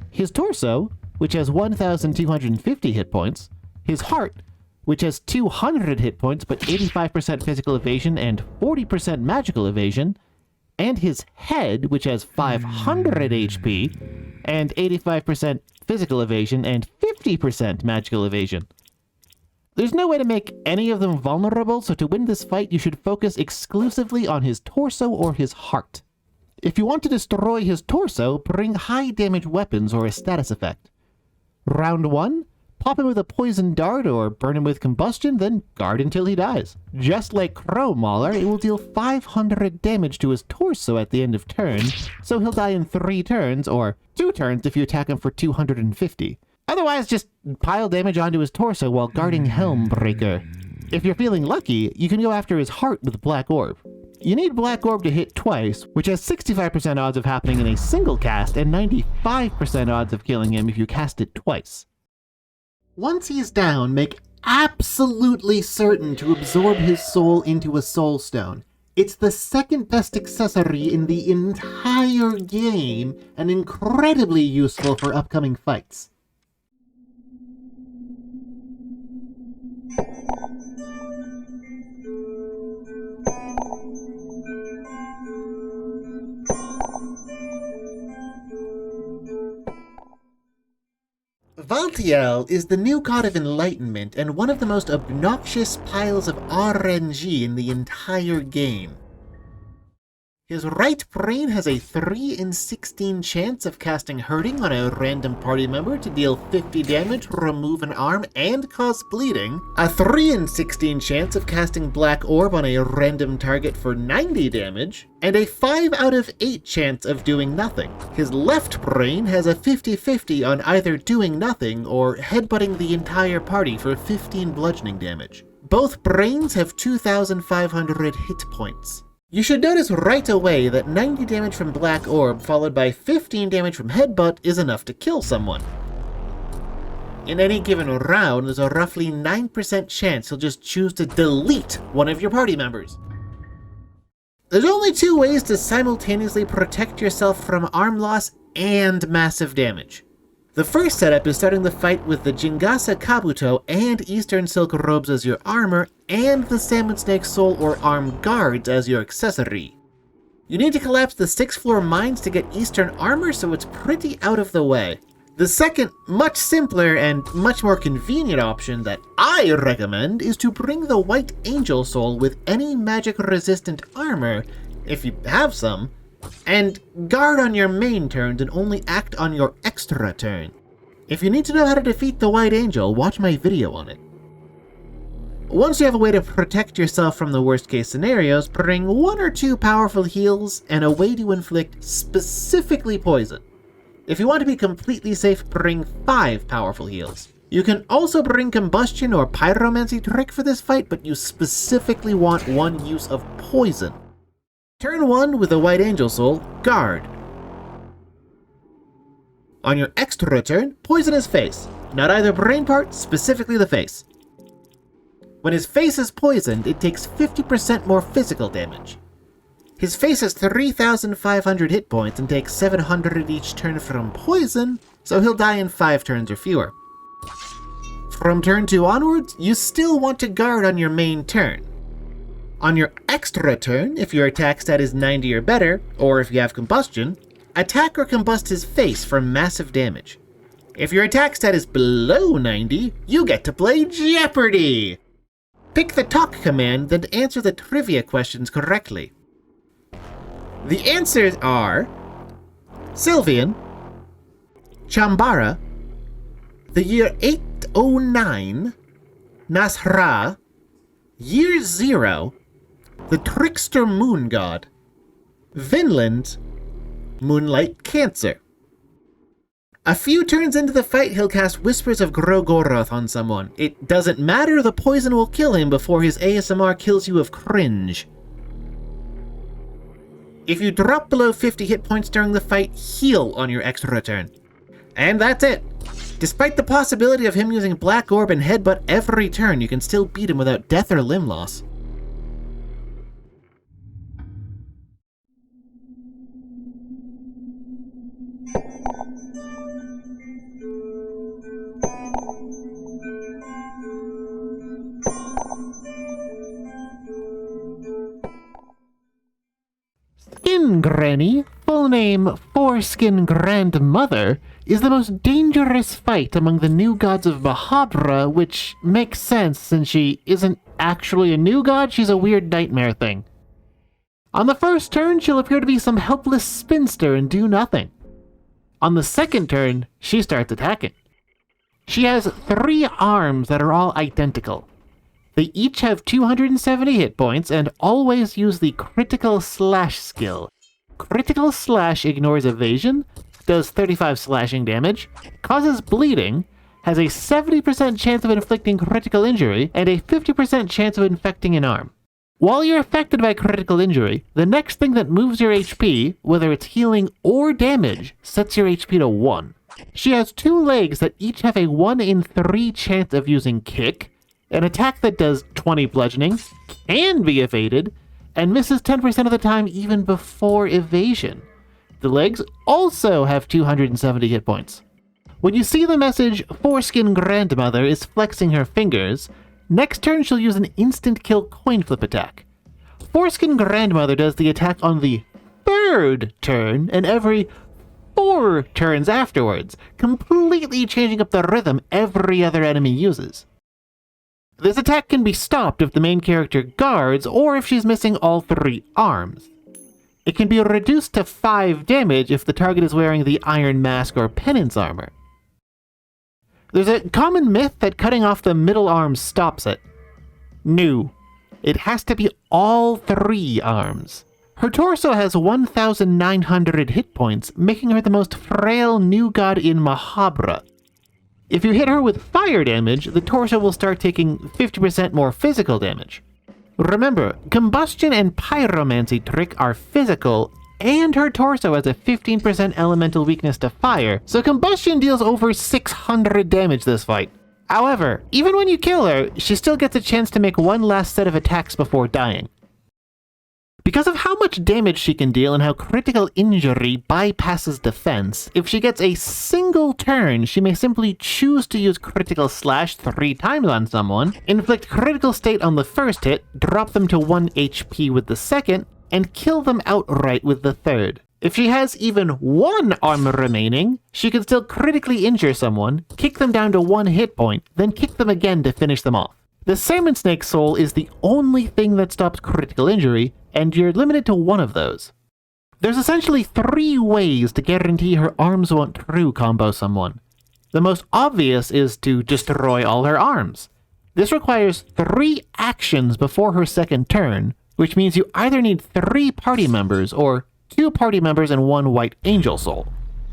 His torso, which has 1,250 hit points, his heart, which has 200 hit points but 85% physical evasion and 40% magical evasion, and his head, which has 500 HP and 85% physical evasion and 50% magical evasion. There's no way to make any of them vulnerable, so to win this fight you should focus exclusively on his torso or his heart. If you want to destroy his torso, bring high damage weapons or a status effect. Round 1, pop him with a poison dart or burn him with combustion, then guard until he dies. Just like Crow Mauler, it will deal 500 damage to his torso at the end of turn, so he'll die in 3 turns, or 2 turns if you attack him for 250. Otherwise, just pile damage onto his torso while guarding Helmbreaker. If you're feeling lucky, you can go after his heart with Black Orb. You need Black Orb to hit twice, which has 65% odds of happening in a single cast and 95% odds of killing him if you cast it twice. Once he's down, make absolutely certain to absorb his soul into a soul stone. It's the second best accessory in the entire game and incredibly useful for upcoming fights. Valtiel is the new god of enlightenment and one of the most obnoxious piles of RNG in the entire game. His right brain has a 3 in 16 chance of casting Hurting on a random party member to deal 50 damage, remove an arm, and cause bleeding, a 3 in 16 chance of casting Black Orb on a random target for 90 damage, and a 5 out of 8 chance of doing nothing. His left brain has a 50-50 on either doing nothing or headbutting the entire party for 15 bludgeoning damage. Both brains have 2,500 hit points. You should notice right away that 90 damage from Black Orb followed by 15 damage from Headbutt is enough to kill someone. In any given round, there's a roughly 9% chance he'll just choose to delete one of your party members. There's only 2 ways to simultaneously protect yourself from arm loss and massive damage. The first setup is starting the fight with the Jingasa Kabuto and Eastern Silk Robes as your armor, and the Salmonsnake Soul or Arm Guards as your accessory. You need to collapse the 6th floor mines to get Eastern armor, so it's pretty out of the way. The second, much simpler and much more convenient option that I recommend is to bring the White Angel Soul with any magic-resistant armor, if you have some, and guard on your main turns and only act on your extra turn. If you need to know how to defeat the White Angel, watch my video on it. Once you have a way to protect yourself from the worst case scenarios, bring 1 or 2 powerful heals and a way to inflict specifically poison. If you want to be completely safe, bring 5 powerful heals. You can also bring Combustion or Pyromancy Trick for this fight, but you specifically want 1 use of poison. Turn 1 with the White Angel Soul, guard. On your extra turn, poison his face. Not either brain part, specifically the face. When his face is poisoned, it takes 50% more physical damage. His face has 3,500 hit points and takes 700 each turn from poison, so he'll die in 5 turns or fewer. From turn 2 onwards, you still want to guard on your main turn. On your extra turn, if your attack stat is 90 or better, or if you have combustion, attack or combust his face for massive damage. If your attack stat is below 90, you get to play Jeopardy! Pick the talk command, then answer the trivia questions correctly. The answers are Sylvian, Chambara, the year 809, Nas'hrah, year 0, the Trickster Moon God, Vinland, Moonlight Cancer. A few turns into the fight, he'll cast Whispers of Grogoroth on someone. It doesn't matter, the poison will kill him before his ASMR kills you of cringe. If you drop below 50 hit points during the fight, heal on your extra turn. And that's it. Despite the possibility of him using Black Orb and Headbutt every turn, you can still beat him without death or limb loss. Skin Granny, full name Foreskin Grandmother, is the most dangerous fight among the new gods of Mahabra, which makes sense since she isn't actually a new god, she's a weird nightmare thing. On the first turn, she'll appear to be some helpless spinster and do nothing. On the second turn, she starts attacking. She has 3 arms that are all identical. They each have 270 hit points and always use the Critical Slash skill. Critical Slash ignores evasion, does 35 slashing damage, causes bleeding, has a 70% chance of inflicting critical injury, and a 50% chance of infecting an arm. While you're affected by critical injury, the next thing that moves your HP, whether it's healing or damage, sets your HP to 1. She has 2 legs that each have a 1 in 3 chance of using Kick, an attack that does 20 bludgeoning, can be evaded, and misses 10% of the time even before evasion. The legs also have 270 hit points. When you see the message, Foreskin Grandmother is flexing her fingers, next turn she'll use an instant kill coin flip attack. Foreskin Grandmother does the attack on the 3rd turn and every 4 turns afterwards, completely changing up the rhythm every other enemy uses. This attack can be stopped if the main character guards or if she's missing all 3 arms. It can be reduced to 5 damage if the target is wearing the Iron Mask or Penance armor. There's a common myth that cutting off the middle arm stops it. No, it has to be all 3 arms. Her torso has 1,900 hit points, making her the most frail new god in Mahabra. If you hit her with fire damage, the torso will start taking 50% more physical damage. Remember, combustion and pyromancy trick are physical, and her torso has a 15% elemental weakness to fire, so combustion deals over 600 damage this fight. However, even when you kill her, she still gets a chance to make one last set of attacks before dying. Because of how much damage she can deal and how critical injury bypasses defense, if she gets a single turn, she may simply choose to use Critical Slash 3 times on someone, inflict Critical State on the first hit, drop them to 1 HP with the second, and kill them outright with the third. If she has even 1 armor remaining, she can still critically injure someone, kick them down to 1 hit point, then kick them again to finish them off. The Salmonsnake soul is the only thing that stops critical injury, and you're limited to 1 of those. There's essentially 3 ways to guarantee her arms won't true combo someone. The most obvious is to destroy all her arms. This requires 3 actions before her second turn, which means you either need 3 party members or 2 party members and 1 white angel soul.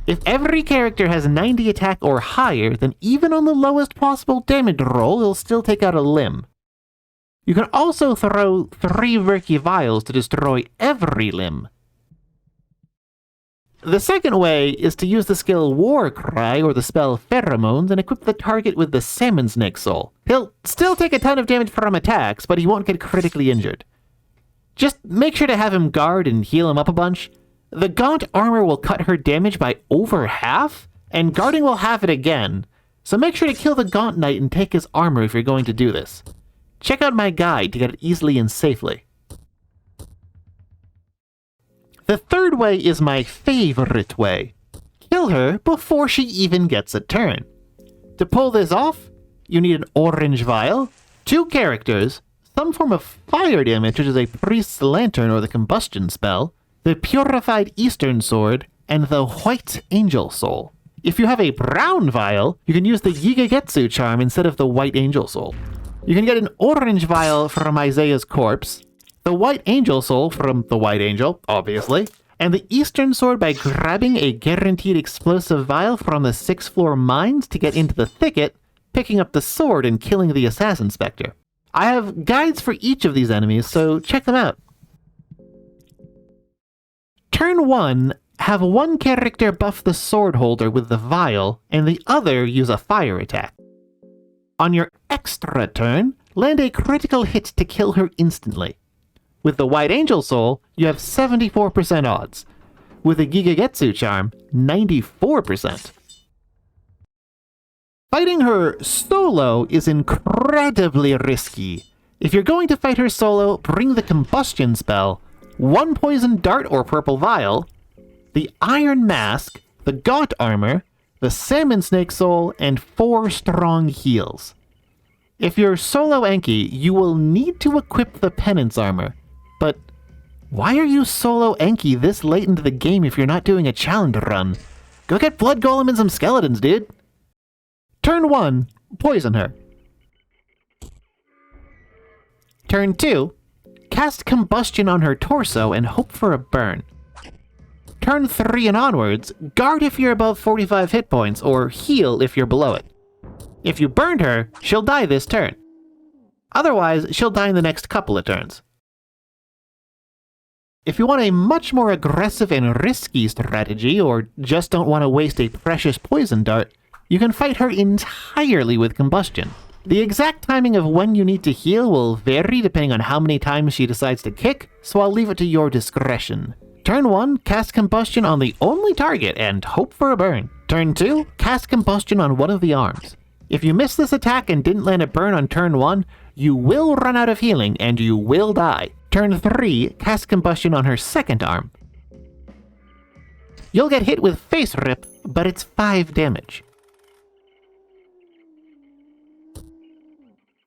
If every character has 90 attack or higher, then even on the lowest possible damage roll, he'll still take out a limb. You can also throw 3 Murky Vials to destroy every limb. The second way is to use the skill War Cry or the spell Pheromones and equip the target with the Salmonsnake soul. He'll still take a ton of damage from attacks, but he won't get critically injured. Just make sure to have him guard and heal him up a bunch. The Gaunt armor will cut her damage by over half, and guarding will have it again, so make sure to kill the Gaunt Knight and take his armor if you're going to do this. Check out my guide to get it easily and safely. The third way is my favorite way. Kill her before she even gets a turn. To pull this off, you need an orange vial, 2 characters, some form of fire damage, which is a priest's lantern or the combustion spell, the purified eastern sword, and the white angel soul. If you have a brown vial, you can use the Yigagetsu charm instead of the white angel soul. You can get an orange vial from Isayah's corpse, the white angel soul from the white angel, obviously, and the eastern sword by grabbing a guaranteed explosive vial from the 6th floor mines to get into the thicket, picking up the sword and killing the assassin Spectre. I have guides for each of these enemies, so check them out. Turn 1, have one character buff the sword holder with the vial, and the other use a fire attack. On your extra turn, land a critical hit to kill her instantly. With the White Angel Soul, you have 74% odds. With the Gigagetsu charm, 94%. Fighting her solo is incredibly risky. If you're going to fight her solo, bring the combustion spell, 1 poison dart or purple vial, the iron mask, the gaunt armor, the Salmonsnake soul, and 4 strong heals. If you're solo Enki, you will need to equip the penance armor. But why are you solo Enki this late into the game if you're not doing a challenge run? Go get blood golem and some skeletons, dude. Turn 1, poison her. Turn 2, cast combustion on her torso and hope for a burn. Turn 3 and onwards, guard if you're above 45 hit points, or heal if you're below it. If you burned her, she'll die this turn. Otherwise, she'll die in the next couple of turns. If you want a much more aggressive and risky strategy, or just don't want to waste a precious poison dart, you can fight her entirely with combustion. The exact timing of when you need to heal will vary depending on how many times she decides to kick, so I'll leave it to your discretion. Turn 1, cast combustion on the only target and hope for a burn. Turn 2, cast combustion on one of the arms. If you miss this attack and didn't land a burn on turn 1, you will run out of healing and you will die. Turn 3, cast combustion on her second arm. You'll get hit with face rip, but it's 5 damage.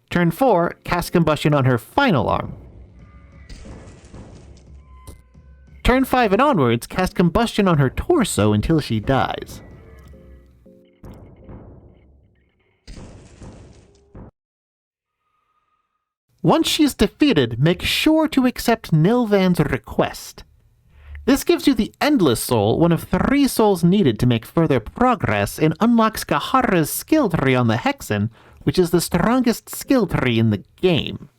Turn 4, cast combustion on her final arm. Turn 5 and onwards, cast combustion on her torso until she dies. Once she's defeated, make sure to accept Nilvan's request. This gives you the Endless Soul, one of 3 souls needed to make further progress, and unlocks Cahara's skill tree on the Hexen, which is the strongest skill tree in the game.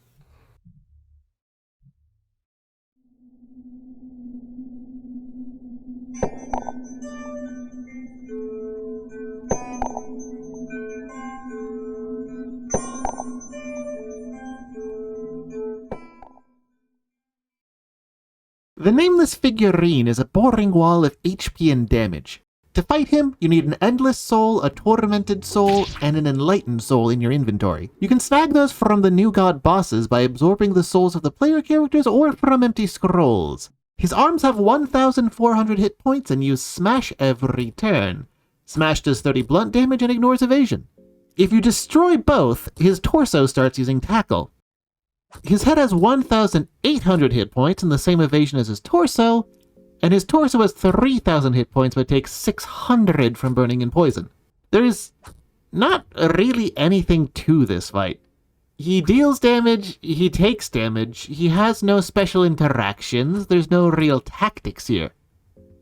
The Nameless Figurine is a boring wall of HP and damage. To fight him, you need an Endless Soul, a Tormented Soul, and an Enlightened Soul in your inventory. You can snag those from the new god bosses by absorbing the souls of the player characters or from empty scrolls. His arms have 1,400 hit points and use Smash every turn. Smash does 30 blunt damage and ignores evasion. If you destroy both, his torso starts using Tackle. His head has 1,800 hit points and the same evasion as his torso, and his torso has 3,000 hit points but takes 600 from burning and poison. There is not really anything to this fight. He deals damage, he takes damage, he has no special interactions, there's no real tactics here.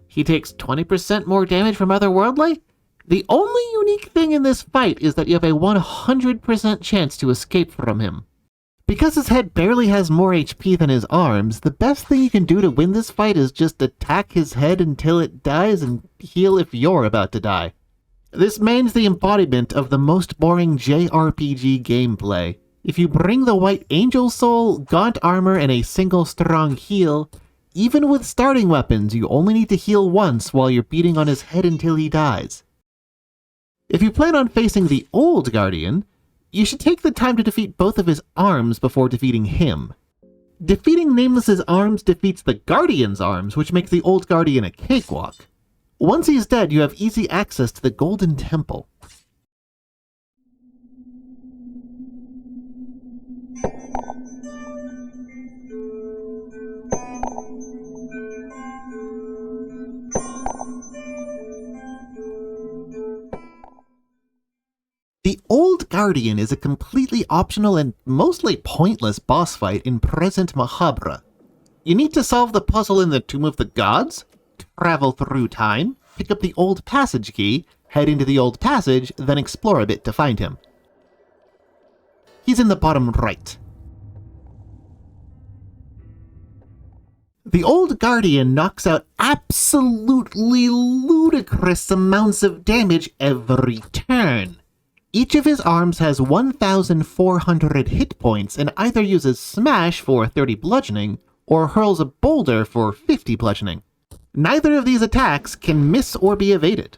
He takes 20% more damage from Otherworldly? The only unique thing in this fight is that you have a 100% chance to escape from him. Because his head barely has more HP than his arms, the best thing you can do to win this fight is just attack his head until it dies and heal if you're about to die. This man's the embodiment of the most boring JRPG gameplay. If you bring the White Angel Soul, Gaunt Armor, and a single strong heal, even with starting weapons, you only need to heal once while you're beating on his head until he dies. If you plan on facing the Old Guardian, you should take the time to defeat both of his arms before defeating him. Defeating Nameless's arms defeats the Guardian's arms, which makes the old Guardian a cakewalk. Once he's dead, you have easy access to the Golden Temple. The Old Guardian is a completely optional and mostly pointless boss fight in present Mahabra. You need to solve the puzzle in the Tomb of the Gods, travel through time, pick up the Old Passage key, head into the Old Passage, then explore a bit to find him. He's in the bottom right. The Old Guardian knocks out absolutely ludicrous amounts of damage every turn. Each of his arms has 1,400 hit points and either uses Smash for 30 bludgeoning or hurls a boulder for 50 bludgeoning. Neither of these attacks can miss or be evaded.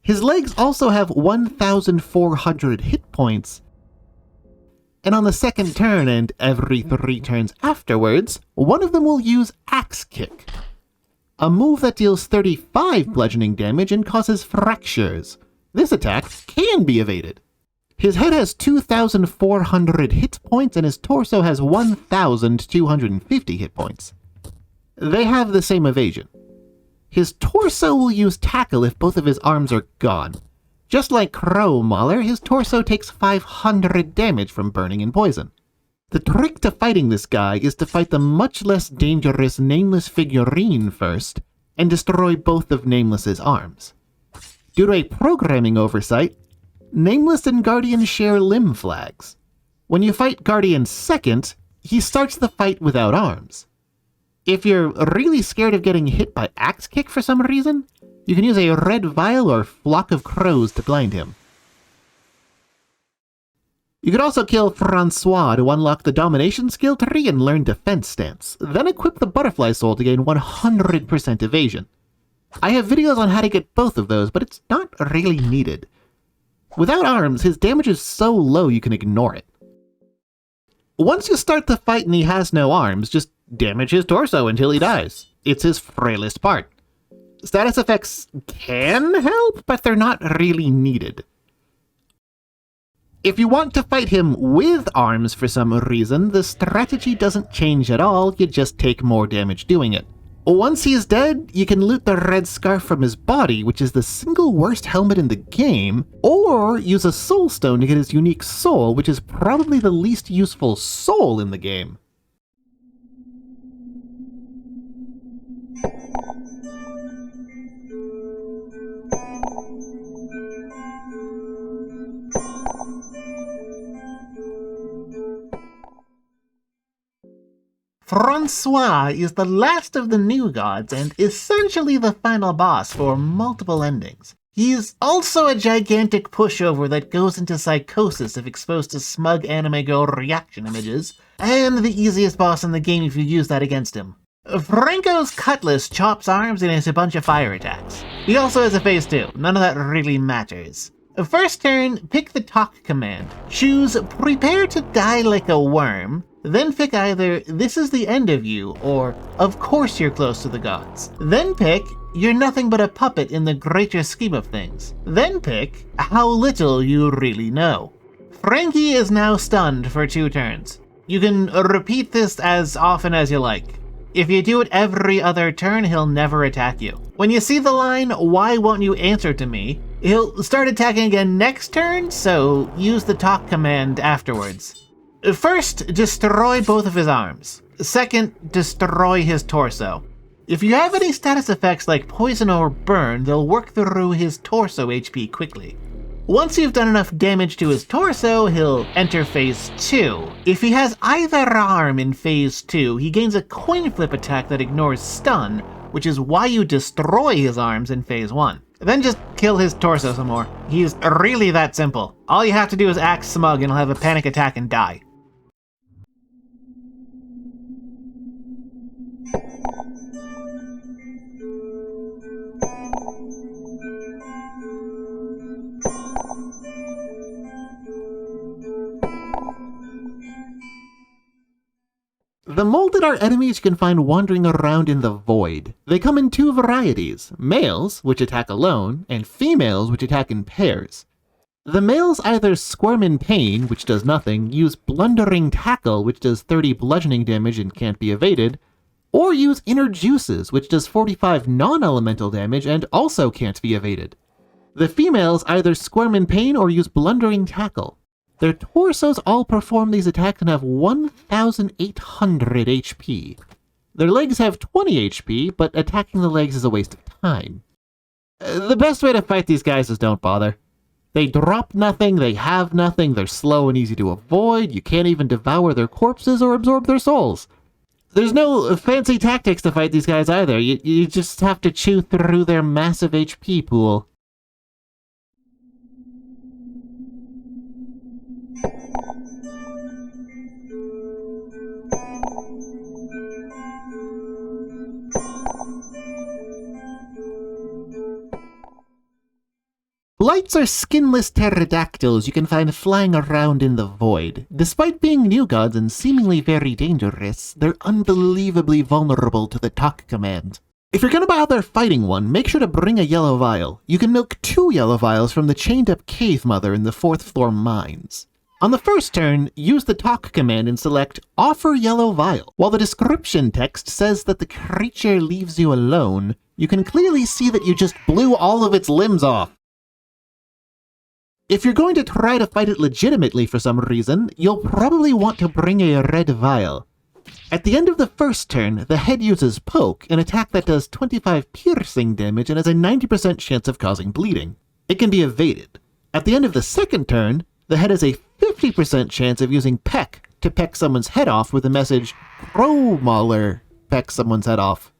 His legs also have 1,400 hit points, and on the second turn and every 3 turns afterwards, one of them will use Axe Kick, a move that deals 35 bludgeoning damage and causes fractures. This attack can be evaded. His head has 2,400 hit points and his torso has 1,250 hit points. They have the same evasion. His torso will use Tackle if both of his arms are gone. Just like Crow Mauler, his torso takes 500 damage from burning and poison. The trick to fighting this guy is to fight the much less dangerous Nameless Figurine first and destroy both of Nameless's arms. Due to a programming oversight, Nameless and Guardian share limb flags. When you fight Guardian second, he starts the fight without arms. If you're really scared of getting hit by Axe Kick for some reason, you can use a red vial or flock of crows to blind him. You could also kill Francois to unlock the domination skill tree and learn defense stance, then equip the butterfly soul to gain 100% evasion. I have videos on how to get both of those, but it's not really needed. Without arms, his damage is so low you can ignore it. Once you start the fight and he has no arms, just damage his torso until he dies. It's his frailest part. Status effects can help, but they're not really needed. If you want to fight him with arms for some reason, the strategy doesn't change at all, you just take more damage doing it. Once he is dead, you can loot the red scarf from his body, which is the single worst helmet in the game, or use a soul stone to get his unique soul, which is probably the least useful soul in the game. Francois is the last of the new gods and essentially the final boss for multiple endings. He's also a gigantic pushover that goes into psychosis if exposed to smug anime girl reaction images, and the easiest boss in the game if you use that against him. Franco's cutlass chops arms and has a bunch of fire attacks. He also has a phase 2, none of that really matters. First turn, pick the talk command. Choose prepare to die like a worm, then pick either this is the end of you or of course you're close to the gods. Then pick you're nothing but a puppet in the greater scheme of things. Then pick how little you really know. Frankie is now stunned for 2 turns. You can repeat this as often as you like. If you do it every other turn, he'll never attack you. When you see the line, "Why won't you answer to me?" he'll start attacking again next turn, so use the talk command afterwards. First, destroy both of his arms. Second, destroy his torso. If you have any status effects like poison or burn, they'll work through his torso HP quickly. Once you've done enough damage to his torso, he'll enter phase 2. If he has either arm in phase 2, he gains a coin flip attack that ignores stun, which is why you destroy his arms in phase 1. Then just kill his torso some more. He's really that simple. All you have to do is act smug and he'll have a panic attack and die. Blight are enemies you can find wandering around in the void. They come in two varieties, males, which attack alone, and females, which attack in pairs. The males either Squirm in Pain, which does nothing, use Blundering Tackle, which does 30 bludgeoning damage and can't be evaded, or use Inner Juices, which does 45 non-elemental damage and also can't be evaded. The females either Squirm in Pain or use Blundering Tackle. Their torsos all perform these attacks and have 1,800 HP. Their legs have 20 HP, but attacking the legs is a waste of time. The best way to fight these guys is don't bother. They drop nothing, they have nothing, they're slow and easy to avoid, you can't even devour their corpses or absorb their souls. There's no fancy tactics to fight these guys either, you just have to chew through their massive HP pool. Blights are skinless pterodactyls you can find flying around in the void. Despite being new gods and seemingly very dangerous, they're unbelievably vulnerable to the talk command. If you're gonna bother fighting one, make sure to bring a yellow vial. You can milk 2 yellow vials from the chained-up cave mother in the 4th floor mines. On the first turn, use the talk command and select Offer Yellow Vial. While the description text says that the creature leaves you alone, you can clearly see that you just blew all of its limbs off. If you're going to try to fight it legitimately for some reason, you'll probably want to bring a red vial. At the end of the first turn, the head uses Poke, an attack that does 25 piercing damage and has a 90% chance of causing bleeding. It can be evaded. At the end of the second turn, the head has a 50% chance of using Peck to peck someone's head off with the message, Mauler peck someone's head off,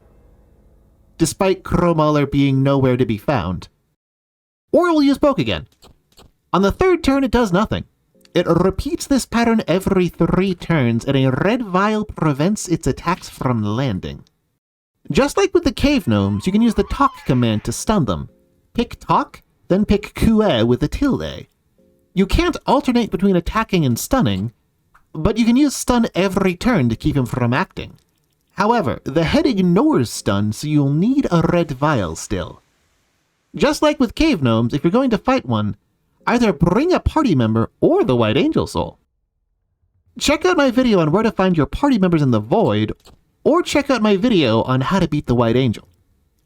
despite Mauler being nowhere to be found. Or it will use Poke again. On the third turn, it does nothing. It repeats this pattern every 3 turns, and a red vial prevents its attacks from landing. Just like with the cave gnomes, you can use the talk command to stun them. Pick talk, then pick Kue with the tilde. You can't alternate between attacking and stunning, but you can use stun every turn to keep him from acting. However, the head ignores stun, so you'll need a red vial still. Just like with cave gnomes, if you're going to fight one, either bring a party member or the White Angel Soul. Check out my video on where to find your party members in the void, or check out my video on how to beat the White Angel.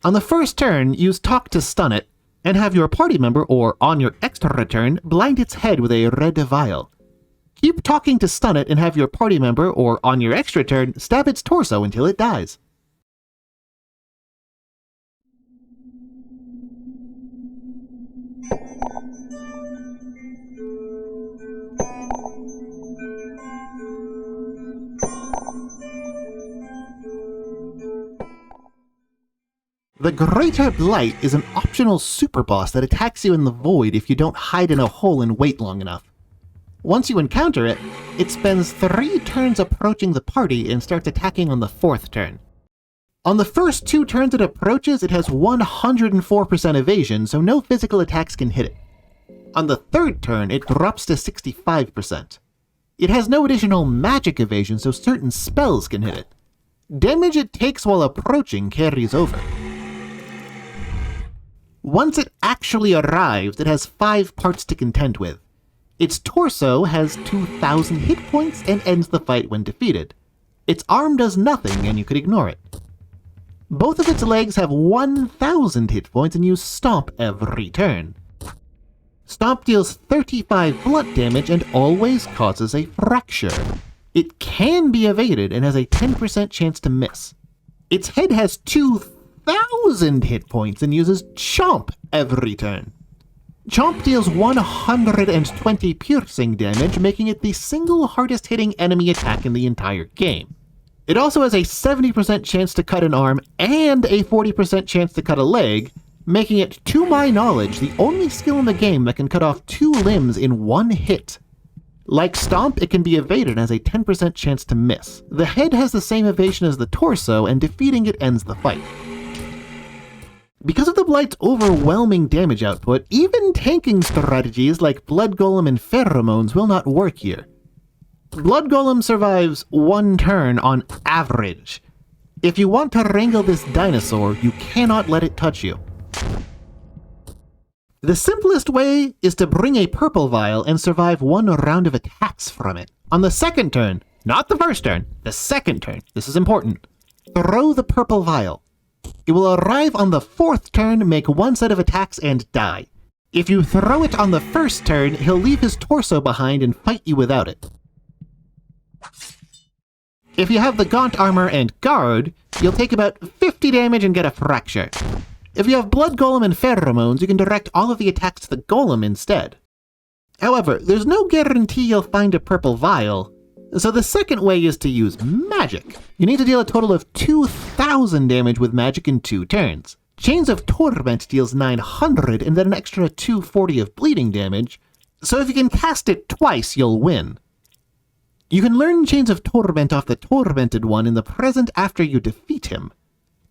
On the first turn, use talk to stun it, and have your party member, or on your extra turn, blind its head with a red vial. Keep talking to stun it and have your party member, or on your extra turn, stab its torso until it dies. The Greater Blight is an optional super boss that attacks you in the void if you don't hide in a hole and wait long enough. Once you encounter it, it spends 3 turns approaching the party and starts attacking on the 4th turn. On the first 2 turns it approaches, it has 104% evasion, so no physical attacks can hit it. On the 3rd turn, it drops to 65%. It has no additional magic evasion, so certain spells can hit it. Damage it takes while approaching carries over. Once it actually arrives, it has 5 parts to contend with. Its torso has 2,000 hit points and ends the fight when defeated. Its arm does nothing and you could ignore it. Both of its legs have 1,000 hit points and use Stomp every turn. Stomp deals 35 blunt damage and always causes a fracture. It can be evaded and has a 10% chance to miss. Its head has 2,000 hit points and uses Chomp every turn. Chomp deals 120 piercing damage, making it the single hardest hitting enemy attack in the entire game. It also has a 70% chance to cut an arm and a 40% chance to cut a leg, making it, to my knowledge, the only skill in the game that can cut off 2 limbs in 1 hit. Like Stomp, it can be evaded and has a 10% chance to miss. The head has the same evasion as the torso, and defeating it ends the fight. Because of the Blight's overwhelming damage output, even tanking strategies like Blood Golem and Pheromones will not work here. Blood Golem survives 1 turn on average. If you want to wrangle this dinosaur, you cannot let it touch you. The simplest way is to bring a purple vial and survive 1 round of attacks from it. On the second turn, not the first turn, the second turn, this is important, throw the purple vial. It will arrive on the 4th turn, make 1 set of attacks, and die. If you throw it on the first turn, he'll leave his torso behind and fight you without it. If you have the Gaunt armor and guard, you'll take about 50 damage and get a fracture. If you have Blood Golem and Pheromones, you can direct all of the attacks to the Golem instead. However, there's no guarantee you'll find a purple vial, so the second way is to use magic. You need to deal a total of 2,000 damage with magic in 2 turns. Chains of Torment deals 900 and then an extra 240 of bleeding damage, so if you can cast it twice, you'll win. You can learn Chains of Torment off the Tormented One in the present after you defeat him.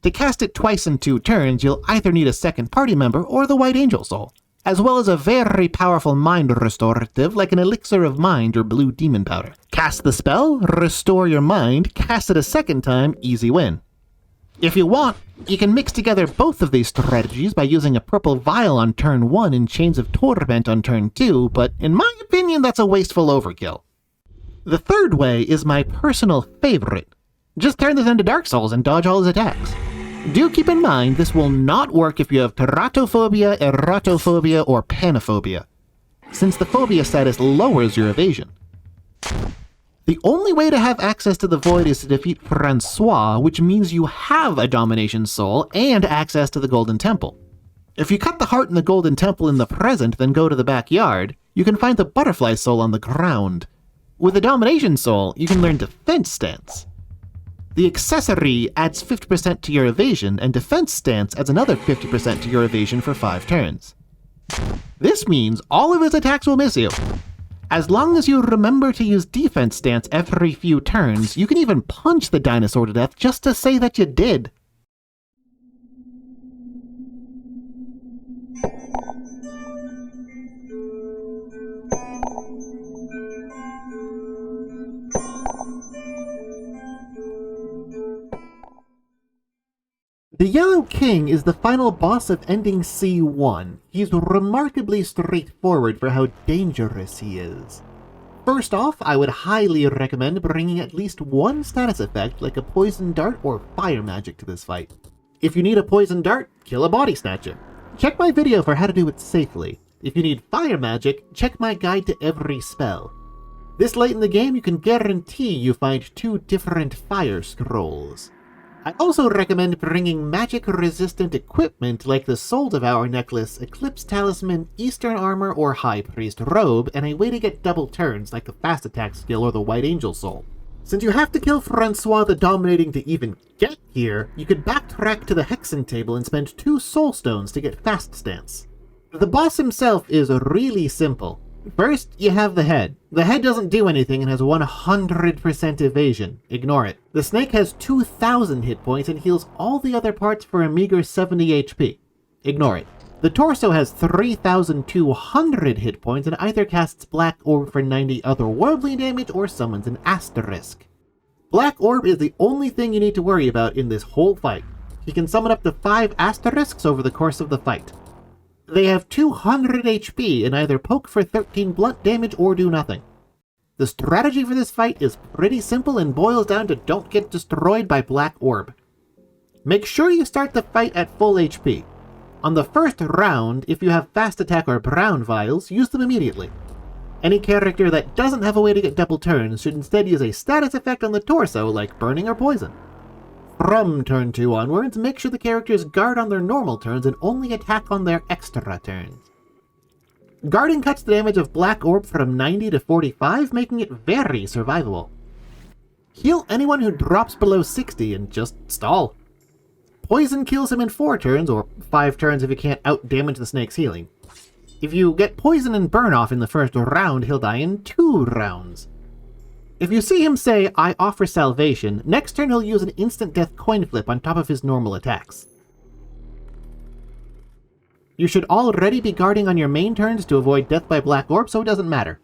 To cast it twice in 2 turns, you'll either need a second party member or the White Angel Soul, as well as a very powerful mind restorative like an Elixir of Mind or Blue Demon Powder. Cast the spell, restore your mind, cast it a second time, easy win. If you want, you can mix together both of these strategies by using a purple vial on turn 1 and Chains of Torment on turn 2, but in my opinion that's a wasteful overkill. The third way is my personal favorite. Just turn this into Dark Souls and dodge all his attacks. Do keep in mind this will not work if you have teratophobia, erotophobia, or panophobia, since the phobia status lowers your evasion. The only way to have access to the Void is to defeat Francois, which means you have a Domination Soul and access to the Golden Temple. If you cut the heart in the Golden Temple in the present, then go to the backyard, you can find the Butterfly Soul on the ground. With the Domination Soul, you can learn Defense Stance. The accessory adds 50% to your evasion, and Defense Stance adds another 50% to your evasion for 5 turns. This means all of his attacks will miss you. As long as you remember to use Defense Stance every few turns, you can even punch the dinosaur to death just to say that you did. The Yellow King is the final boss of Ending C1. He's remarkably straightforward for how dangerous he is. First off, I would highly recommend bringing at least 1 status effect like a Poison Dart or Fire Magic to this fight. If you need a Poison Dart, kill a Body Snatcher. Check my video for how to do it safely. If you need Fire Magic, check my guide to every spell. This late in the game, you can guarantee you find 2 different Fire Scrolls. I also recommend bringing magic-resistant equipment like the Soul Devour Necklace, Eclipse Talisman, Eastern Armor, or High Priest Robe, and a way to get double turns like the Fast Attack skill or the White Angel Soul. Since you have to kill Francois the Dominating to even get here, you could backtrack to the Hexen table and spend 2 Soul Stones to get Fast Stance. The boss himself is really simple. First, you have the head. The head doesn't do anything and has 100% evasion. Ignore it. The snake has 2,000 hit points and heals all the other parts for a meager 70 HP. Ignore it. The torso has 3,200 hit points and either casts Black Orb for 90 otherworldly damage or summons an asterisk. Black Orb is the only thing you need to worry about in this whole fight. He can summon up to 5 asterisks over the course of the fight. They have 200 HP and either poke for 13 blunt damage or do nothing. The strategy for this fight is pretty simple and boils down to don't get destroyed by Black Orb. Make sure you start the fight at full HP. On the first round, if you have Fast Attack or Brown Vials, use them immediately. Any character that doesn't have a way to get double turns should instead use a status effect on the torso like Burning or Poison. From turn 2 onwards, make sure the characters guard on their normal turns and only attack on their extra turns. Guarding cuts the damage of Black Orb from 90 to 45, making it very survivable. Heal anyone who drops below 60 and just stall. Poison kills him in 4 turns, or 5 turns if you can't out-damage the snake's healing. If you get poison and burn off in the first round, he'll die in 2 rounds. If you see him say, "I offer salvation," next turn he'll use an instant death coin flip on top of his normal attacks. You should already be guarding on your main turns to avoid death by Black Orb, so it doesn't matter.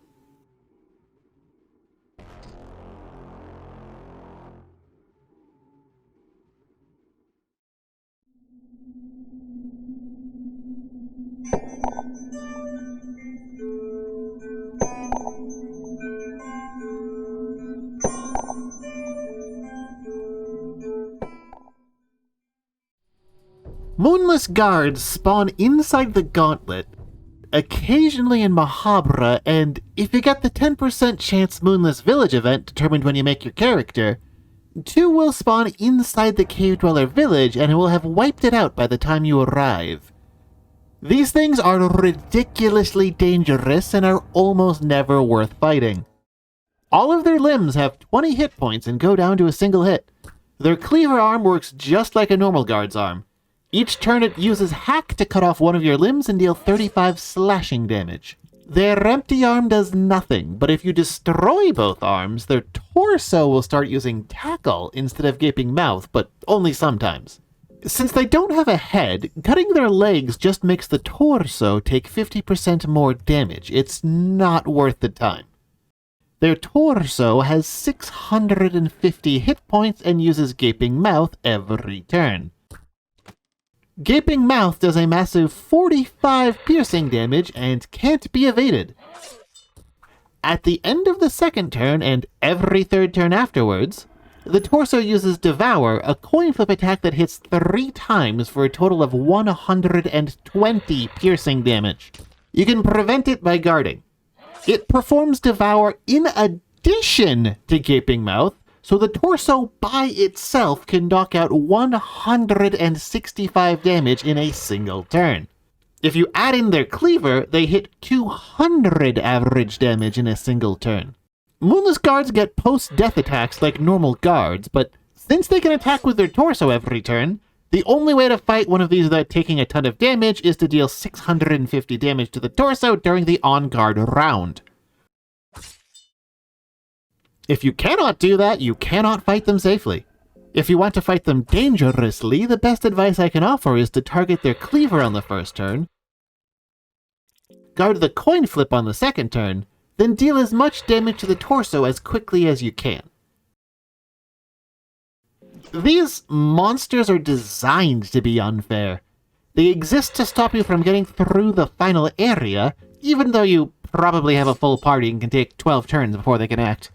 Moonless Guards spawn inside the Gauntlet, occasionally in Mahabra, and if you get the 10% chance Moonless Village event determined when you make your character, 2 will spawn inside the Cave Dweller Village and will have wiped it out by the time you arrive. These things are ridiculously dangerous and are almost never worth fighting. All of their limbs have 20 hit points and go down to a single hit. Their cleaver arm works just like a normal guard's arm. Each turn it uses hack to cut off one of your limbs and deal 35 slashing damage. Their empty arm does nothing, but if you destroy both arms, their torso will start using tackle instead of gaping mouth, but only sometimes. Since they don't have a head, cutting their legs just makes the torso take 50% more damage. It's not worth the time. Their torso has 650 hit points and uses Gaping Mouth every turn. Gaping Mouth does a massive 45 piercing damage and can't be evaded. At the end of the second turn and every third turn afterwards, the torso uses Devour, a coin flip attack that hits 3 times for a total of 120 piercing damage. You can prevent it by guarding. It performs Devour in addition to Gaping Mouth, so the torso by itself can knock out 165 damage in a single turn. If you add in their cleaver, they hit 200 average damage in a single turn. Moonless Guards get post-death attacks like normal guards, but since they can attack with their torso every turn, the only way to fight one of these without taking a ton of damage is to deal 650 damage to the torso during the on-guard round. If you cannot do that, you cannot fight them safely. If you want to fight them dangerously, the best advice I can offer is to target their cleaver on the first turn, guard the coin flip on the second turn, then deal as much damage to the torso as quickly as you can. These monsters are designed to be unfair. They exist to stop you from getting through the final area, even though you probably have a full party and can take 12 turns before they can act.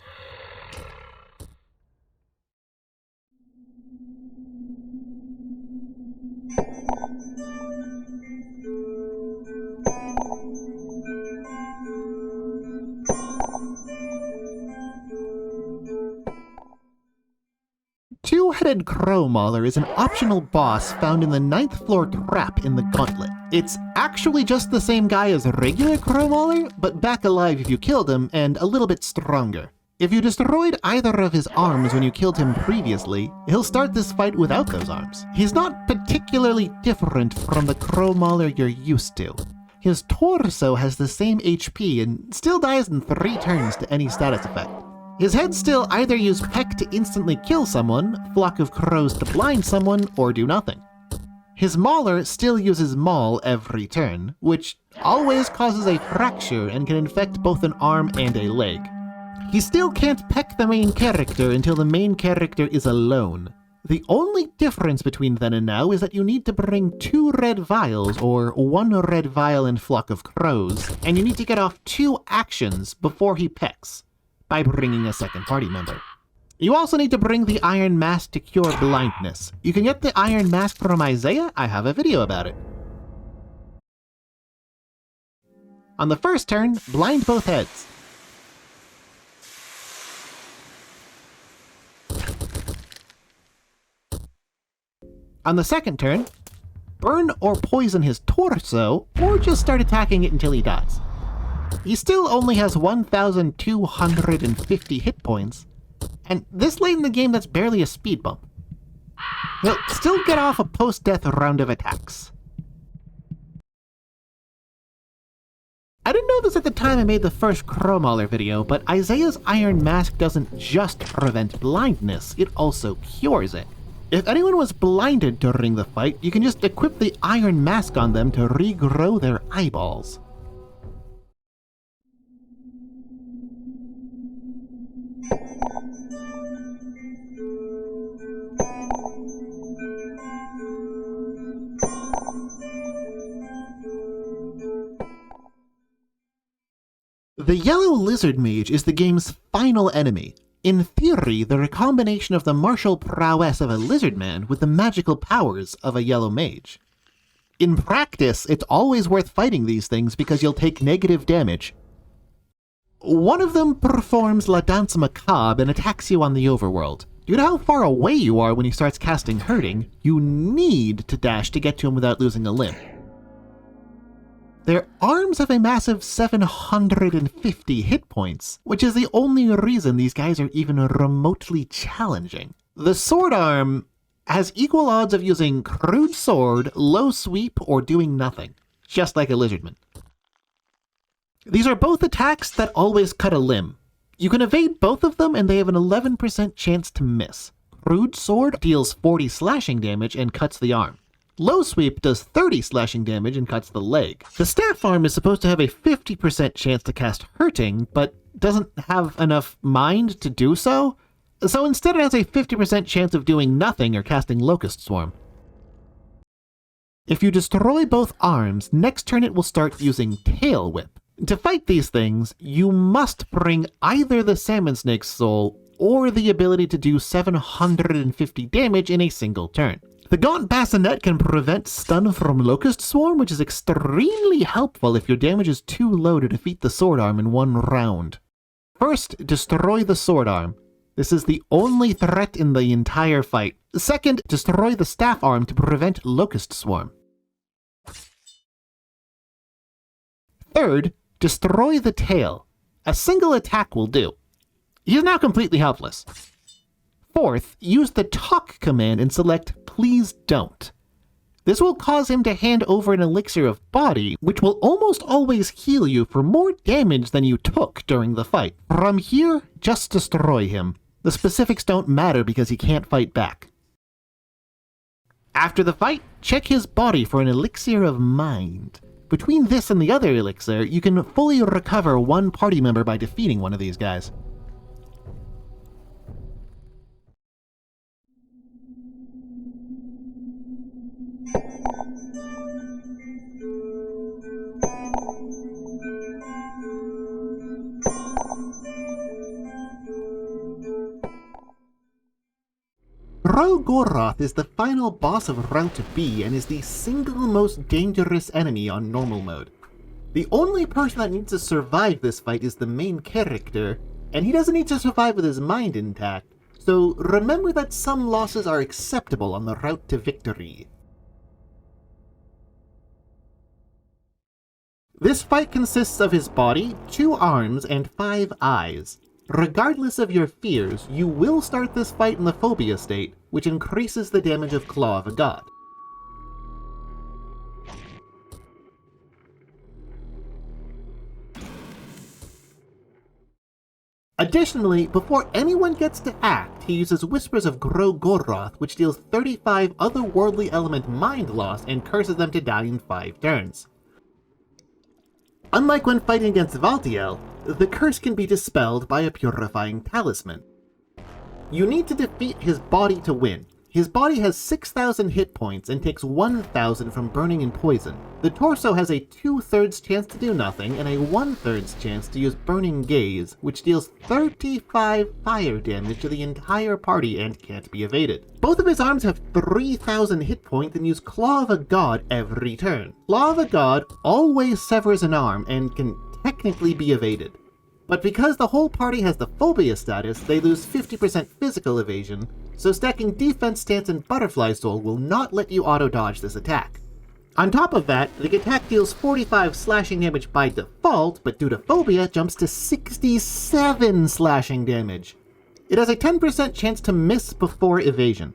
Two-headed Crow Mauler is an optional boss found in the 9th floor trap in the Gauntlet. It's actually just the same guy as a regular Crow Mauler, but back alive if you killed him, and a little bit stronger. If you destroyed either of his arms when you killed him previously, he'll start this fight without those arms. He's not particularly different from the Crow Mauler you're used to. His torso has the same HP and still dies in 3 turns to any status effect. His head still either use Peck to instantly kill someone, Flock of Crows to blind someone, or do nothing. His Mauler still uses Maul every turn, which always causes a fracture and can infect both an arm and a leg. He still can't peck the main character until the main character is alone. The only difference between then and now is that you need to bring 2 red vials, or 1 red vial and Flock of Crows, and you need to get off 2 actions before he pecks, by bringing a second party member. You also need to bring the Iron Mask to cure blindness. You can get the Iron Mask from Isayah, I have a video about it. On the first turn, blind both heads. On the second turn, burn or poison his torso, or just start attacking it until he dies. He still only has 1,250 hit points, and this late in the game that's barely a speed bump. He'll still get off a post-death round of attacks. I didn't know this at the time I made the first Crow Mauler video, but Isayah's Iron Mask doesn't just prevent blindness, it also cures it. If anyone was blinded during the fight, you can just equip the Iron Mask on them to regrow their eyeballs. The Yellow Lizard Mage is the game's final enemy. In theory, they're a combination of the martial prowess of a Lizardman with the magical powers of a Yellow Mage. In practice, it's always worth fighting these things because you'll take negative damage. One of them performs La Danse Macabre and attacks you on the overworld. Due to how far away you are when he starts casting Hurting, you need to dash to get to him without losing a limb. Their arms have a massive 750 hit points, which is the only reason these guys are even remotely challenging. The sword arm has equal odds of using crude sword, low sweep, or doing nothing, just like a Lizardman. These are both attacks that always cut a limb. You can evade both of them and they have an 11% chance to miss. Crude sword deals 40 slashing damage and cuts the arm. Low sweep does 30 slashing damage and cuts the leg. The staff arm is supposed to have a 50% chance to cast Hurting, but doesn't have enough mind to do so. So instead it has a 50% chance of doing nothing or casting Locust Swarm. If you destroy both arms, next turn it will start using Tail Whip. To fight these things, you must bring either the Salmonsnake's soul or the ability to do 750 damage in a single turn. The Gaunt Bassinet can prevent stun from Locust Swarm, which is extremely helpful if your damage is too low to defeat the sword arm in one round. First, destroy the sword arm. This is the only threat in the entire fight. Second, destroy the staff arm to prevent Locust Swarm. Third, destroy the tail. A single attack will do. He is now completely helpless. Fourth, use the talk command and select Please Don't. This will cause him to hand over an elixir of body, which will almost always heal you for more damage than you took during the fight. From here, just destroy him. The specifics don't matter because he can't fight back. After the fight, check his body for an elixir of mind. Between this and the other elixir, you can fully recover one party member by defeating one of these guys. Goroth is the final boss of Route B and is the single most dangerous enemy on normal mode. The only person that needs to survive this fight is the main character, and he doesn't need to survive with his mind intact, so remember that some losses are acceptable on the route to victory. This fight consists of his body, 2 arms, and 5 eyes. Regardless of your fears, you will start this fight in the Phobia state, which increases the damage of Claw of a God. Additionally, before anyone gets to act, he uses Whispers of Goroth, which deals 35 otherworldly element mind loss and curses them to die in 5 turns. Unlike when fighting against Valtiel, the curse can be dispelled by a purifying talisman. You need to defeat his body to win. His body has 6,000 hit points and takes 1,000 from burning and poison. The torso has a 2/3 chance to do nothing and a 1/3 chance to use Burning Gaze, which deals 35 fire damage to the entire party and can't be evaded. Both of his arms have 3,000 hit points and use Claw of a God every turn. Claw of a God always severs an arm and can technically be evaded. But because the whole party has the Phobia status, they lose 50% physical evasion, so stacking Defense Stance and Butterfly Soul will not let you auto-dodge this attack. On top of that, the attack deals 45 slashing damage by default, but due to Phobia, jumps to 67 slashing damage. It has a 10% chance to miss before evasion.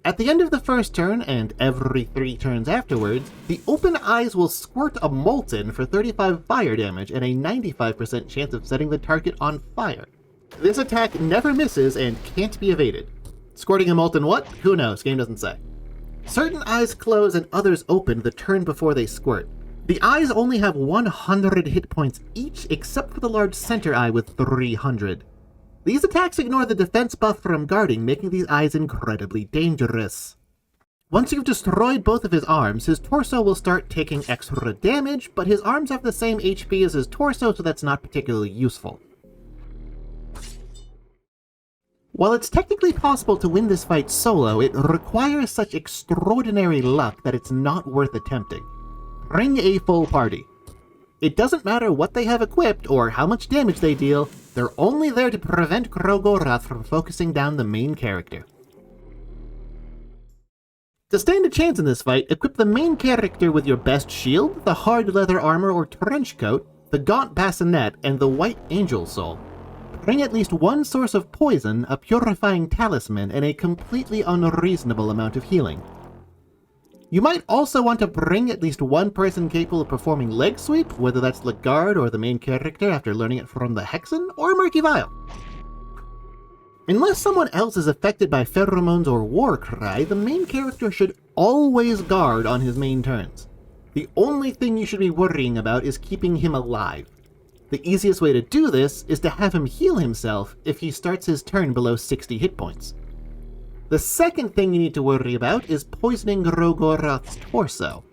At the end of the first turn, and every 3 turns afterwards, the open eyes will squirt a Molten for 35 fire damage and a 95% chance of setting the target on fire. This attack never misses and can't be evaded. Squirting a Molten what? Who knows, game doesn't say. Certain eyes close and others open the turn before they squirt. The eyes only have 100 hit points each except for the large center eye with 300. These attacks ignore the defense buff from guarding, making these eyes incredibly dangerous. Once you've destroyed both of his arms, his torso will start taking extra damage, but his arms have the same HP as his torso, so that's not particularly useful. While it's technically possible to win this fight solo, it requires such extraordinary luck that it's not worth attempting. Bring a full party. It doesn't matter what they have equipped or how much damage they deal, they're only there to prevent Krogorath from focusing down the main character. To stand a chance in this fight, equip the main character with your best shield, the hard leather armor or trench coat, the gaunt bassinet, and the white angel soul. Bring at least one source of poison, a purifying talisman, and a completely unreasonable amount of healing. You might also want to bring at least one person capable of performing leg sweep, whether that's the guard or the main character after learning it from the Hexen, or Murky Vial. Unless someone else is affected by pheromones or war cry, the main character should always guard on his main turns. The only thing you should be worrying about is keeping him alive. The easiest way to do this is to have him heal himself if he starts his turn below 60 hit points. The second thing you need to worry about is poisoning Krogorath's torso.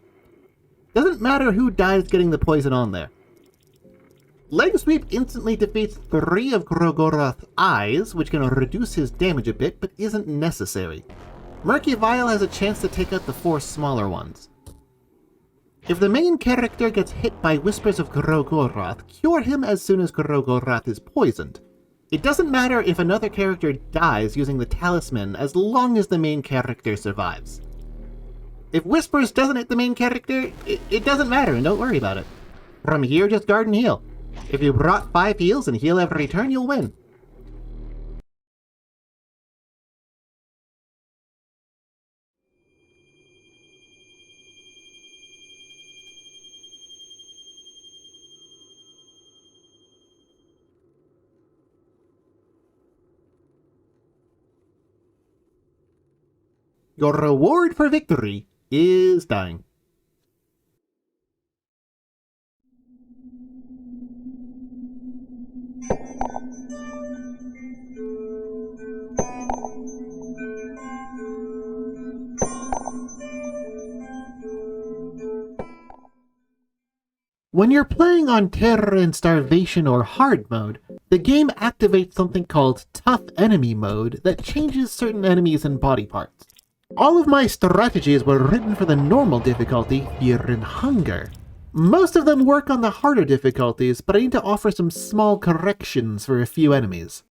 Doesn't matter who dies getting the poison on there. Leg Sweep instantly defeats 3 of Krogorath's eyes, which can reduce his damage a bit, but isn't necessary. Murky Vial has a chance to take out the 4 smaller ones. If the main character gets hit by Whispers of Krogorath, cure him as soon as Krogorath is poisoned. It doesn't matter if another character dies using the talisman as long as the main character survives. If Whispers doesn't hit the main character, it doesn't matter and don't worry about it. From here, just guard and heal. If you brought 5 heals and heal every turn, you'll win. Your reward for victory is dying. When you're playing on Terror and Starvation or Hard mode, the game activates something called Tough Enemy mode that changes certain enemies and body parts. All of my strategies were written for the normal difficulty, Fear and Hunger. Most of them work on the harder difficulties, but I need to offer some small corrections for a few enemies.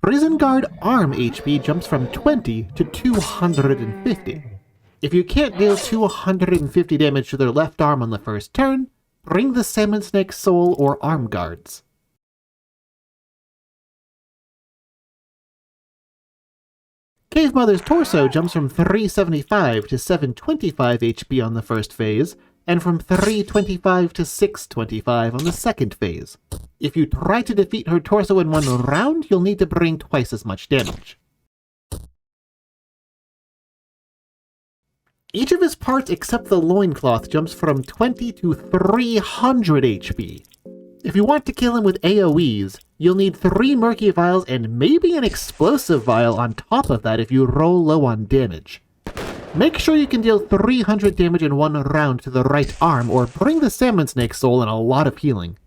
Prison Guard arm HP jumps from 20 to 250. If you can't deal 250 damage to their left arm on the first turn, bring the Salmonsnake soul or arm guards. Cave Mother's torso jumps from 375 to 725 HP on the first phase, and from 325 to 625 on the second phase. If you try to defeat her torso in one round, you'll need to bring twice as much damage. Each of his parts except the loincloth jumps from 20 to 300 HP. If you want to kill him with AoEs, you'll need 3 Murky Vials and maybe an Explosive Vial on top of that if you roll low on damage. Make sure you can deal 300 damage in one round to the right arm, or bring the Salmonsnake soul and a lot of healing.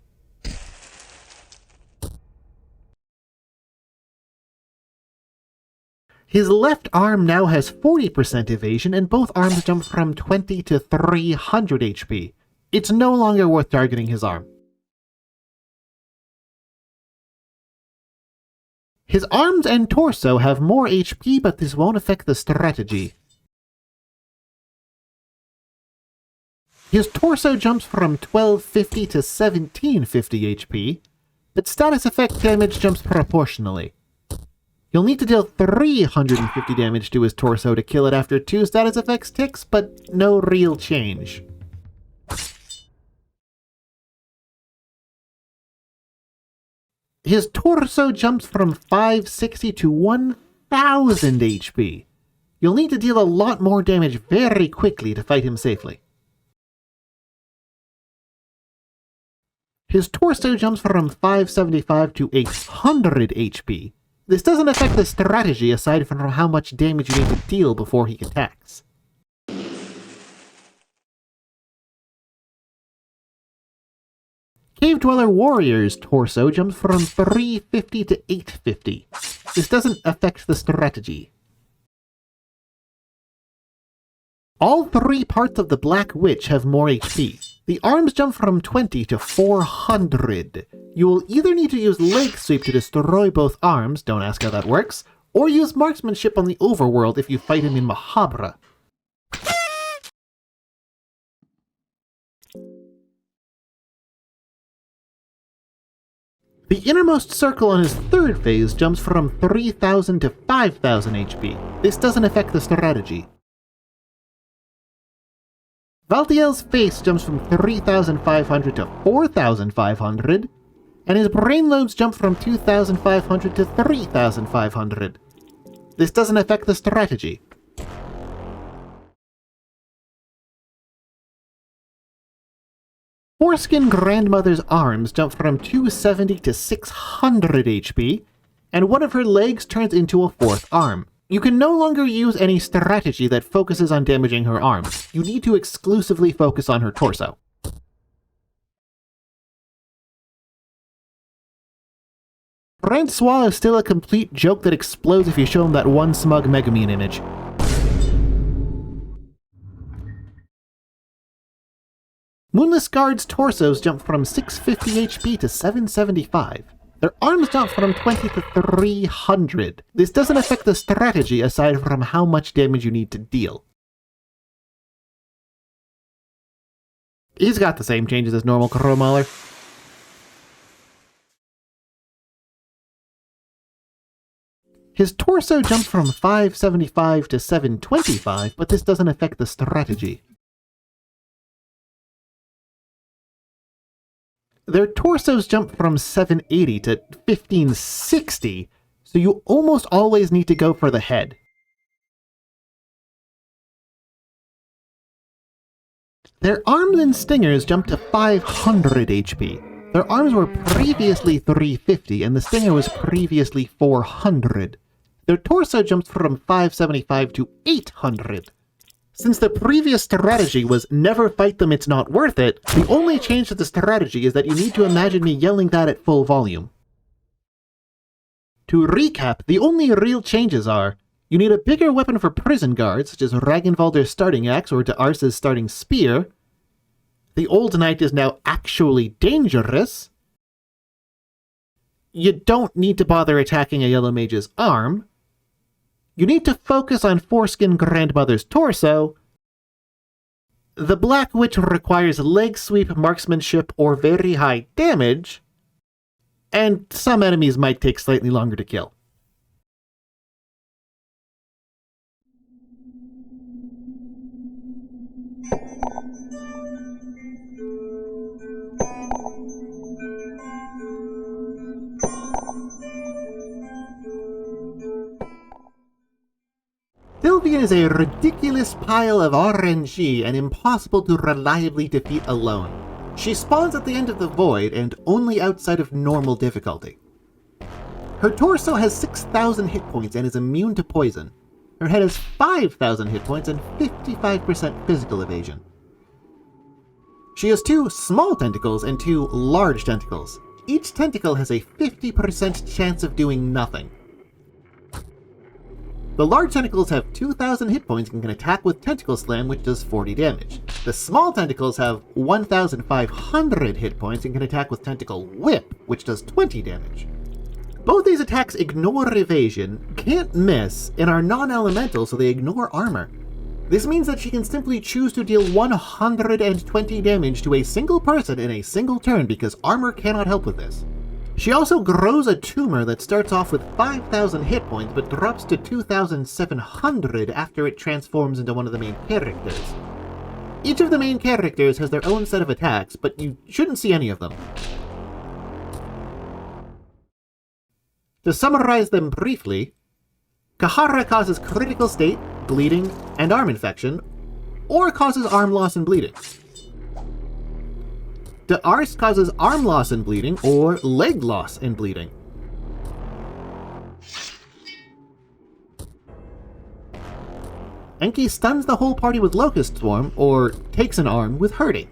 His left arm now has 40% evasion, and both arms jump from 20 to 300 HP. It's no longer worth targeting his arm. His arms and torso have more HP, but this won't affect the strategy. His torso jumps from 1250 to 1750 HP, but status effect damage jumps proportionally. You'll need to deal 350 damage to his torso to kill it after 2 status effects ticks, but no real change. His torso jumps from 560 to 1000 HP. You'll need to deal a lot more damage very quickly to fight him safely. His torso jumps from 575 to 800 HP. This doesn't affect the strategy aside from how much damage you need to deal before he attacks. Cave Dweller Warrior's torso jumps from 350 to 850. This doesn't affect the strategy. All three parts of the Black Witch have more HP. The arms jump from 20 to 400. You will either need to use Leg Sweep to destroy both arms, don't ask how that works, or use Marksmanship on the Overworld if you fight him in Mahabra. The Innermost Circle on his third phase jumps from 3000 to 5000 HP. This doesn't affect the strategy. Valtiel's face jumps from 3500 to 4500, and his brain lobes jump from 2500 to 3500. This doesn't affect the strategy. Foreskin Grandmother's arms jump from 270 to 600 HP, and one of her legs turns into a fourth arm. You can no longer use any strategy that focuses on damaging her arms. You need to exclusively focus on her torso. Francois is still a complete joke that explodes if you show him that one smug Megamine image. Moonless Guard's torsos jump from 650 HP to 775. Their arms jump from 20 to 300. This doesn't affect the strategy aside from how much damage you need to deal. He's got the same changes as normal Mauler. His torso jumps from 575 to 725, but this doesn't affect the strategy. Their torsos jump from 780 to 1560, so you almost always need to go for the head. Their arms and stingers jump to 500 HP. Their arms were previously 350, and the stinger was previously 400. Their torso jumps from 575 to 800. Since the previous strategy was never fight them, it's not worth it, the only change to the strategy is that you need to imagine me yelling that at full volume. To recap, the only real changes are, you need a bigger weapon for prison guards, such as Ragnvaldr's starting axe or Uterus' starting spear. The old knight is now actually dangerous. You don't need to bother attacking a yellow mage's arm. You need to focus on Foreskin Grandmother's torso. The Black Witch requires leg sweep, marksmanship, or very high damage. And some enemies might take slightly longer to kill. Sylvian is a ridiculous pile of RNG and impossible to reliably defeat alone. She spawns at the end of the void and only outside of normal difficulty. Her torso has 6,000 hit points and is immune to poison. Her head has 5,000 hit points and 55% physical evasion. She has 2 small tentacles and 2 large tentacles. Each tentacle has a 50% chance of doing nothing. The large tentacles have 2,000 hit points and can attack with Tentacle Slam, which does 40 damage. The small tentacles have 1,500 hit points and can attack with Tentacle Whip, which does 20 damage. Both these attacks ignore evasion, can't miss, and are non-elemental, so they ignore armor. This means that she can simply choose to deal 120 damage to a single person in a single turn because armor cannot help with this. She also grows a tumor that starts off with 5,000 hit points but drops to 2,700 after it transforms into one of the main characters. Each of the main characters has their own set of attacks, but you shouldn't see any of them. To summarize them briefly, Cahara causes critical state, bleeding, and arm infection, or causes arm loss and bleeding. Uterus causes arm loss and bleeding, or leg loss and bleeding. Enki stuns the whole party with Locust Swarm, or takes an arm with hurting.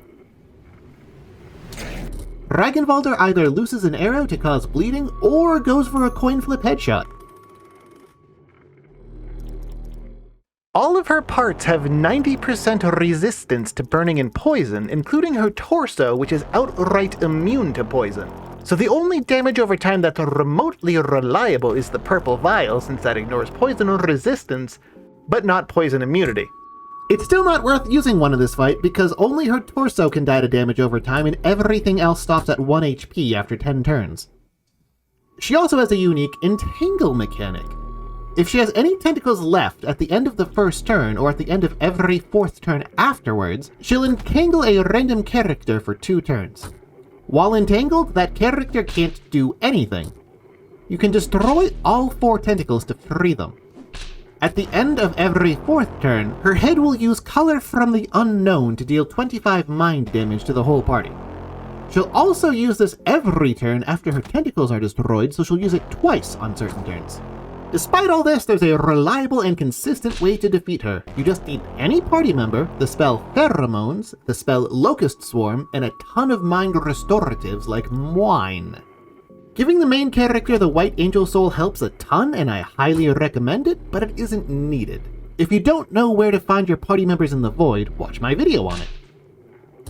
Ragnvaldr either looses an arrow to cause bleeding or goes for a coin flip headshot. All of her parts have 90% resistance to burning and poison, including her torso, which is outright immune to poison. So the only damage over time that's remotely reliable is the purple vial, since that ignores poison resistance, but not poison immunity. It's still not worth using one in this fight because only her torso can die to damage over time and everything else stops at 1 HP after 10 turns. She also has a unique entangle mechanic. If she has any tentacles left at the end of the first turn or at the end of every 4th turn afterwards, she'll entangle a random character for 2 turns. While entangled, that character can't do anything. You can destroy all 4 tentacles to free them. At the end of every 4th turn, her head will use Color from the Unknown to deal 25 mind damage to the whole party. She'll also use this every turn after her tentacles are destroyed, so she'll use it twice on certain turns. Despite all this, there's a reliable and consistent way to defeat her. You just need any party member, the spell Pheromones, the spell Locust Swarm, and a ton of mind restoratives like Mwine. Giving the main character the White Angel Soul helps a ton, and I highly recommend it, but it isn't needed. If you don't know where to find your party members in the Void, watch my video on it.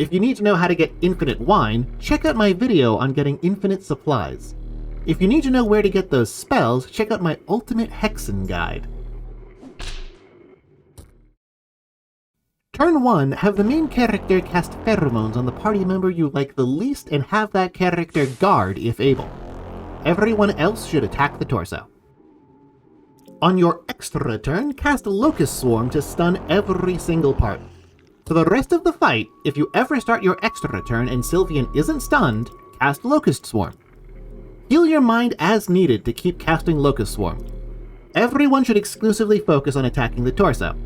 If you need to know how to get infinite wine, check out my video on getting infinite supplies. If you need to know where to get those spells, check out my Ultimate Hexen Guide. Turn 1, have the main character cast Pheromones on the party member you like the least and have that character guard if able. Everyone else should attack the torso. On your extra turn, cast Locust Swarm to stun every single part. For the rest of the fight, if you ever start your extra turn and Sylvian isn't stunned, cast Locust Swarm. Heal your mind as needed to keep casting Locust Swarm. Everyone should exclusively focus on attacking the torso.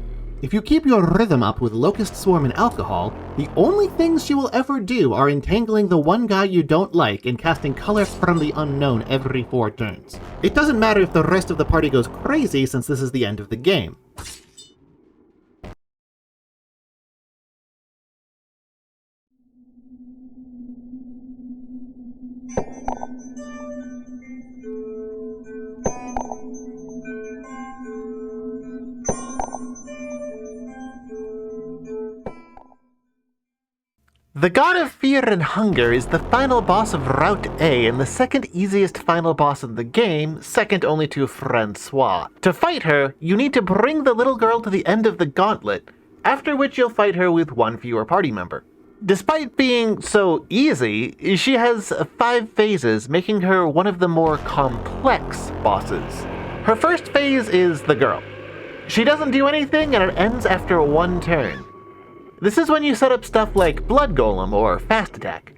If you keep your rhythm up with Locust Swarm and Alcohol, the only things she will ever do are entangling the one guy you don't like and casting Color from the Unknown every 4 turns. It doesn't matter if the rest of the party goes crazy since this is the end of the game. The God of Fear and Hunger is the final boss of Route A and the second easiest final boss in the game, second only to Francois. To fight her, you need to bring the little girl to the end of the gauntlet, after which you'll fight her with 1 fewer party member. Despite being so easy, she has 5 phases, making her one of the more complex bosses. Her first phase is the girl. She doesn't do anything and it ends after 1 turn. This is when you set up stuff like Blood Golem or Fast Attack.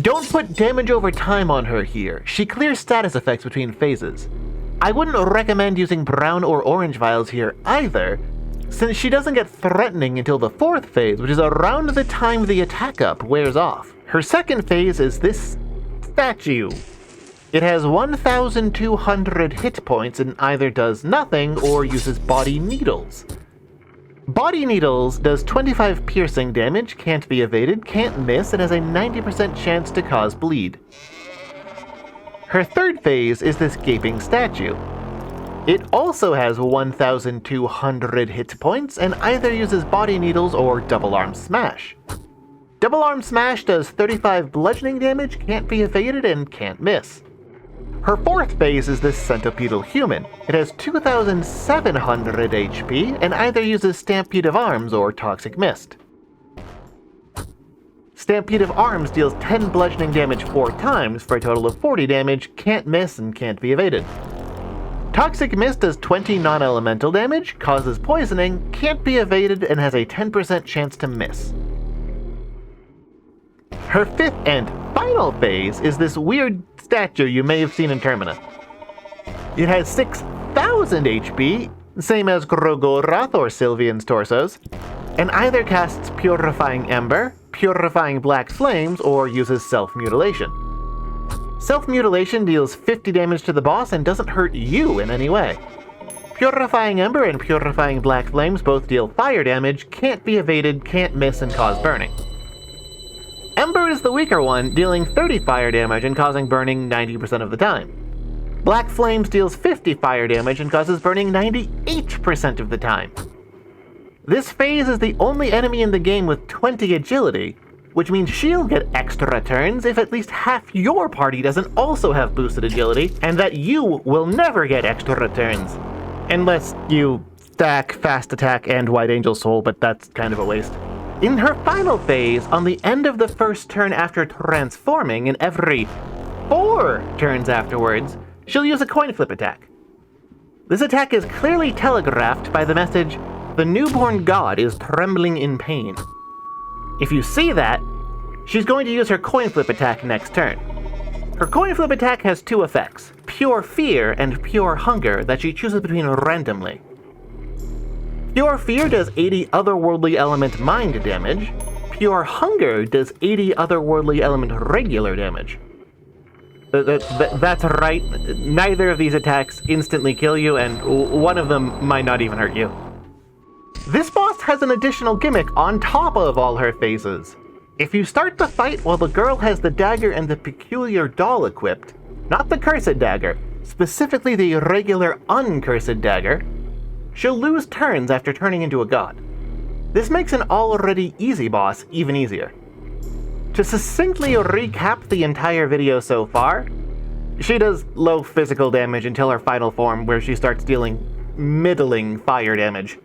Don't put damage over time on her here. She clears status effects between phases. I wouldn't recommend using brown or orange vials here either, since she doesn't get threatening until the 4th phase, which is around the time the attack up wears off. Her second phase is this statue. It has 1,200 hit points and either does nothing or uses Body Needles. Body Needles does 25 piercing damage, can't be evaded, can't miss, and has a 90% chance to cause bleed. Her third phase is this Gaping Statue. It also has 1,200 hit points and either uses Body Needles or Double Arm Smash. Double Arm Smash does 35 bludgeoning damage, can't be evaded, and can't miss. Her fourth phase is this Centipedal Human. It has 2,700 HP and either uses Stampede of Arms or Toxic Mist. Stampede of Arms deals 10 bludgeoning damage 4 times for a total of 40 damage, can't miss, and can't be evaded. Toxic Mist does 20 non-elemental damage, causes poisoning, can't be evaded, and has a 10% chance to miss. Her fifth and final phase is this weird statue you may have seen in Termina. It has 6,000 HP, same as Grogorath or Sylvian's torsos, and either casts Purifying Ember, Purifying Black Flames, or uses Self-Mutilation. Self-Mutilation deals 50 damage to the boss and doesn't hurt you in any way. Purifying Ember and Purifying Black Flames both deal fire damage, can't be evaded, can't miss, and cause burning. Ember is the weaker one, dealing 30 fire damage and causing burning 90% of the time. Black Flames deals 50 fire damage and causes burning 98% of the time. This phase is the only enemy in the game with 20 agility, which means she'll get extra turns if at least half your party doesn't also have boosted agility, and that you will never get extra turns. Unless you stack Fast Attack and White Angel Soul, but that's kind of a waste. In her final phase, on the end of the first turn after transforming, and every 4 turns afterwards, she'll use a coin flip attack. This attack is clearly telegraphed by the message, "The newborn god is trembling in pain." If you see that, she's going to use her coin flip attack next turn. Her coin flip attack has 2 effects, pure fear and pure hunger, that she chooses between randomly. Pure fear does 80 otherworldly element mind damage. Pure hunger does 80 otherworldly element regular damage. That's right, neither of these attacks instantly kill you, and one of them might not even hurt you. This boss has an additional gimmick on top of all her phases. If you start the fight while the girl has the dagger and the peculiar doll equipped, not the cursed dagger, specifically the regular uncursed dagger, she'll lose turns after turning into a god. This makes an already easy boss even easier. To succinctly recap the entire video so far, she does low physical damage until her final form, where she starts dealing middling fire damage.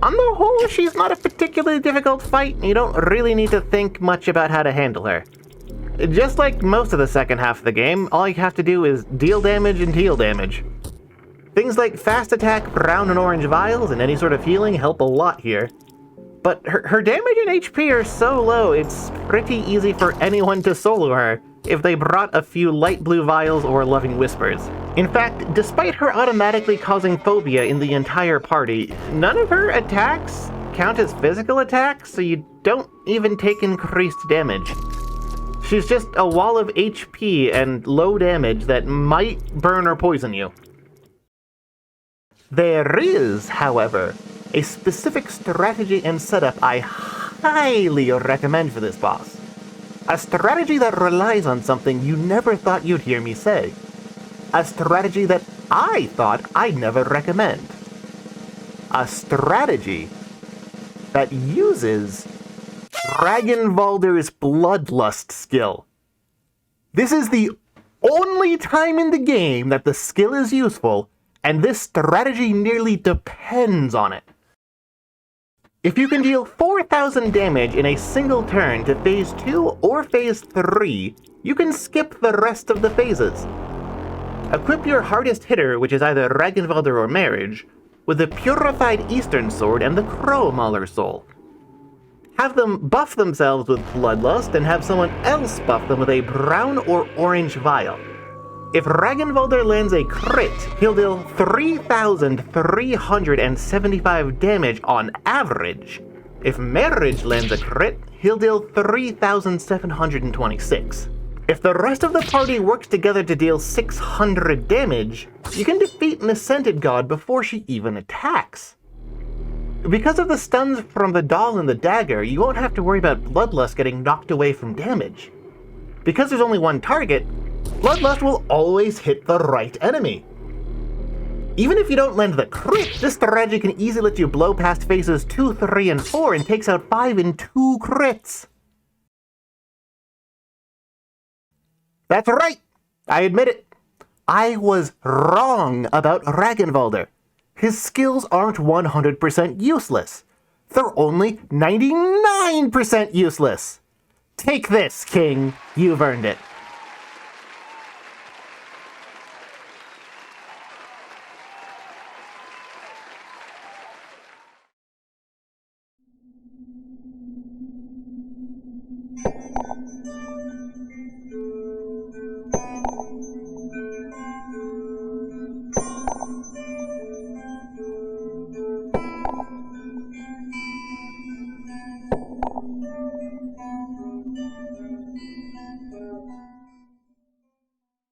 On the whole, she's not a particularly difficult fight, and you don't really need to think much about how to handle her. Just like most of the second half of the game, all you have to do is deal damage and heal damage. Things like fast attack, brown and orange vials, and any sort of healing help a lot here. But her damage and HP are so low, it's pretty easy for anyone to solo her if they brought a few light blue vials or loving whispers. In fact, despite her automatically causing phobia in the entire party, none of her attacks count as physical attacks, so you don't even take increased damage. She's just a wall of HP and low damage that might burn or poison you. There is, however, a specific strategy and setup I highly recommend for this boss. A strategy that relies on something you never thought you'd hear me say. A strategy that I thought I'd never recommend. A strategy that uses Ragnvaldr's Bloodlust skill. This is the only time in the game that the skill is useful, and this strategy nearly depends on it. If you can deal 4,000 damage in a single turn to Phase 2 or Phase 3, you can skip the rest of the phases. Equip your hardest hitter, which is either Ragnvaldr or Mage, with the Purified Eastern Sword and the Crow Mauler Soul. Have them buff themselves with Bloodlust and have someone else buff them with a brown or orange vial. If Ragnvaldr lands a crit, he'll deal 3,375 damage on average. If Mage lands a crit, he'll deal 3,726. If the rest of the party works together to deal 600 damage, you can defeat an Ascended God before she even attacks. Because of the stuns from the doll and the dagger, you won't have to worry about Bloodlust getting knocked away from damage. Because there's only one target, Bloodlust will always hit the right enemy. Even if you don't land the crit, this strategy can easily let you blow past phases 2, 3, and 4 and takes out 5 in 2 crits. That's right, I admit it. I was wrong about Ragnvaldr. His skills aren't 100% useless. They're only 99% useless. Take this, King. You've earned it.